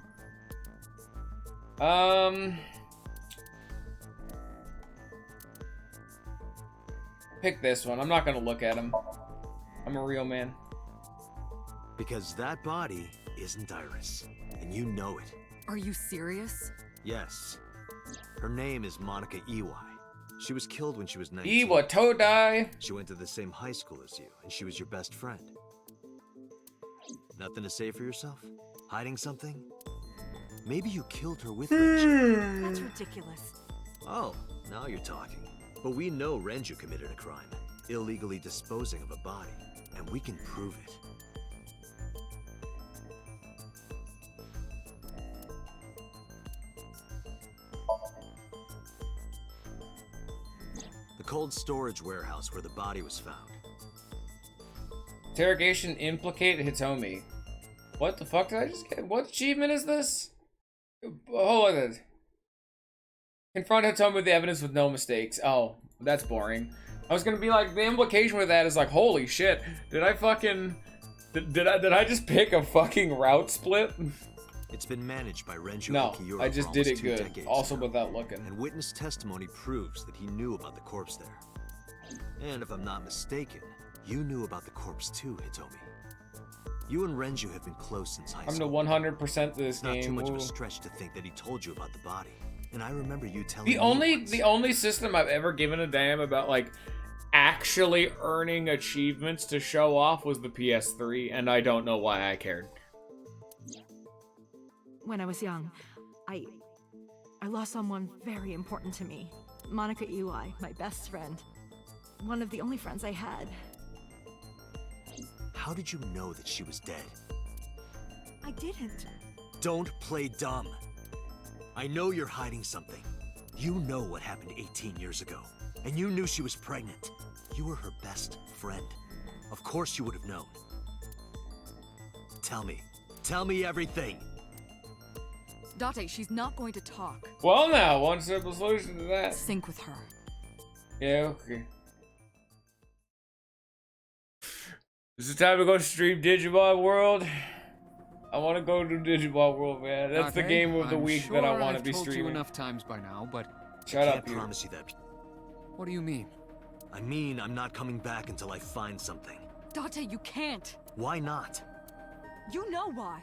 Pick this one. I'm not gonna look at him. I'm a real man. Because that body isn't Iris, and you know it. Are you serious? Yes. Her name is Monica eeew. She was killed when she was 19. Eeew, Todai. She went to the same high school as you, and she was your best friend. Nothing to say for yourself? Hiding something? Maybe you killed her with Renju. That's ridiculous. Oh, now you're talking. But we know Renju committed a crime, illegally disposing of a body, and we can prove it. The cold storage warehouse where the body was found. Interrogation implicate Hitomi. What the fuck did I just get? What achievement is this? Hold on. Confront Hitomi with the evidence with no mistakes. Oh, that's boring. I was gonna be like, the implication with that is like, holy shit, did I fucking... Did I just pick a fucking route split? It's been managed by Renju No, Okiura I just for did almost it 2 good. decades Also now. without looking. And witness testimony proves that he knew about the corpse there. And if I'm not mistaken, you knew about the corpse too, Hitomi. You and Renju have been close since high I'm to school. 100% this It's not too game. much of a Ooh. stretch to think that he told you about the body. And I remember you telling me The only system I've ever given a damn about, like, actually earning achievements to show off was the PS3, and I don't know why I cared. When I was young, I lost someone very important to me. Monica eeew, my best friend. One of the only friends I had. How did you know that she was dead? I didn't. Don't play dumb. I know you're hiding something. You know what happened 18 years ago. And you knew she was pregnant. You were her best friend. Of course you would have known. Tell me. Tell me everything. Date, she's not going to talk. Well now, one simple solution to that. Sync with her. Yeah, okay. Is it time to go stream Digimon World? I want to go to Digimon World, man. That's the game of the week that I want to be I've told streaming. you enough times by now, but Shut I up, can't you. promise you that. What do you mean? I mean, I'm not coming back until I find something. Date, you can't. Why not? You know why.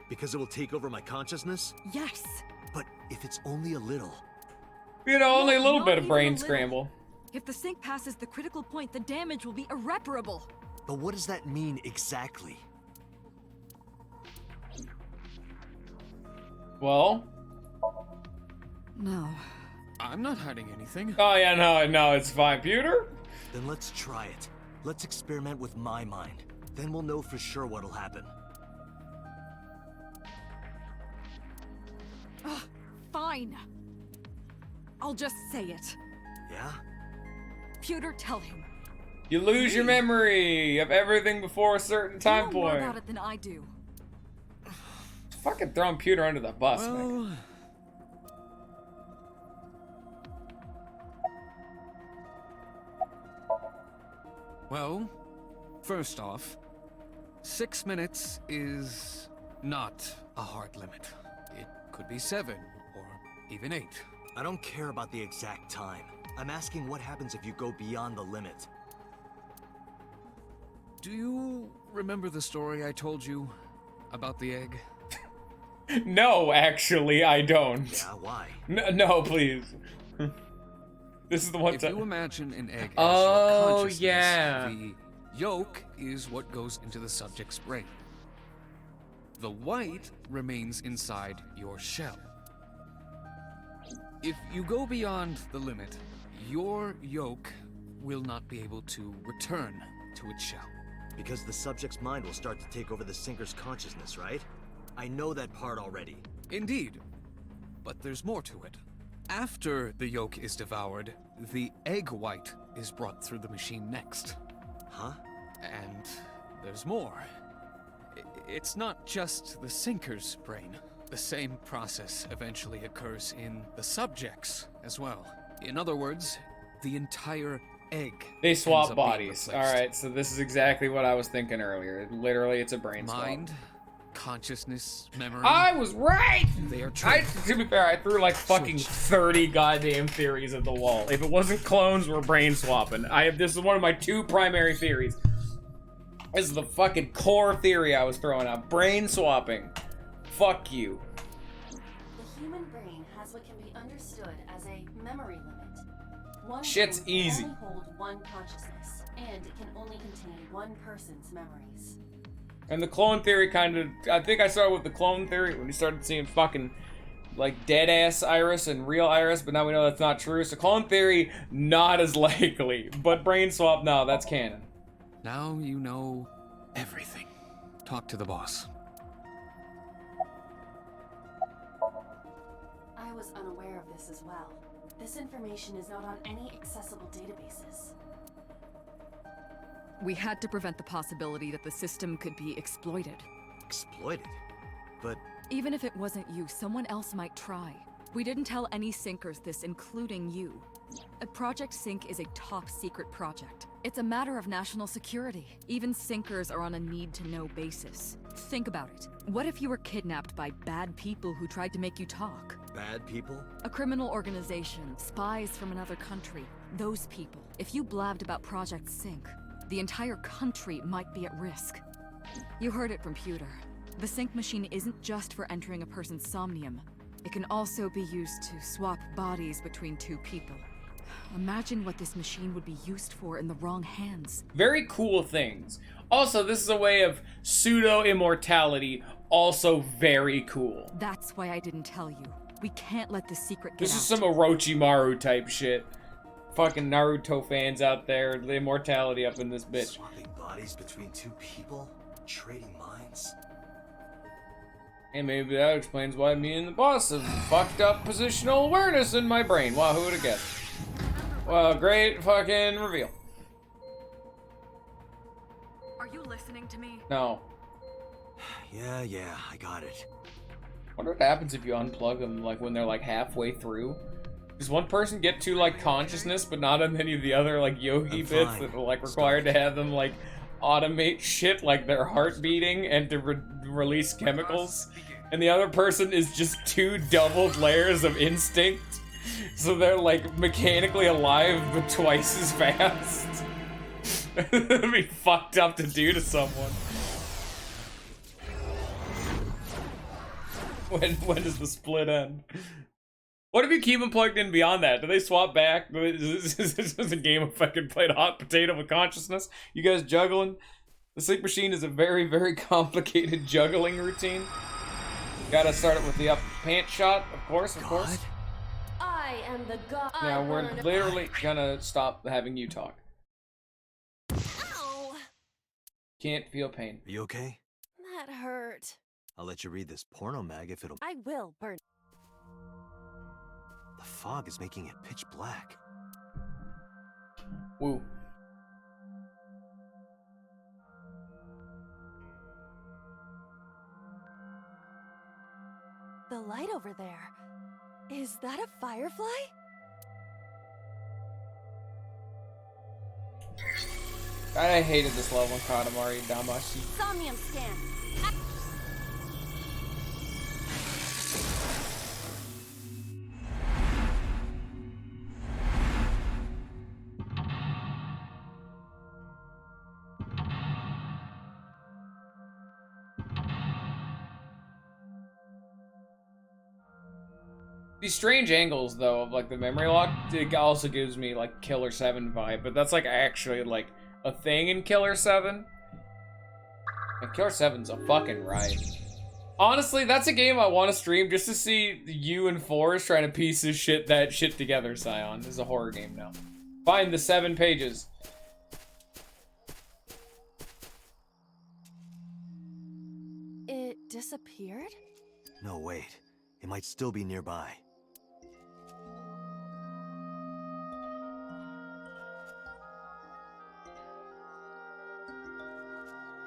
Because it will take over my consciousness? Yes. But if it's only a little... You know, only a little Not bit of even brain a little. scramble. If the sync passes the critical point, the damage will be irreparable. But what does that mean exactly? Well? No. I'm not hiding anything. Oh yeah, no, it's fine. Pewter? Then let's try it. Let's experiment with my mind. Then we'll know for sure what'll happen. Fine. I'll just say it. Yeah? Pewter, tell him. You lose your memory of everything before a certain time you know more point. about it than I do. Fucking throwing Pewter under the bus, man. Well, first off, 6 minutes is not a hard limit. It could be 7 or even 8. I don't care about the exact time. I'm asking what happens if you go beyond the limit. Do you remember the story I told you about the egg? No, actually, I don't. Yeah, why? No, please. This is the one If time. you imagine an egg as Oh, your consciousness, yeah. the yolk is what goes into the subject's brain. The white remains inside your shell. If you go beyond the limit, your yolk will not be able to return to its shell. Because the subject's mind will start to take over the sinker's consciousness, right? I know that part already. Indeed. But there's more to it. After the yolk is devoured, the egg white is brought through the machine next. Huh? And there's more. It's not just the sinker's brain. The same process eventually occurs in the subject's as well. In other words, the entire egg. They ends swap up being bodies. replaced. Alright, so this is exactly what I was thinking earlier. Literally, it's a brain Mind, swap. consciousness, memory. I was right! They are To be fair, I threw like fucking 30 goddamn theories at the wall. If it wasn't clones, we're brain swapping. This is one of my 2 primary theories. This is the fucking core theory I was throwing out. Brain swapping. Fuck you. The human brain has what can be understood as a memory limit. One Shit's brain can easy. only hold one consciousness, and it can only contain one person's memories. And the clone theory kind of... I think I started with the clone theory when you started seeing fucking, like, dead-ass Iris and real Iris, but now we know that's not true. So clone theory, not as likely. But brain swap, no, that's canon. Now you know everything. Talk to the boss. I was unaware of this as well. This information is not on any accessible databases. We had to prevent the possibility that the system could be exploited. Exploited? But... Even if it wasn't you, someone else might try. We didn't tell any sinkers this, including you. Project Sync is a top-secret project. It's a matter of national security. Even sinkers are on a need-to-know basis. Think about it. What if you were kidnapped by bad people who tried to make you talk? Bad people? A criminal organization, spies from another country. Those people. If you blabbed about Project Sync, the entire country might be at risk. You heard it from Pewter. The sync machine isn't just for entering a person's somnium. It can also be used to swap bodies between 2 people. Imagine what this machine would be used for in the wrong hands. Very cool things. Also, this is a way of pseudo-immortality. Also very cool. That's why I didn't tell you. We can't let this secret get This out. is some Orochimaru type shit. Fucking Naruto fans out there, the immortality up in this bitch. Swapping bodies between 2 people? Trading minds? And maybe that explains why me and the boss have fucked up positional awareness in my brain. Wow, who would have guessed? Well, great fucking reveal. Are you listening to me? No. Yeah, I got it. Wonder what happens if you unplug them, like when they're like halfway through. Does one person get to like consciousness, but not on any of the other like yogi bits that are like required to have them like automate shit like their heart beating and to release chemicals? And the other person is just 2 doubled layers of instinct, so they're like mechanically alive but twice as fast. That'd be fucked up to do to someone. When does the split end? What if you keep them plugged in beyond that? Do they swap back? Is this a game of fucking played hot potato with consciousness? You guys juggling? The sleep machine is a very, very complicated juggling routine. Gotta start it with the up pants shot, of course. I am the god. Now we're literally gonna stop having you talk. Ow! Can't feel pain. Are you okay? That hurt. I'll let you read this porno mag if it'll... I will burn. The fog is making it pitch black. Woo. The light over there. Is that a firefly? I hated this level in Katamari Damacy. Somnium scan. These strange angles, though, of like the memory lock, it also gives me like Killer 7 vibe, but that's like actually like a thing in Killer 7. And Killer 7's a fucking ride. Honestly, that's a game I want to stream just to see you and Forrest trying to piece that shit together, Scion. This is a horror game now. Find the 7 pages. It disappeared? No, wait. It might still be nearby.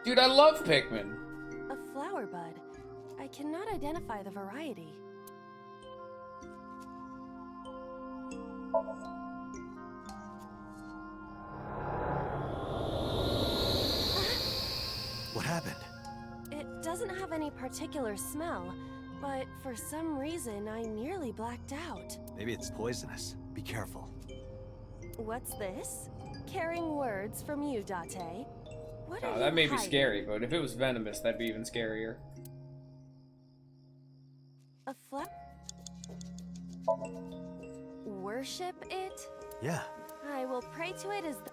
Dude, I love Pikmin. A flower bud. I cannot identify the variety. What happened? It doesn't have any particular smell, but for some reason I nearly blacked out. Maybe it's poisonous. Be careful. What's this? Caring words from you, Date. What are Oh, you that may be hiding? scary, but if it was venomous, that'd be even scarier. A worship it? Yeah. I will pray to it as the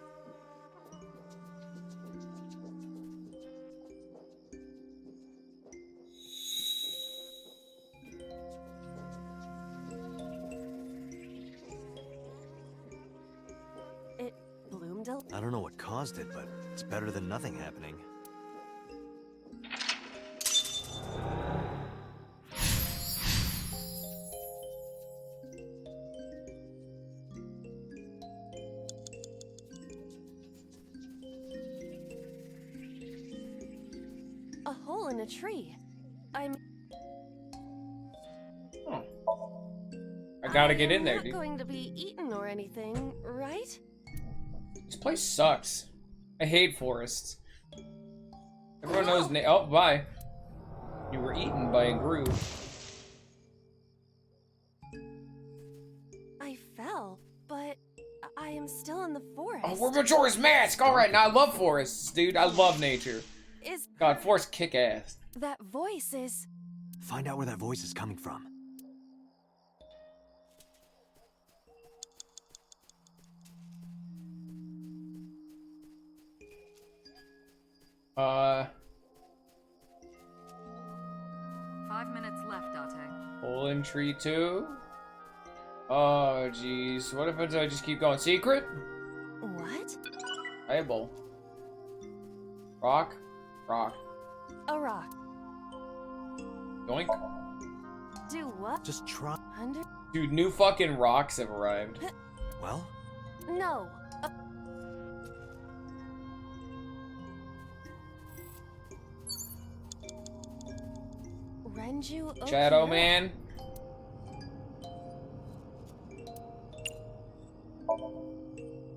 It bloomed a I don't know what caused it, but it's better than nothing happening. a hole in a tree. I'm I gotta get in there, not dude. going to be eaten or anything, right? This place sucks. I hate forests. Everyone knows oh, bye. You were eaten by a groove. I fell, but I am still in the forest. Oh, we're Majora's Mask! Alright, now I love forests, dude. I love nature. Is God, forests kick ass. that voice is... Find out where that voice is coming from. Uh... 5 minutes left, Date. Hole in tree 2. Oh, jeez. What if I just keep going? Secret? What? Eyeball. Rock? Rock. A rock. Yoink. Do what? Just try. Under... Dude, new fucking rocks have arrived. Well? No. Renju Shadow Okura. Man.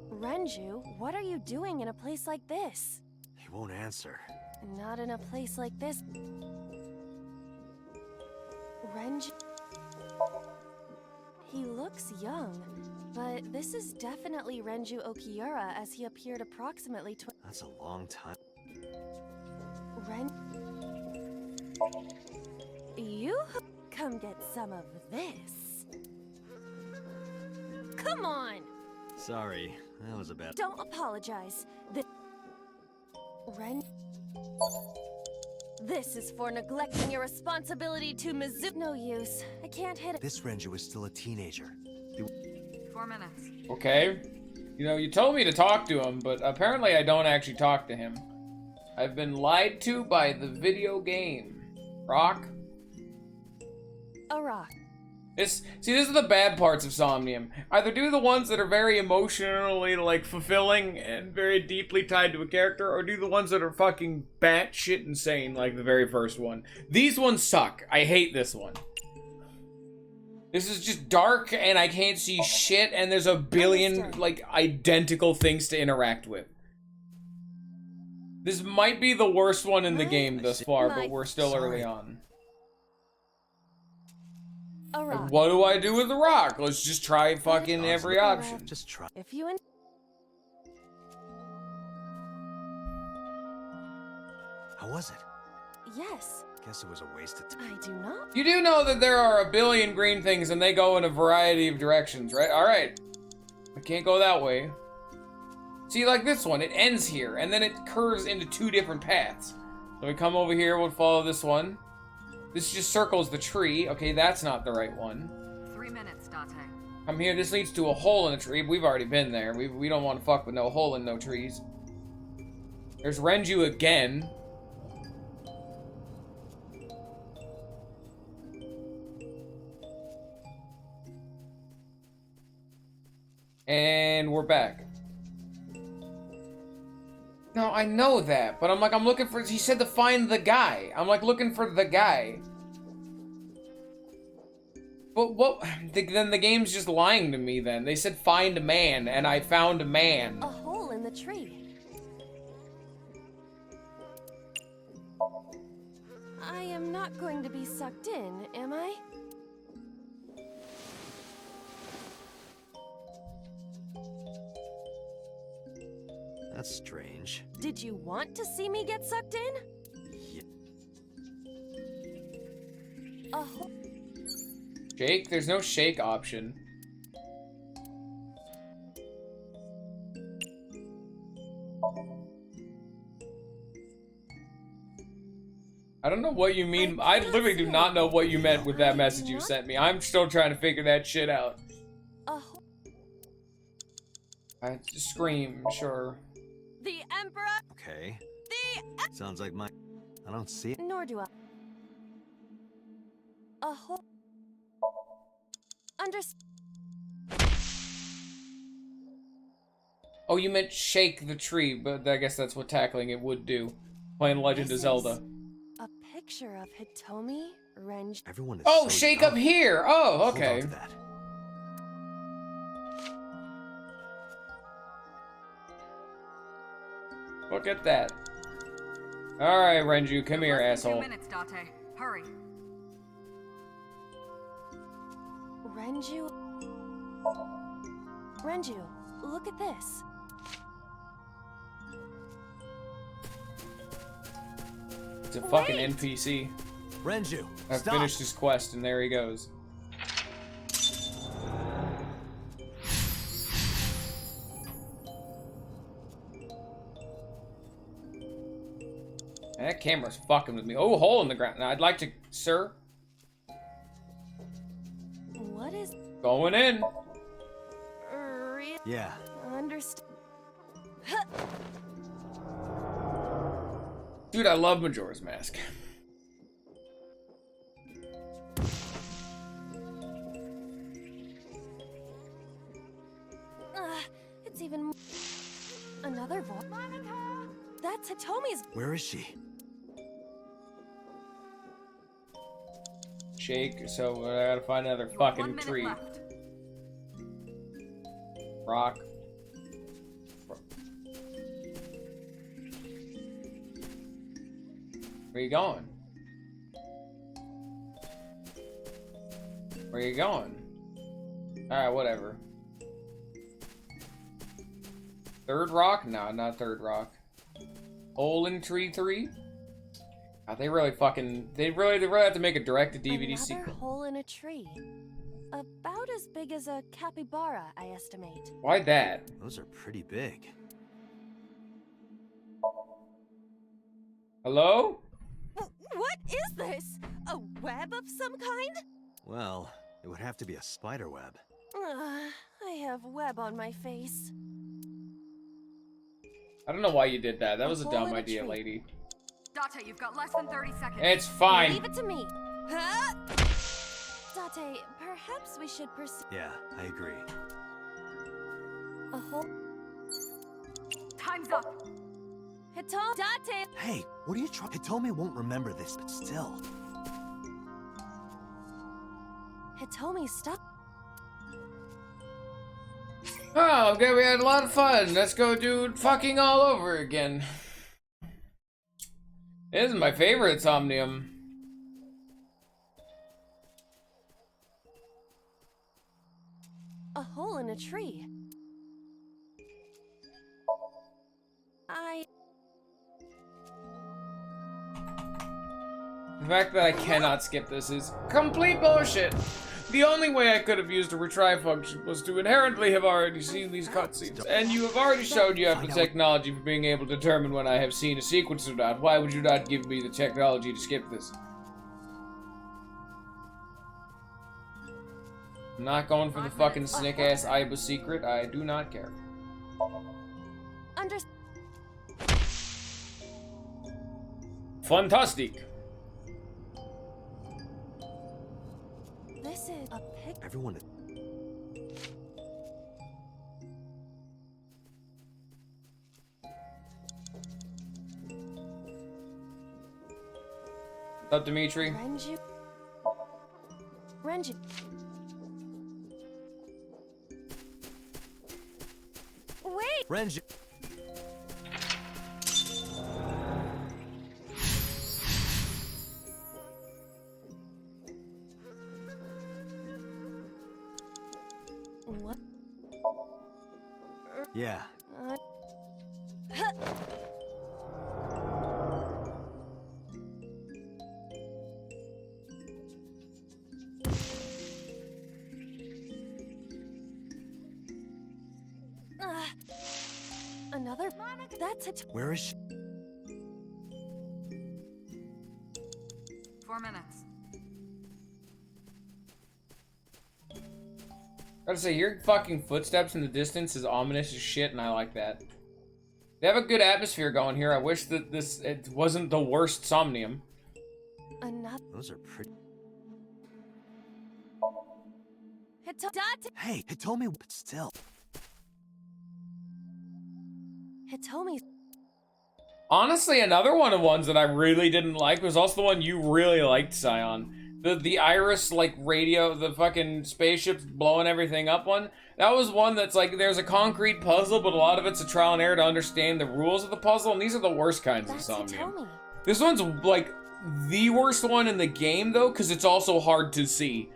Renju, what are you doing in a place like this? He won't answer. Not in a place like this. Renju... He looks young, but this is definitely Renju Okiura as he appeared approximately That's a long time. You come get some of this. Come on! Sorry, that was a bad. Don't apologize. This is for neglecting your responsibility to Mizu. No use. I can't hit it. This Renju is still a teenager. 4 minutes. Okay. You know, you told me to talk to him, but apparently I don't actually talk to him. I've been lied to by the video game. Rock? A rock. This are the bad parts of Somnium. Either do the ones that are very emotionally, like, fulfilling and very deeply tied to a character, or do the ones that are fucking batshit insane, like the very first one. These ones suck. I hate this one. This is just dark, and I can't see shit, and there's a billion, like, identical things to interact with. This might be the worst one in the game thus far, but we're still early on. A rock. Like, what do I do with the rock? Let's just try fucking every option. Just try. If you How was it? Yes. Guess it was a waste of time. I do not. You do know that there are a billion green things and they go in a variety of directions, right? Alright. I can't go that way. See, like this one, it ends here, and then it curves into 2 different paths. So we come over here, we'll follow this one. This just circles the tree. Okay, that's not the right one. 3 minutes, Date. I'm here. This leads to a hole in a tree. We've already been there. We don't want to fuck with no hole in no trees. There's Renju again. And we're back. No, I know that, but I'm looking for, he said to find the guy. I'm like looking for the guy. But what, then the game's just lying to me then. They said find a man, and I found a man. A hole in the tree. I am not going to be sucked in, am I? That's strange. Did you want to see me get sucked in? Yeah. A hole. Shake? There's no shake option. I don't know what you mean. I literally do not know what you meant with that message you sent me. I'm still trying to figure that shit out. I scream, sure. The Emperor. Okay. Sounds like my... I don't see it. Nor do I. A hole. Oh, you meant shake the tree, but I guess that's what tackling it would do. Playing Legend of Zelda. A picture of Hitomi, Renju. Everyone is oh, so shake young. up here! Oh, Hold okay. on to that. Look at that. Alright, Renju, come here, Less than asshole. 2 minutes, Date. Hurry. Renju. Renju, look at this. It's a fucking NPC. Renju, I've stop. finished his quest, and there he goes. That camera's fucking with me. Oh, hole in the ground. Now, I'd like to... Sir? What is... Going in. Yeah. Understand. Dude, I love Majora's Mask. It's even... Another voice. Monica! That's Hitomi's... Where is she? Shake, so I gotta find another fucking tree. Left. Rock. Where you going? Where you going? Alright, whatever. Third rock? No, not third rock. Hole in tree 3? God, they really have to make a direct-to-DVD Another sequel. hole in a tree. About as big as a capybara, I estimate. Why that? Those are pretty big. Hello? What is this? A web of some kind? Well, it would have to be a spider web. I have web on my face. I don't know why you did that. That was a hole dumb in a idea, tree. lady. Date, you've got less than 30 seconds. It's fine. Leave it to me. Huh? Date, perhaps we should pursue... Yeah, I agree. A hole... Time's up. Hitomi... Date! Hey, what are you trying? Hitomi won't remember this, but still. Hitomi, stop. Oh, okay, we had a lot of fun. Let's go do fucking all over again. This is my favorite Somnium. A hole in a tree. The fact that I cannot skip this is complete bullshit. The only way I could have used a retry function was to inherently have already seen these cutscenes. And you have already shown you have the technology for being able to determine when I have seen a sequence or not. Why would you not give me the technology to skip this? I'm not going for the fucking snick-ass Iba secret. I do not care. Fantastic. This is a pic. Everyone. What's up, Dimitri? Renju. Wait! Renju. What? Yeah. Another? That's it. Where is she? 4 minutes. Gotta say, hearing fucking footsteps in the distance is ominous as shit, and I like that. They have a good atmosphere going here. I wish that it wasn't the worst Somnium. Another. Those are pretty. Hitomi. Hey, Hitomi, but still. Hitomi. Honestly, another one of the ones that I really didn't like was also the one you really liked, Scion. The Iris, like, radio, the fucking spaceships blowing everything up one. That was one that's like, there's a concrete puzzle, but a lot of it's a trial and error to understand the rules of the puzzle, and these are the worst kinds of Somnium. This one's, like, the worst one in the game, though, because it's also hard to see.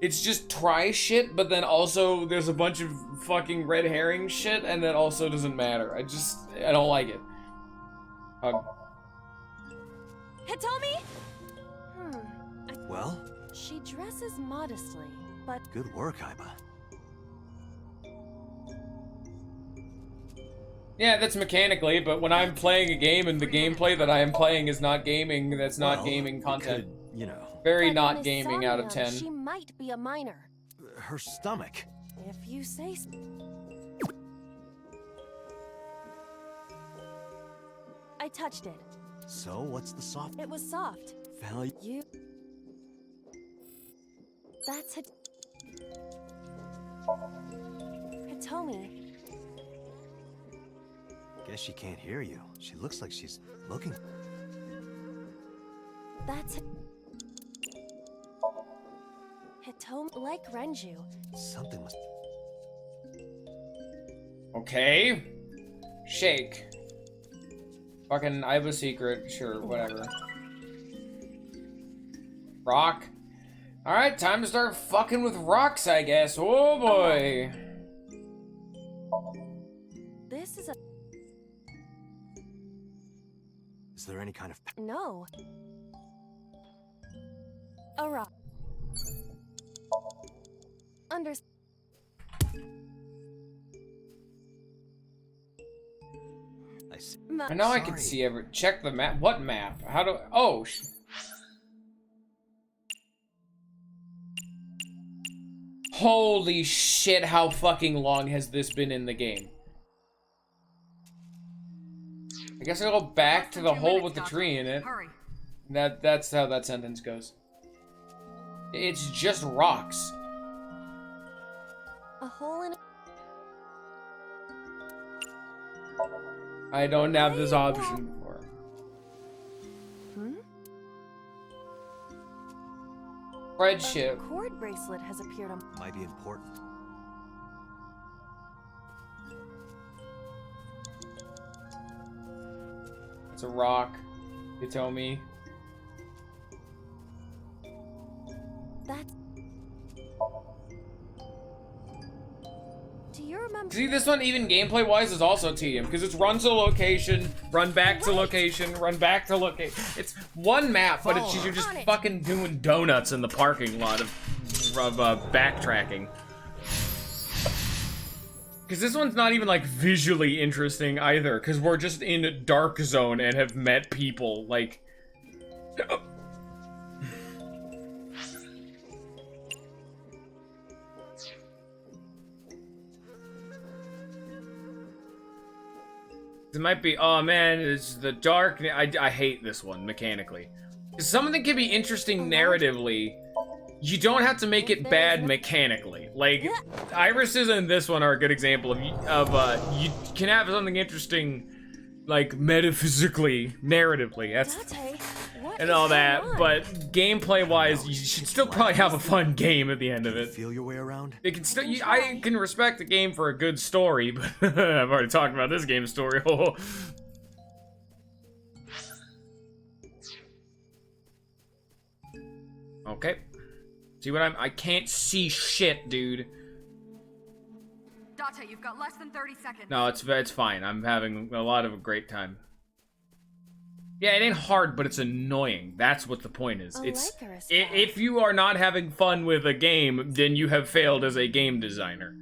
It's just try shit, but then also there's a bunch of fucking red herring shit, and that also doesn't matter. I don't like it. Hitomi? Well? She dresses modestly, but... Good work, Iba. Yeah, that's mechanically, but when I'm playing a game and the gameplay that I am playing is not gaming, that's not gaming content. You know. Very not gaming out of 10. She might be a minor. Her stomach. If you say so. I touched it. So, what's the soft? It was soft. Value. That's it. Hitomi. Guess she can't hear you. She looks like she's looking. That's it. Hitomi, like Renju. Something must. Okay. Shake. Fucking Iba secret. Sure, whatever. Rock. Alright, time to start fucking with rocks, I guess. Oh boy. This is a... Is there any kind of... No. A rock. I see. I know I can see every... Check the map. What map? How do... Oh, holy shit, how fucking long has this been in the game? I guess I'll go back to the hole with the tree in it. Hurry. That's how that sentence goes. It's just rocks. A hole in... I don't have this option for. Friendship. A cord bracelet has appeared on... Might be important. It's a rock. You tell me. That's... Do you remember... See, this one, even gameplay-wise, is also tedium, because it's run to location, run back to location, run back to location. It's one map, but it's you're just fucking doing donuts in the parking lot of backtracking. Because this one's not even, like, visually interesting either, because we're just in a dark zone and have met people, like... It might be, oh man, it's the dark. I hate this one mechanically. Something can be interesting narratively. You don't have to make it bad mechanically. Like, irises in this one are a good example of you can have something interesting, like, metaphysically, narratively, that's, and all that, but gameplay-wise, you should still probably have a fun game at the end of it. Feel your way around? It can still, I can respect a game for a good story, but I've already talked about this game's story. Okay. See what I can't see shit, dude. Date, you've got less than 30 seconds. No, it's fine. I'm having a lot of a great time. Yeah, it ain't hard, but it's annoying. That's what the point is. It's if you are not having fun with a game, then you have failed as a game designer.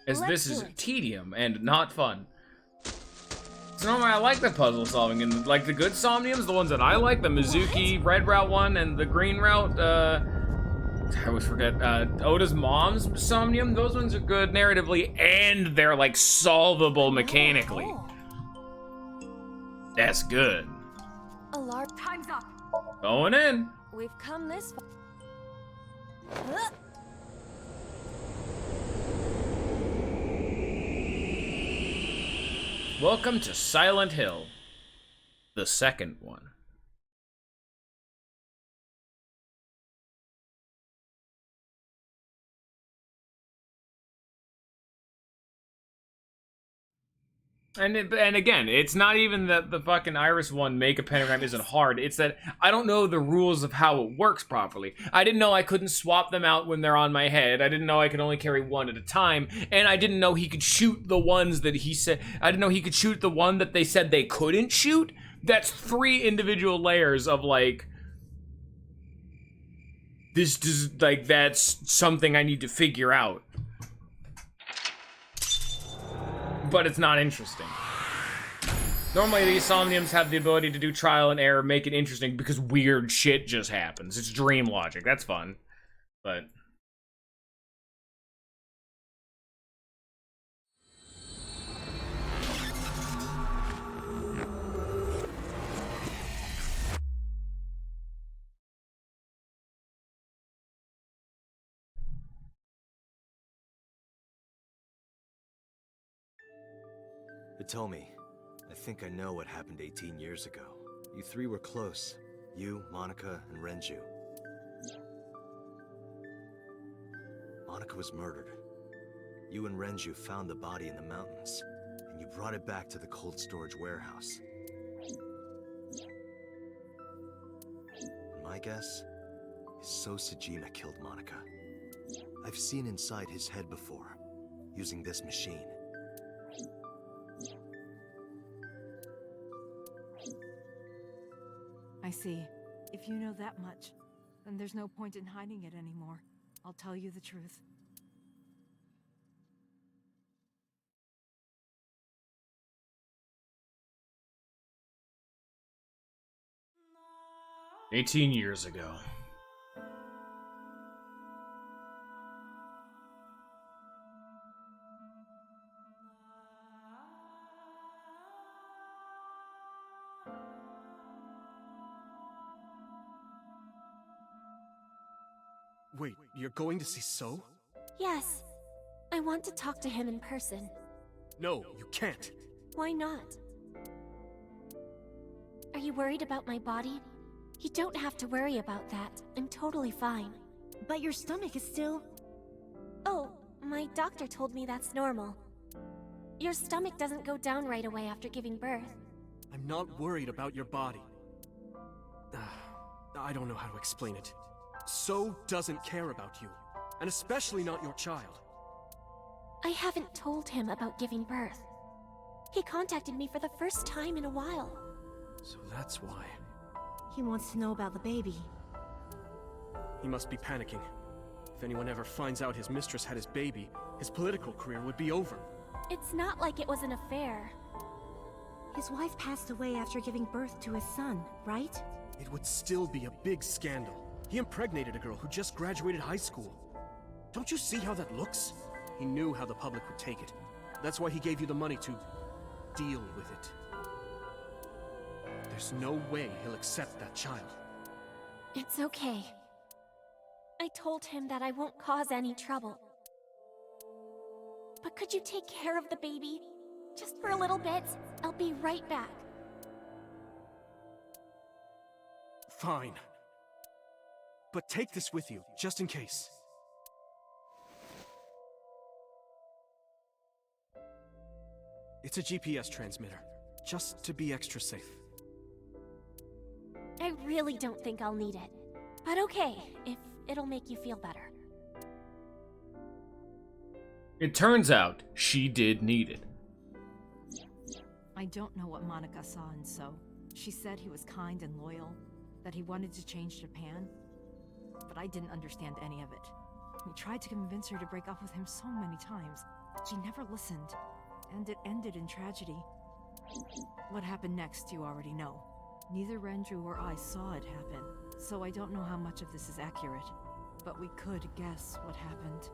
As this is tedium and not fun. So normally I like the puzzle solving, and like the good Somniums, the ones that I like, the Mizuki red route one and the green route, I always forget, Oda's mom's Somnium, those ones are good narratively, and they're like solvable mechanically. That's good. Alarm. Time's up. Going in. We've come this far. Welcome to Silent Hill, the second one. And again, it's not even that the fucking Iris one, make a pentagram, isn't hard. It's that I don't know the rules of how it works properly. I didn't know I couldn't swap them out when they're on my head. I didn't know I could only carry one at a time. And I didn't know he could shoot the ones that he said... I didn't know he could shoot the one that they said they couldn't shoot. That's 3 individual layers of, like... This is, like, that's something I need to figure out. But it's not interesting. Normally these Somniums have the ability to do trial and error, make it interesting because weird shit just happens. It's dream logic, that's fun. But... 'Itomi, I think I know what happened 18 years ago. You 3 were close. You, Monica, and Renju. Monica was murdered. You and Renju found the body in the mountains, and you brought it back to the cold storage warehouse. My guess is So Sejima killed Monica. I've seen inside his head before, using this machine. I see. If you know that much, then there's no point in hiding it anymore. I'll tell you the truth.18 years ago. Wait, you're going to see So? Yes. I want to talk to him in person. No, you can't. Why not? Are you worried about my body? You don't have to worry about that. I'm totally fine. But your stomach is still... Oh, my doctor told me that's normal. Your stomach doesn't go down right away after giving birth. I'm not worried about your body. I don't know how to explain it. So doesn't care about you, and especially not your child. I haven't told him about giving birth. He contacted me for the first time in a while. So that's why. He wants to know about the baby. He must be panicking. If anyone ever finds out his mistress had his baby, his political career would be over. It's not like it was an affair. His wife passed away after giving birth to his son, right? It would still be a big scandal. He impregnated a girl who just graduated high school. Don't you see how that looks? He knew how the public would take it. That's why he gave you the money to deal with it. There's no way he'll accept that child. It's okay. I told him that I won't cause any trouble. But could you take care of the baby? Just for a little bit. I'll be right back. Fine. But take this with you, just in case. It's a GPS transmitter, just to be extra safe. I really don't think I'll need it. But okay, if it'll make you feel better. It turns out she did need it. I don't know what Monica saw in So. She said he was kind and loyal, that he wanted to change Japan, but I didn't understand any of it. We tried to convince her to break up with him so many times. She never listened, and it ended in tragedy. What happened next, you already know. Neither Renju or I saw it happen, so I don't know how much of this is accurate, but we could guess what happened.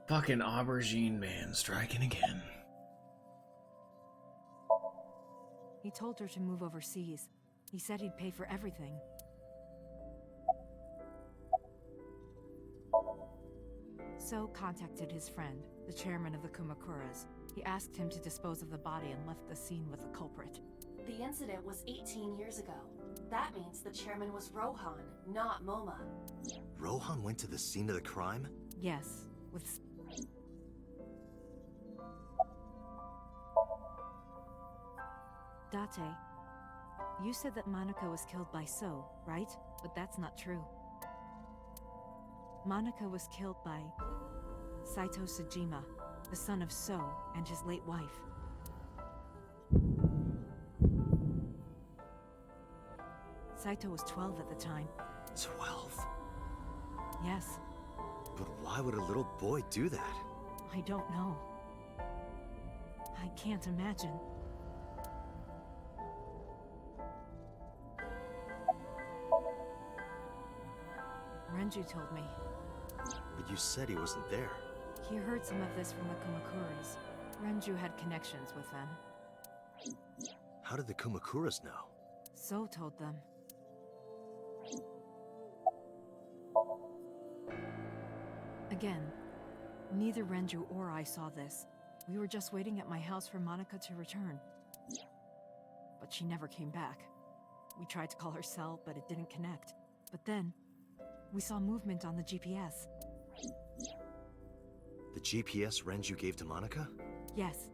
Fucking aubergine man striking again. He told her to move overseas. He said he'd pay for everything. So contacted his friend, the chairman of the Kumakuras. He asked him to dispose of the body and left the scene with the culprit. The incident was 18 years ago. That means the chairman was Rohan, not Moma. Rohan went to the scene of the crime? Yes, with... Date, you said that Monica was killed by So, right? But that's not true. Monica was killed by Saito Sejima, the son of So and his late wife. Saito was 12 at the time. 12? Yes. But why would a little boy do that? I don't know. I can't imagine. Renju told me. But you said he wasn't there. He heard some of this from the Kumakuras. Renju had connections with them. How did the Kumakuras know? So told them. Again, neither Renju or I saw this. We were just waiting at my house for Monica to return. But she never came back. We tried to call her cell, but it didn't connect. But then, we saw movement on the GPS. The GPS Renju gave to Monica? Yes.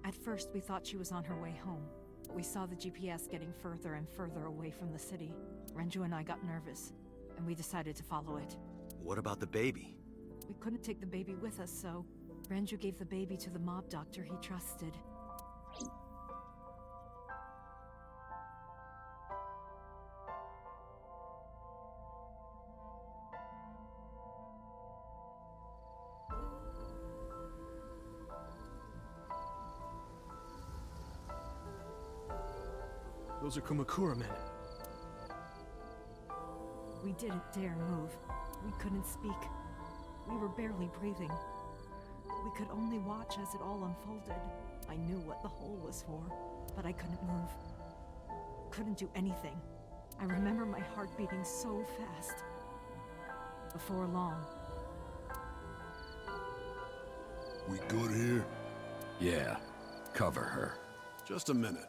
At first, we thought she was on her way home, but we saw the GPS getting further and further away from the city. Renju and I got nervous, and we decided to follow it. What about the baby? We couldn't take the baby with us, so Renju gave the baby to the mob doctor he trusted. Those are Kumakura men. We didn't dare move. We couldn't speak. We were barely breathing. We could only watch as it all unfolded. I knew what the hole was for, but I couldn't move. Couldn't do anything. I remember my heart beating so fast. Before long. We good here? Yeah, cover her. Just a minute.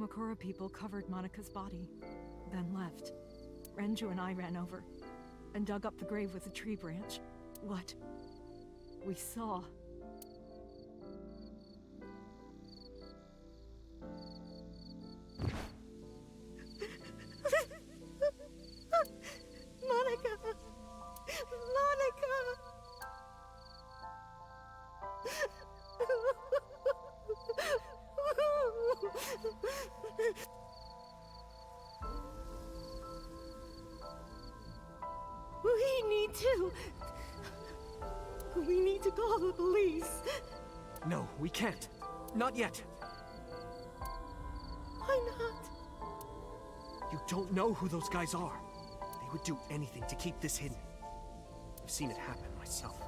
Kamakura people covered Monika's body, then left. Renju and I ran over and dug up the grave with a tree branch. What we saw. Monica! Monica! We need to call the police. No, we can't. Not yet. Why not? You don't know who those guys are. They would do anything to keep this hidden. I've seen it happen myself.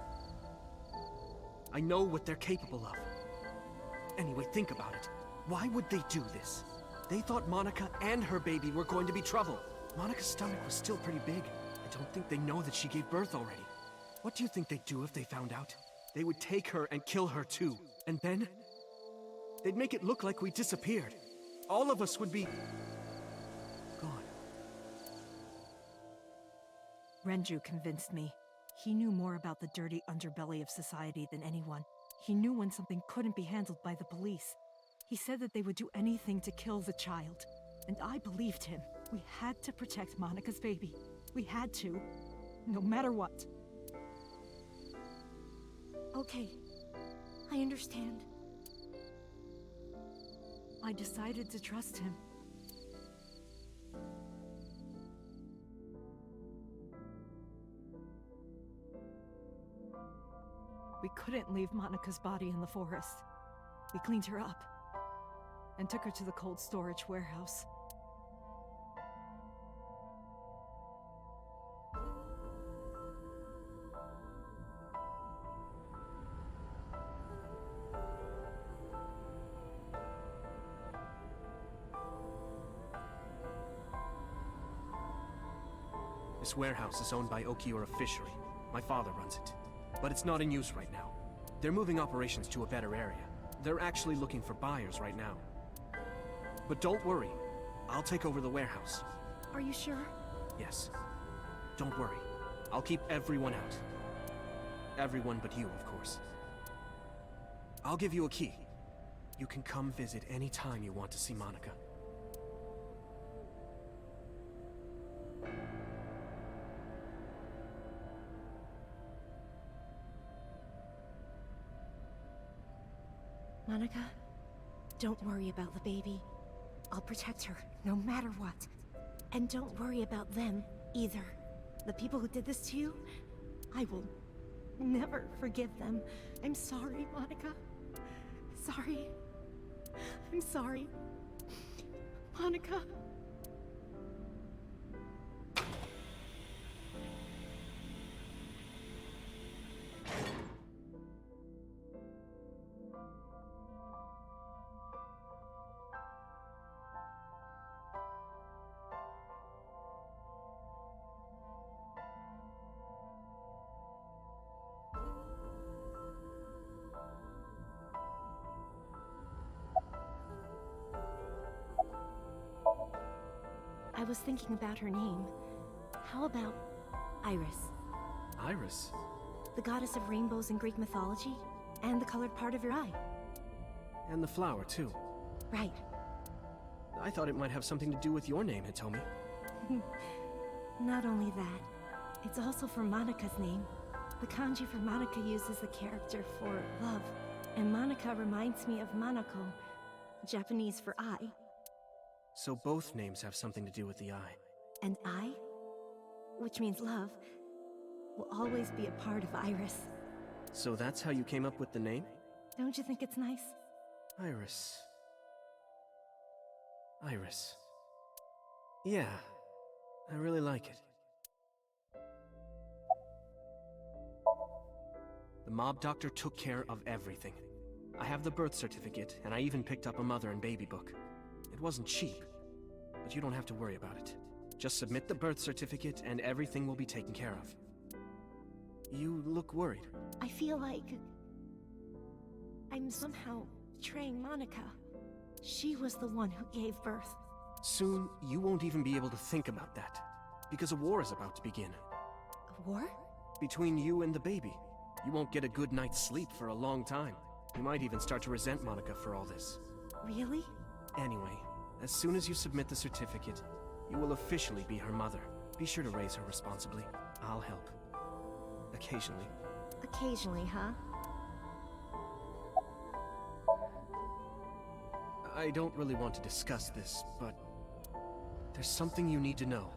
I know what they're capable of. Anyway, think about it. Why would they do this? They thought Monica and her baby were going to be trouble. Monica's stomach was still pretty big. I don't think they know that she gave birth already. What do you think they'd do if they found out? They would take her and kill her too. And then they'd make it look like we disappeared. All of us would be gone. Renju convinced me. He knew more about the dirty underbelly of society than anyone. He knew when something couldn't be handled by the police. He said that they would do anything to kill the child. And I believed him. We had to protect Monica's baby. We had to. No matter what. Okay. I understand. I decided to trust him. We couldn't leave Monica's body in the forest. We cleaned her up and took her to the cold storage warehouse. This warehouse is owned by Okiura Fishery. My father runs it. But it's not in use right now. They're moving operations to a better area. They're actually looking for buyers right now. But don't worry. I'll take over the warehouse. Are you sure? Yes. Don't worry. I'll keep everyone out. Everyone but you, of course. I'll give you a key. You can come visit any time you want to see Monica. Monica, don't worry about the baby. I'll protect her, no matter what. And don't worry about them, either. The people who did this to you, I will never forgive them. I'm sorry, Monica. Sorry. I'm sorry. Monica. I was thinking about her name. How about Iris? Iris? The goddess of rainbows in Greek mythology, and the colored part of your eye. And the flower, too. Right. I thought it might have something to do with your name, Hitomi. Not only that, it's also for Monica's name. The kanji for Monica uses the character for love, and Monica reminds me of Monoko, Japanese for eye. So both names have something to do with the eye. And I, which means love, will always be a part of Iris. So that's how you came up with the name? Don't you think it's nice? Iris. Iris. Yeah, I really like it. The mob doctor took care of everything. I have the birth certificate, and I even picked up a mother and baby book. It wasn't cheap, but you don't have to worry about it. Just submit the birth certificate and everything will be taken care of. You look worried. I feel like I'm somehow betraying Monica. She was the one who gave birth. Soon, you won't even be able to think about that. Because a war is about to begin. A war? Between you and the baby. You won't get a good night's sleep for a long time. You might even start to resent Monica for all this. Really? Anyway, as soon as you submit the certificate, you will officially be her mother. Be sure to raise her responsibly. I'll help. Occasionally. Occasionally, huh? I don't really want to discuss this, but there's something you need to know.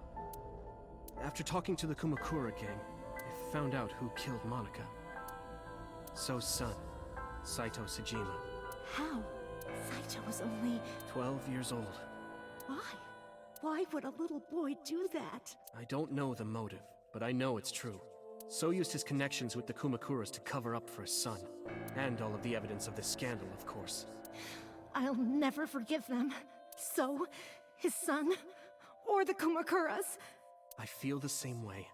After talking to the Kumakura gang, I found out who killed Monica. So's son, Saito Sejima. How? Saito was only 12 years old. Why? Why would a little boy do that? I don't know the motive, but I know it's true. So used his connections with the Kumakuras to cover up for his son. And all of the evidence of this scandal, of course. I'll never forgive them. So, his son, or the Kumakuras. I feel the same way.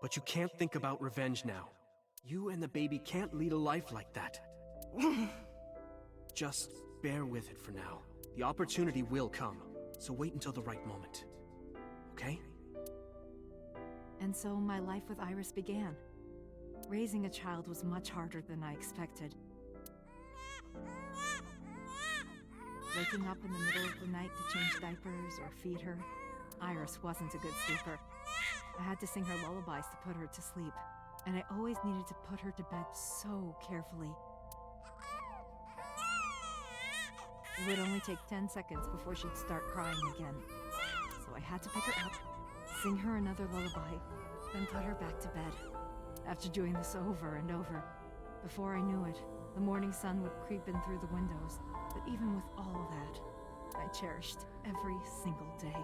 But you can't think about revenge now. You and the baby can't lead a life like that. Just bear with it for now. The opportunity will come, so wait until the right moment. Okay? And so my life with Iris began. Raising a child was much harder than I expected. Waking up in the middle of the night to change diapers or feed her, Iris wasn't a good sleeper. I had to sing her lullabies to put her to sleep, and I always needed to put her to bed so carefully. It would only take 10 seconds before she'd start crying again. So I had to pick her up, sing her another lullaby, then put her back to bed. After doing this over and over, before I knew it, the morning sun would creep in through the windows. But even with all that, I cherished every single day.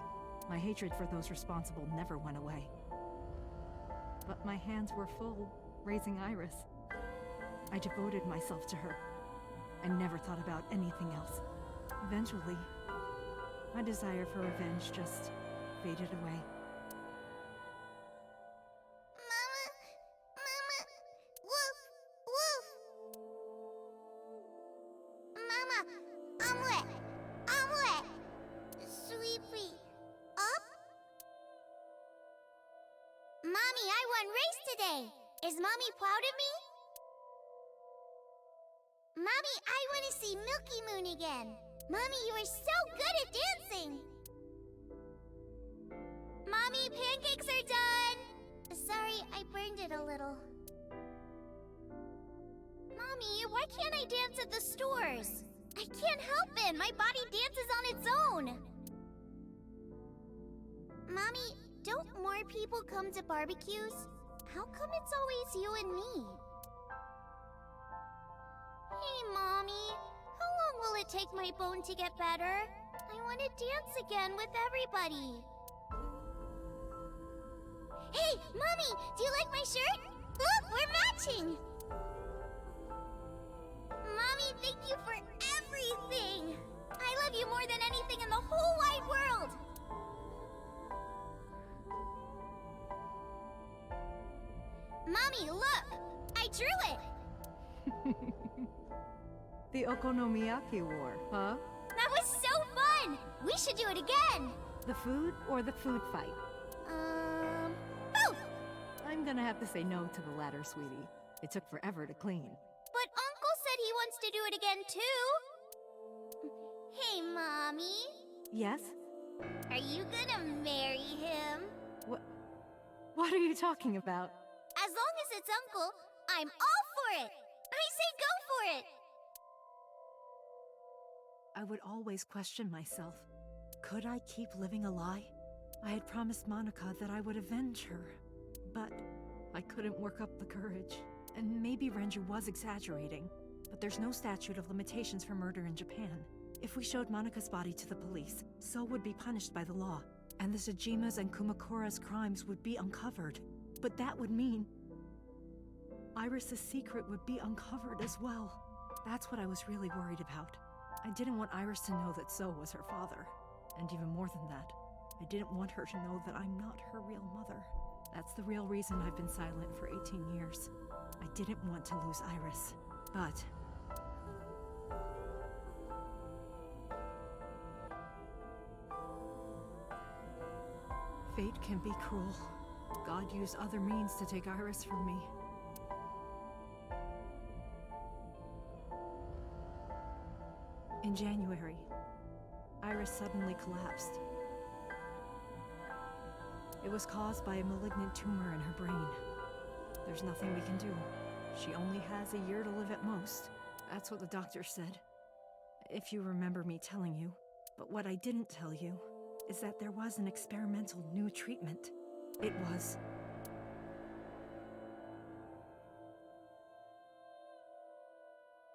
My hatred for those responsible never went away. But my hands were full, raising Iris. I devoted myself to her. I never thought about anything else. Eventually, my desire for revenge just faded away. Mommy, I won race today! Is Mommy proud of me? Mommy, I want to see Milky Moon again! Mommy, you are so good at dancing! Mommy, pancakes are done! Sorry, I burned it a little. Mommy, why can't I dance at the stores? I can't help it! My body dances on its own! Mommy, don't more people come to barbecues? How come it's always you and me? Hey, Mommy. How long will it take my bone to get better? I want to dance again with everybody. Hey, Mommy! Do you like my shirt? Look, we're matching! Mommy, thank you for everything! I love you more than anything in the whole wide world! Mommy, look! I drew it! The Okonomiyaki War, huh? That was so fun! We should do it again! The food or the food fight? Both! I'm gonna have to say no to the latter, sweetie. It took forever to clean. But Uncle said he wants to do it again, too! Hey, Mommy? Yes? Are you gonna marry him? What are you talking about? As long as it's Uncle, I'm all for it! I say go for it! I would always question myself. Could I keep living a lie? I had promised Monica that I would avenge her, but I couldn't work up the courage. And maybe Renju was exaggerating, but there's no statute of limitations for murder in Japan. If we showed Monica's body to the police, So would be punished by the law, and the Sejima's and Kumakura's crimes would be uncovered. But that would mean Iris's secret would be uncovered as well. That's what I was really worried about. I didn't want Iris to know that So was her father. And even more than that, I didn't want her to know that I'm not her real mother. That's the real reason I've been silent for 18 years. I didn't want to lose Iris. But Fate can be cruel. God used other means to take Iris from me. In January, Iris suddenly collapsed. It was caused by a malignant tumor in her brain. There's nothing we can do. She only has a year to live at most. That's what the doctor said. If you remember me telling you. But what I didn't tell you is that there was an experimental new treatment. It was...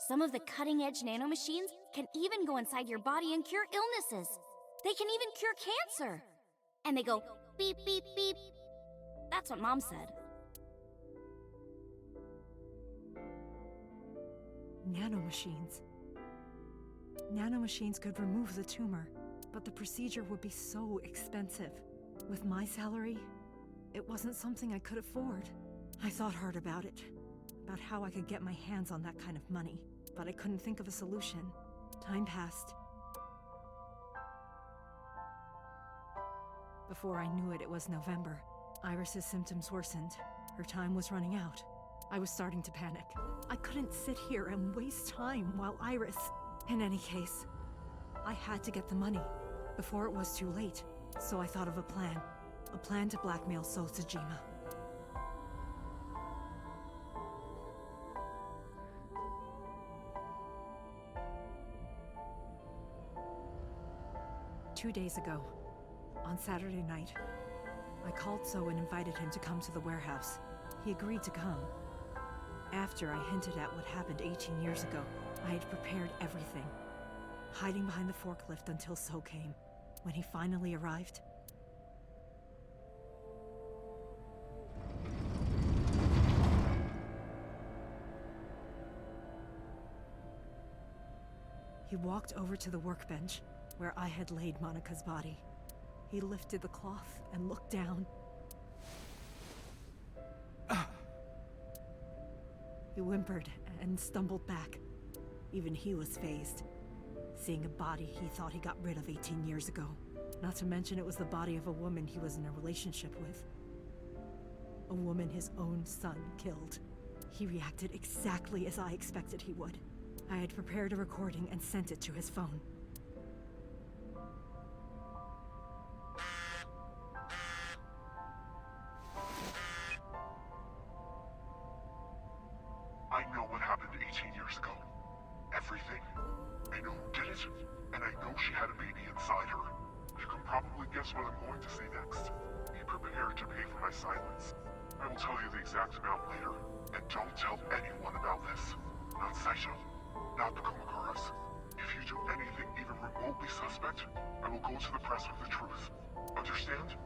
Some of the cutting-edge nanomachines can even go inside your body and cure illnesses. They can even cure cancer. And they go beep, beep, beep. That's what Mom said. Nanomachines. Nanomachines could remove the tumor, but the procedure would be so expensive. With my salary, it wasn't something I could afford. I thought hard about it, about how I could get my hands on that kind of money, but I couldn't think of a solution. Time passed. Before I knew it, it was November. Iris's symptoms worsened. Her time was running out. I was starting to panic. I couldn't sit here and waste time while Iris... In any case, I had to get the money before it was too late. So I thought of a plan. A plan to blackmail Soul Tsujima. Two days ago, on Saturday night, I called So and invited him to come to the warehouse. He agreed to come. After I hinted at what happened 18 years ago, I had prepared everything, hiding behind the forklift until So came. When he finally arrived, he walked over to the workbench where I had laid Monika's body. He lifted the cloth and looked down. He whimpered and stumbled back. Even he was fazed, seeing a body he thought he got rid of 18 years ago. Not to mention it was the body of a woman he was in a relationship with. A woman his own son killed. He reacted exactly as I expected he would. I had prepared a recording and sent it to his phone. I know what happened 18 years ago. Everything. I know who did it, and I know she had a baby inside her. You can probably guess what I'm going to say next. Be prepared to pay for my silence. I will tell you the exact amount later, and don't tell anyone about this. Not Saito, not the Kumakuras. If you do anything even remotely suspect, I will go to the press with the truth. Understand?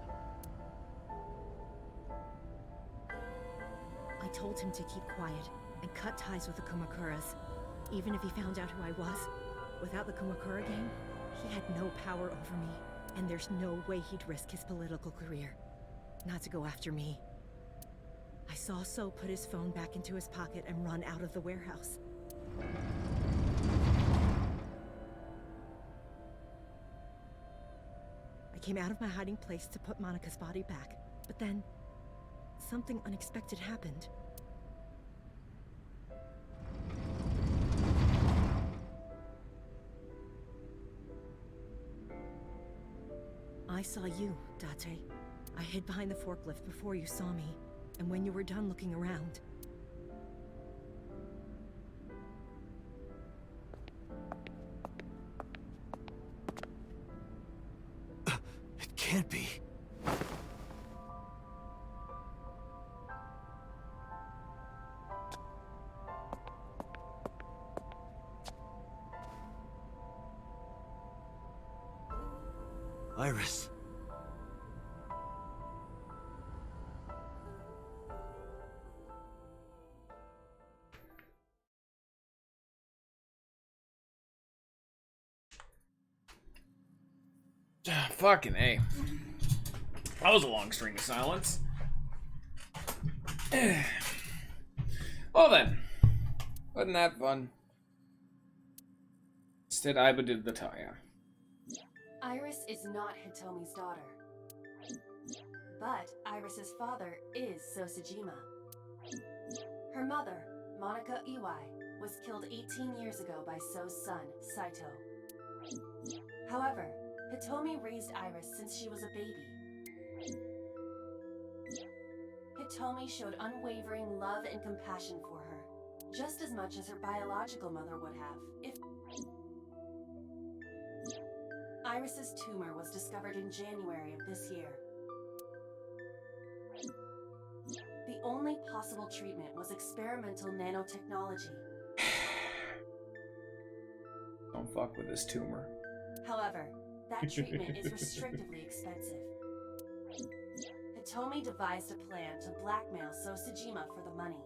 I told him to keep quiet and cut ties with the Kumakuras. Even if he found out who I was, without the Kumakura gang, he had no power over me. And there's no way he'd risk his political career. Not to go after me. I saw So put his phone back into his pocket and run out of the warehouse. I came out of my hiding place to put Monika's body back, but then something unexpected happened. I saw you, Date. I hid behind the forklift before you saw me, and when you were done looking around... It can't be. Iris. Fucking A. That was a long string of silence. Well then. Wasn't that fun? Instead, Aiba did the Taya. Iris is not Hitomi's daughter. But Iris's father is Sosajima. Her mother, Monica Iwai, was killed 18 years ago by So's son, Saito. However, Hitomi raised Iris since she was a baby. Hitomi showed unwavering love and compassion for her, just as much as her biological mother would have if... Iris's tumor was discovered in January of this year. The only possible treatment was experimental nanotechnology. Don't fuck with this tumor. However, that treatment is restrictively expensive. Hitomi devised a plan to blackmail Sosajima for the money.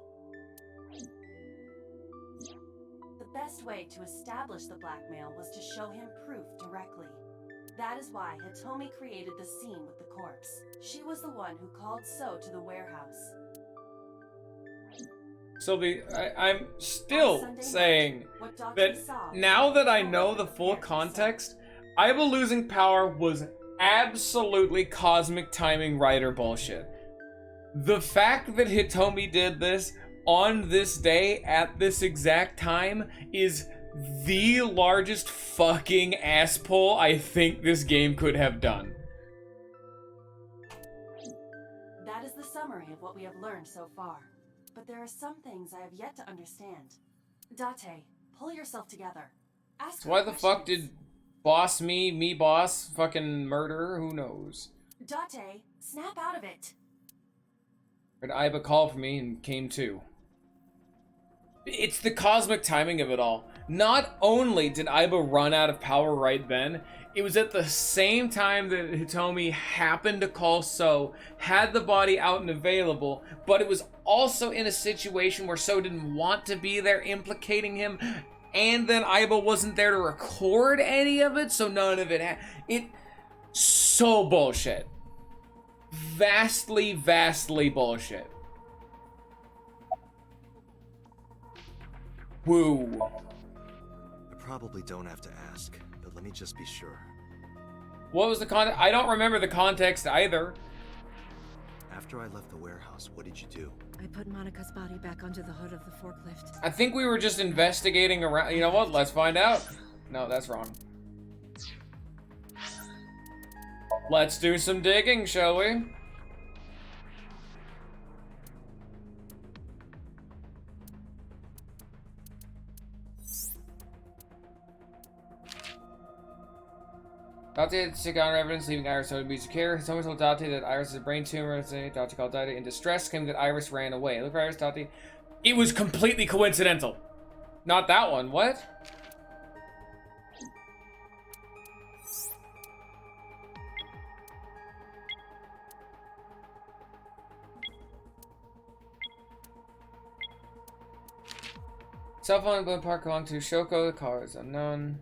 The best way to establish the blackmail was to show him proof directly. That is why Hitomi created the scene with the corpse. She was the one who called So to the warehouse. So I'm still saying that now that I know the full context, Aiba losing power was absolutely cosmic timing writer bullshit. The fact that Hitomi did this on this day at this exact time is the largest fucking ass pull I think this game could have done. That is the summary of what we have learned so far. But there are some things I have yet to understand. Date, pull yourself together. Ask So why her the fuck questions. did boss me boss, fucking murderer? Who knows? Date, snap out of it. But Aiba called for me and came too. It's the cosmic timing of it all. Not only did Aiba run out of power right then, it was at the same time that Hitomi happened to call So, had the body out and available, but it was also in a situation where So didn't want to be there, implicating him, and then Aiba wasn't there to record any of it, so none of it so bullshit. Vastly bullshit. Woo. I probably don't have to ask, but let me just be sure. What was the context? I don't remember the context either. After I left the warehouse, what did you do? I put Monica's body back onto the hood of the forklift. I think we were just investigating around. You know what? Let's find out. No, that's wrong. Let's do some digging, shall we? Date had to take on evidence, leaving Iris to be secure. Someone told Date that Iris has a brain tumor. Date called Date in distress, claiming that Iris ran away. Look for Iris, Date. It was completely coincidental. Not that one. What? Cell phone in park belonged to Shoko. The car is unknown.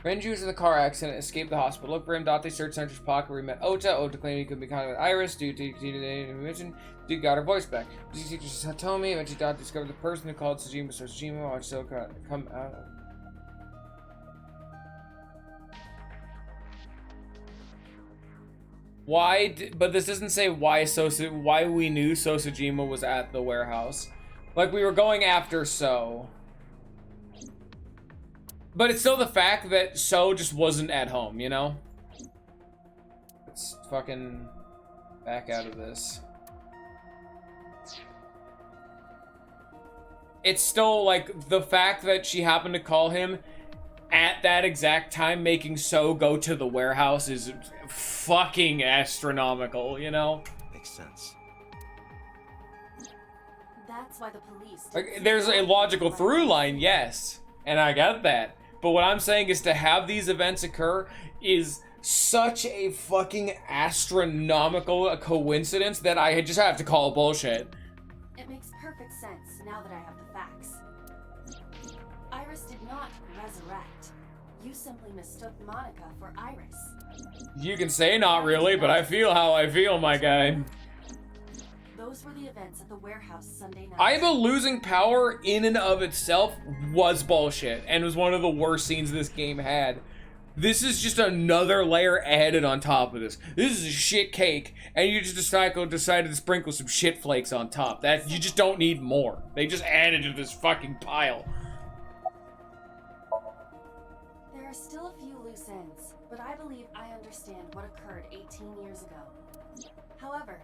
Renju was in the car accident, escaped the hospital. Look for him. Date searched Sentra's pocket where he met Ota. Ota claimed he could be contact with Iris due to the mission. Dude got her voice back. Busy teacher Hitomi. Eventually, Date discovered the person who called Sojima Sojima. Watch Soka come out. But this doesn't say why we knew Sosajima was at the warehouse. Like, we were going after So. But it's still the fact that So just wasn't at home, you know? Let's fucking back out of this. It's still, like, the fact that she happened to call him at that exact time, making So go to the warehouse, is fucking astronomical, you know? Makes sense. That's why the police... Like, there's a logical through line, yes. And I get that. But what I'm saying is to have these events occur is such a fucking astronomical coincidence that I just have to call bullshit. It makes perfect sense now that I have the facts. Iris did not resurrect. You simply mistook Monica for Iris. You can say not really, but I feel how I feel, my guy. Those were the events at the warehouse Sunday night. Aiba losing power in and of itself was bullshit and was one of the worst scenes this game had. This is just another layer added on top of this. This is a shit cake, and you just decided to sprinkle some shit flakes on top. That you just don't need more. They just added to this fucking pile. There are still a few loose ends, but I believe I understand what occurred 18 years ago. However,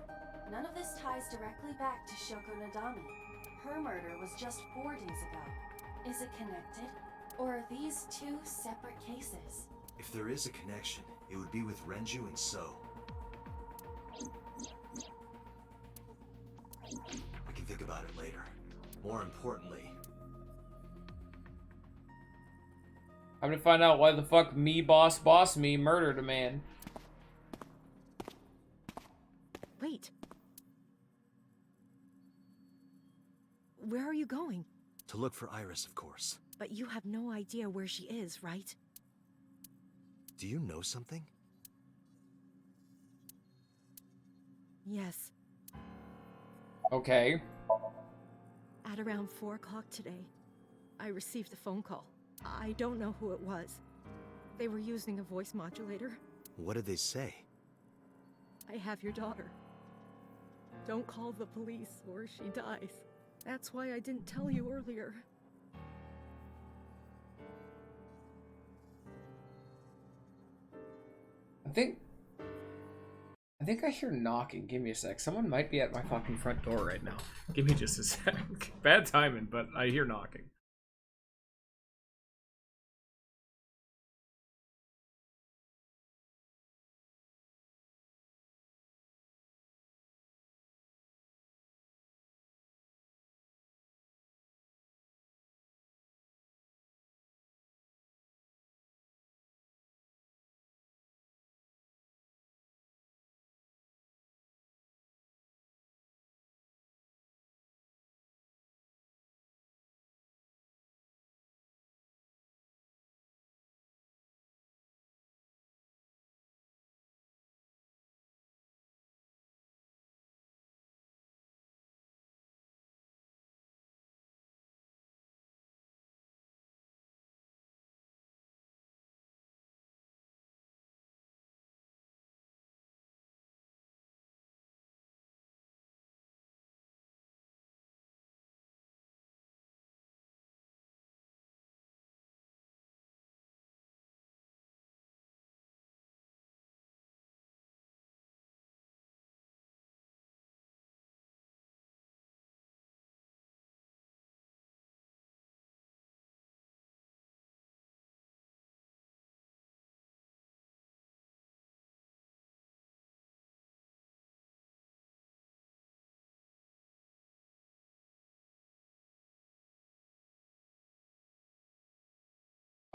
none of this ties directly back to Shoko Nadami. Her murder was just 4 days ago. Is it connected? Or are these two separate cases? If there is a connection, it would be with Renju and So. We can think about it later. More importantly, I'm gonna find out why the fuck me boss me murdered a man. Wait. Where are you going? to look for Iris, of course. But you have no idea where she is, right? Do you know something? Yes. Okay. At around 4 o'clock today, I received a phone call. I don't know who it was. They were using a voice modulator. What did they say? I have your daughter. Don't call the police or she dies. That's why I didn't tell you earlier. I think I hear knocking. Give me a sec. Someone might be at my fucking front door right now. Give me just a sec. Bad timing, but I hear knocking.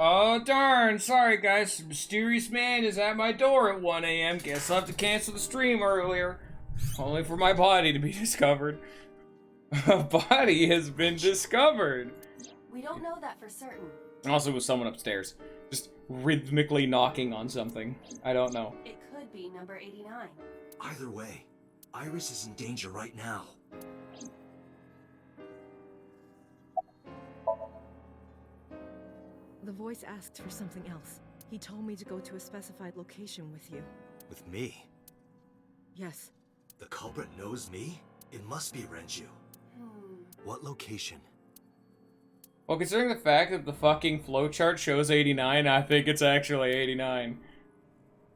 Oh, darn. Sorry, guys. The mysterious man is at my door at 1 a.m. Guess I'll have to cancel the stream earlier. Only for my body to be discovered. A body has been discovered. We don't know that for certain. Also, with someone upstairs. Just rhythmically knocking on something. I don't know. It could be number 89. Either way, Iris is in danger right now. The voice asked for something else. He told me to go to a specified location with you. With me? Yes. The culprit knows me? It must be Renju. What location? Well, considering the fact that the fucking flowchart shows 89, I think it's actually 89.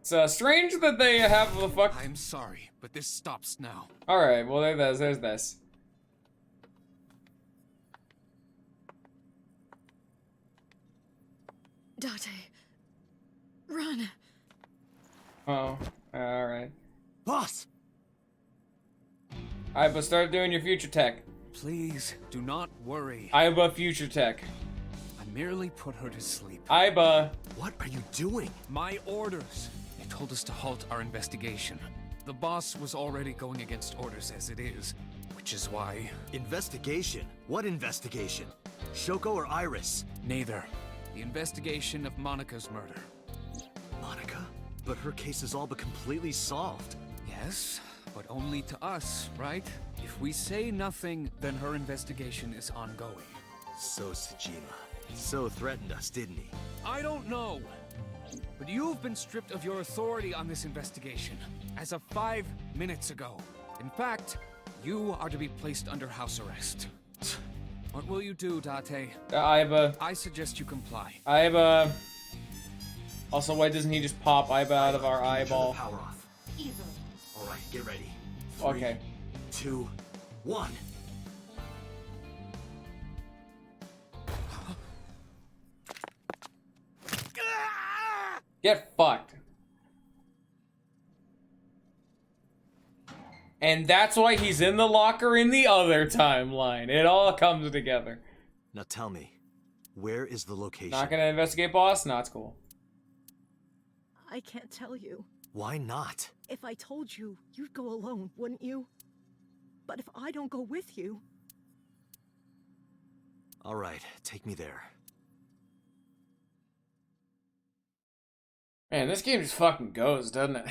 It's strange that they have the fuck. I'm sorry, but this stops now. Alright, well, there's this. Date. Run. Oh, alright. Boss! Aiba, start doing your future tech. Please, do not worry. Aiba, future tech. I merely put her to sleep. Aiba. What are you doing? My orders. They told us to halt our investigation. The boss was already going against orders as it is, which is why... Investigation? What investigation? Shoko or Iris? Neither. The investigation of Monika's murder. Monika? But her case is all but completely solved. Yes, but only to us, right? If we say nothing, then her investigation is ongoing. So Tsujima. So threatened us, didn't he? I don't know. but you've been stripped of your authority on this investigation as of 5 minutes ago. In fact, you are to be placed under house arrest. What will you do, Date? I suggest you comply. Also, why doesn't he just pop Aiba out of our eyeball? Power off. Easily. All right, get ready. Okay. 2, 1. Get fucked. And that's why he's in the locker in the other timeline. It all comes together. Now tell me, where is the location? Not gonna investigate, boss? No, it's cool. I can't tell you. Why not? If I told you, you'd go alone, wouldn't you? But if I don't go with you... All right, take me there. Man, this game just fucking goes, doesn't it?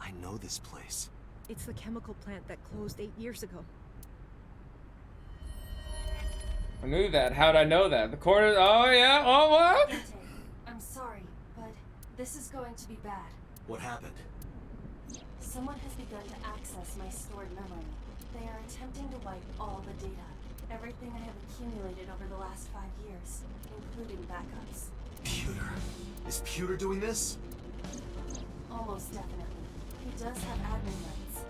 I know this place. It's the chemical plant that closed 8 years ago. I knew that. How'd I know that? The corner. Oh, yeah. Oh, what? Dante, I'm sorry, but this is going to be bad. What happened? Someone has begun to access my stored memory. They are attempting to wipe all the data. Everything I have accumulated over the last 5 years, including backups. Pewter. Is Pewter doing this? Almost definitely. He does have admin rights.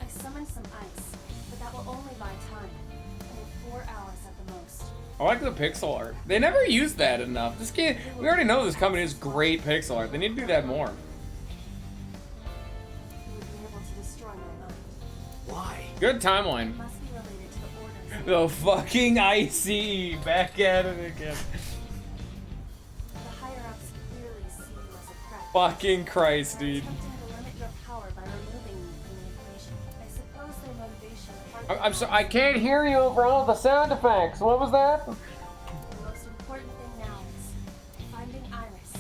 I summoned some ice, but that will only buy time. I have 4 hours at the most. I like the pixel art. They never use that enough. This game, we already know this company has great pixel art. They need to do that more. You would be able to destroy my mind. Why? Good timeline. Must be related to the orders. The fucking icy. Back at it again. The higher-ups clearly see you as a threat. Fucking Christ, dude. Attempting to limit your power by removing me from the equation. I suppose their motivation partly I'm so I can't hear you over all the sound effects. What was that? The most important thing now is finding Iris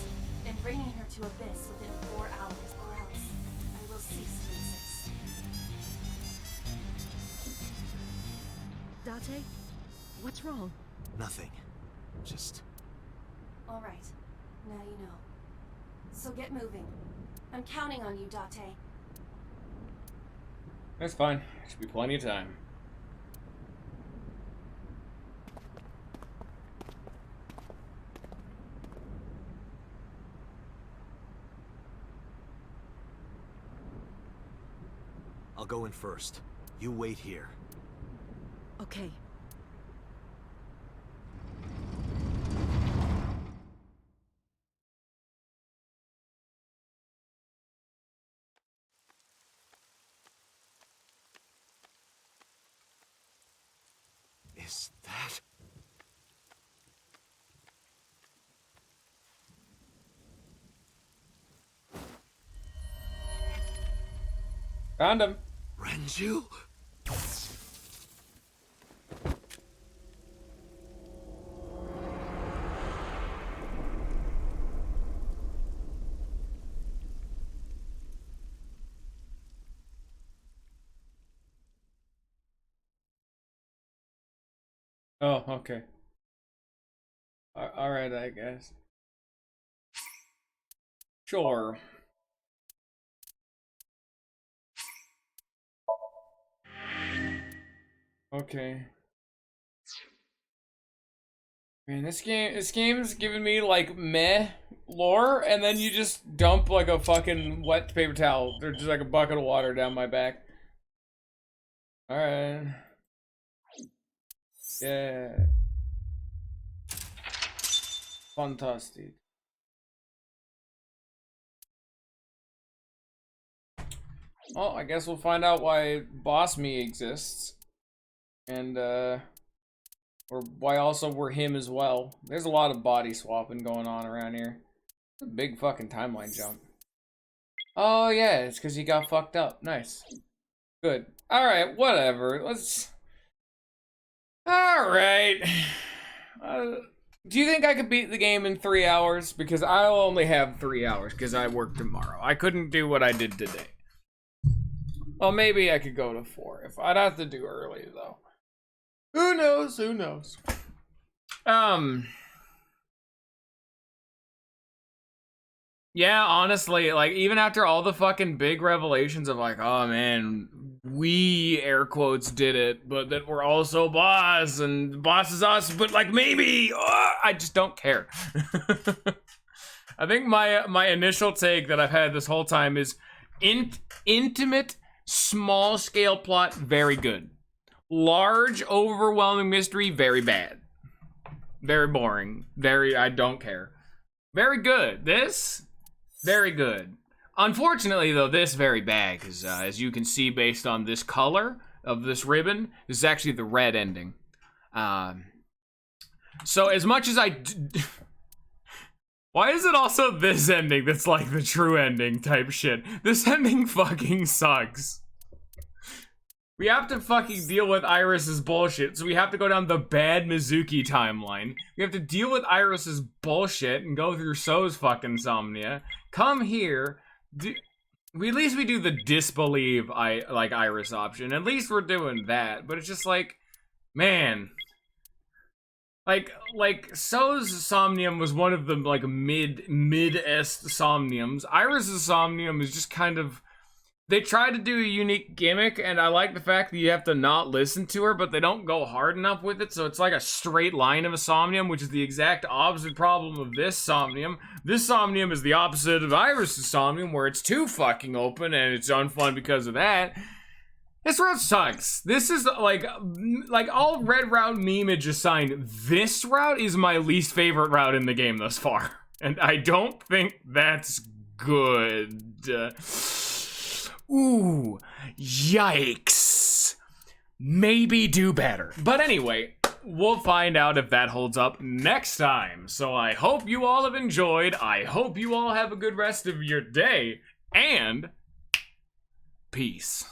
and bringing her to Abyss within 4 hours, or else I will cease to exist. Date? What's wrong? Nothing. Just... All right, now you know. So get moving. I'm counting on you, Date. That's fine. Should be plenty of time. I'll go in first. You wait here. Okay. Is that... Found him. Renju? Oh, okay. Alright, I guess. Sure. Okay. Man, this game's giving me like meh lore, and then you just dump like a fucking wet paper towel, or just like a bucket of water down my back. Alright. Yeah. Fantastic. Well, I guess we'll find out why Boss Me exists. And, or why also we're him as well. There's a lot of body swapping going on around here. It's a big fucking timeline jump. Oh yeah, it's because he got fucked up. Nice. Good. Alright, whatever. Let's... Alright. Do you think I could beat the game in 3 hours? Because I'll only have 3 hours because I work tomorrow. I couldn't do what I did today. Well, maybe I could go to 4. If I'd have to do early though. Who knows? Who knows? Yeah, honestly, like, even after all the fucking big revelations of like, oh man, we, air quotes, did it, but that we're also boss, and boss is us, but like, maybe, I just don't care. I think my initial take that I've had this whole time is intimate, small-scale plot, very good. Large, overwhelming mystery, very bad. Very boring. I don't care. Very good. This, very good. Unfortunately, though, this very bad, because as you can see based on this color of this ribbon, this is actually the red ending. So as much as why is it also this ending that's like the true ending type shit? This ending fucking sucks. We have to fucking deal with Iris's bullshit, so we have to go down the bad Mizuki timeline. We have to deal with Iris's bullshit and go through So's fucking Somnia. Come here. At least we do the disbelieve Iris option. At least we're doing that. But it's just like, man. Like So's Somnium was one of the like mid-est Somniums. Iris's Somnium is just kind of, they tried to do a unique gimmick, and I like the fact that you have to not listen to her, but they don't go hard enough with it, so it's like a straight line of a Somnium, which is the exact opposite problem of this Somnium. This Somnium is the opposite of Iris's Somnium, where it's too fucking open, and it's unfun because of that. This route sucks. This is like all red route memeage aside, this route is my least favorite route in the game thus far. And I don't think that's good. Ooh, yikes. Maybe do better. But anyway, we'll find out if that holds up next time. So I hope you all have enjoyed. I hope you all have a good rest of your day. And peace.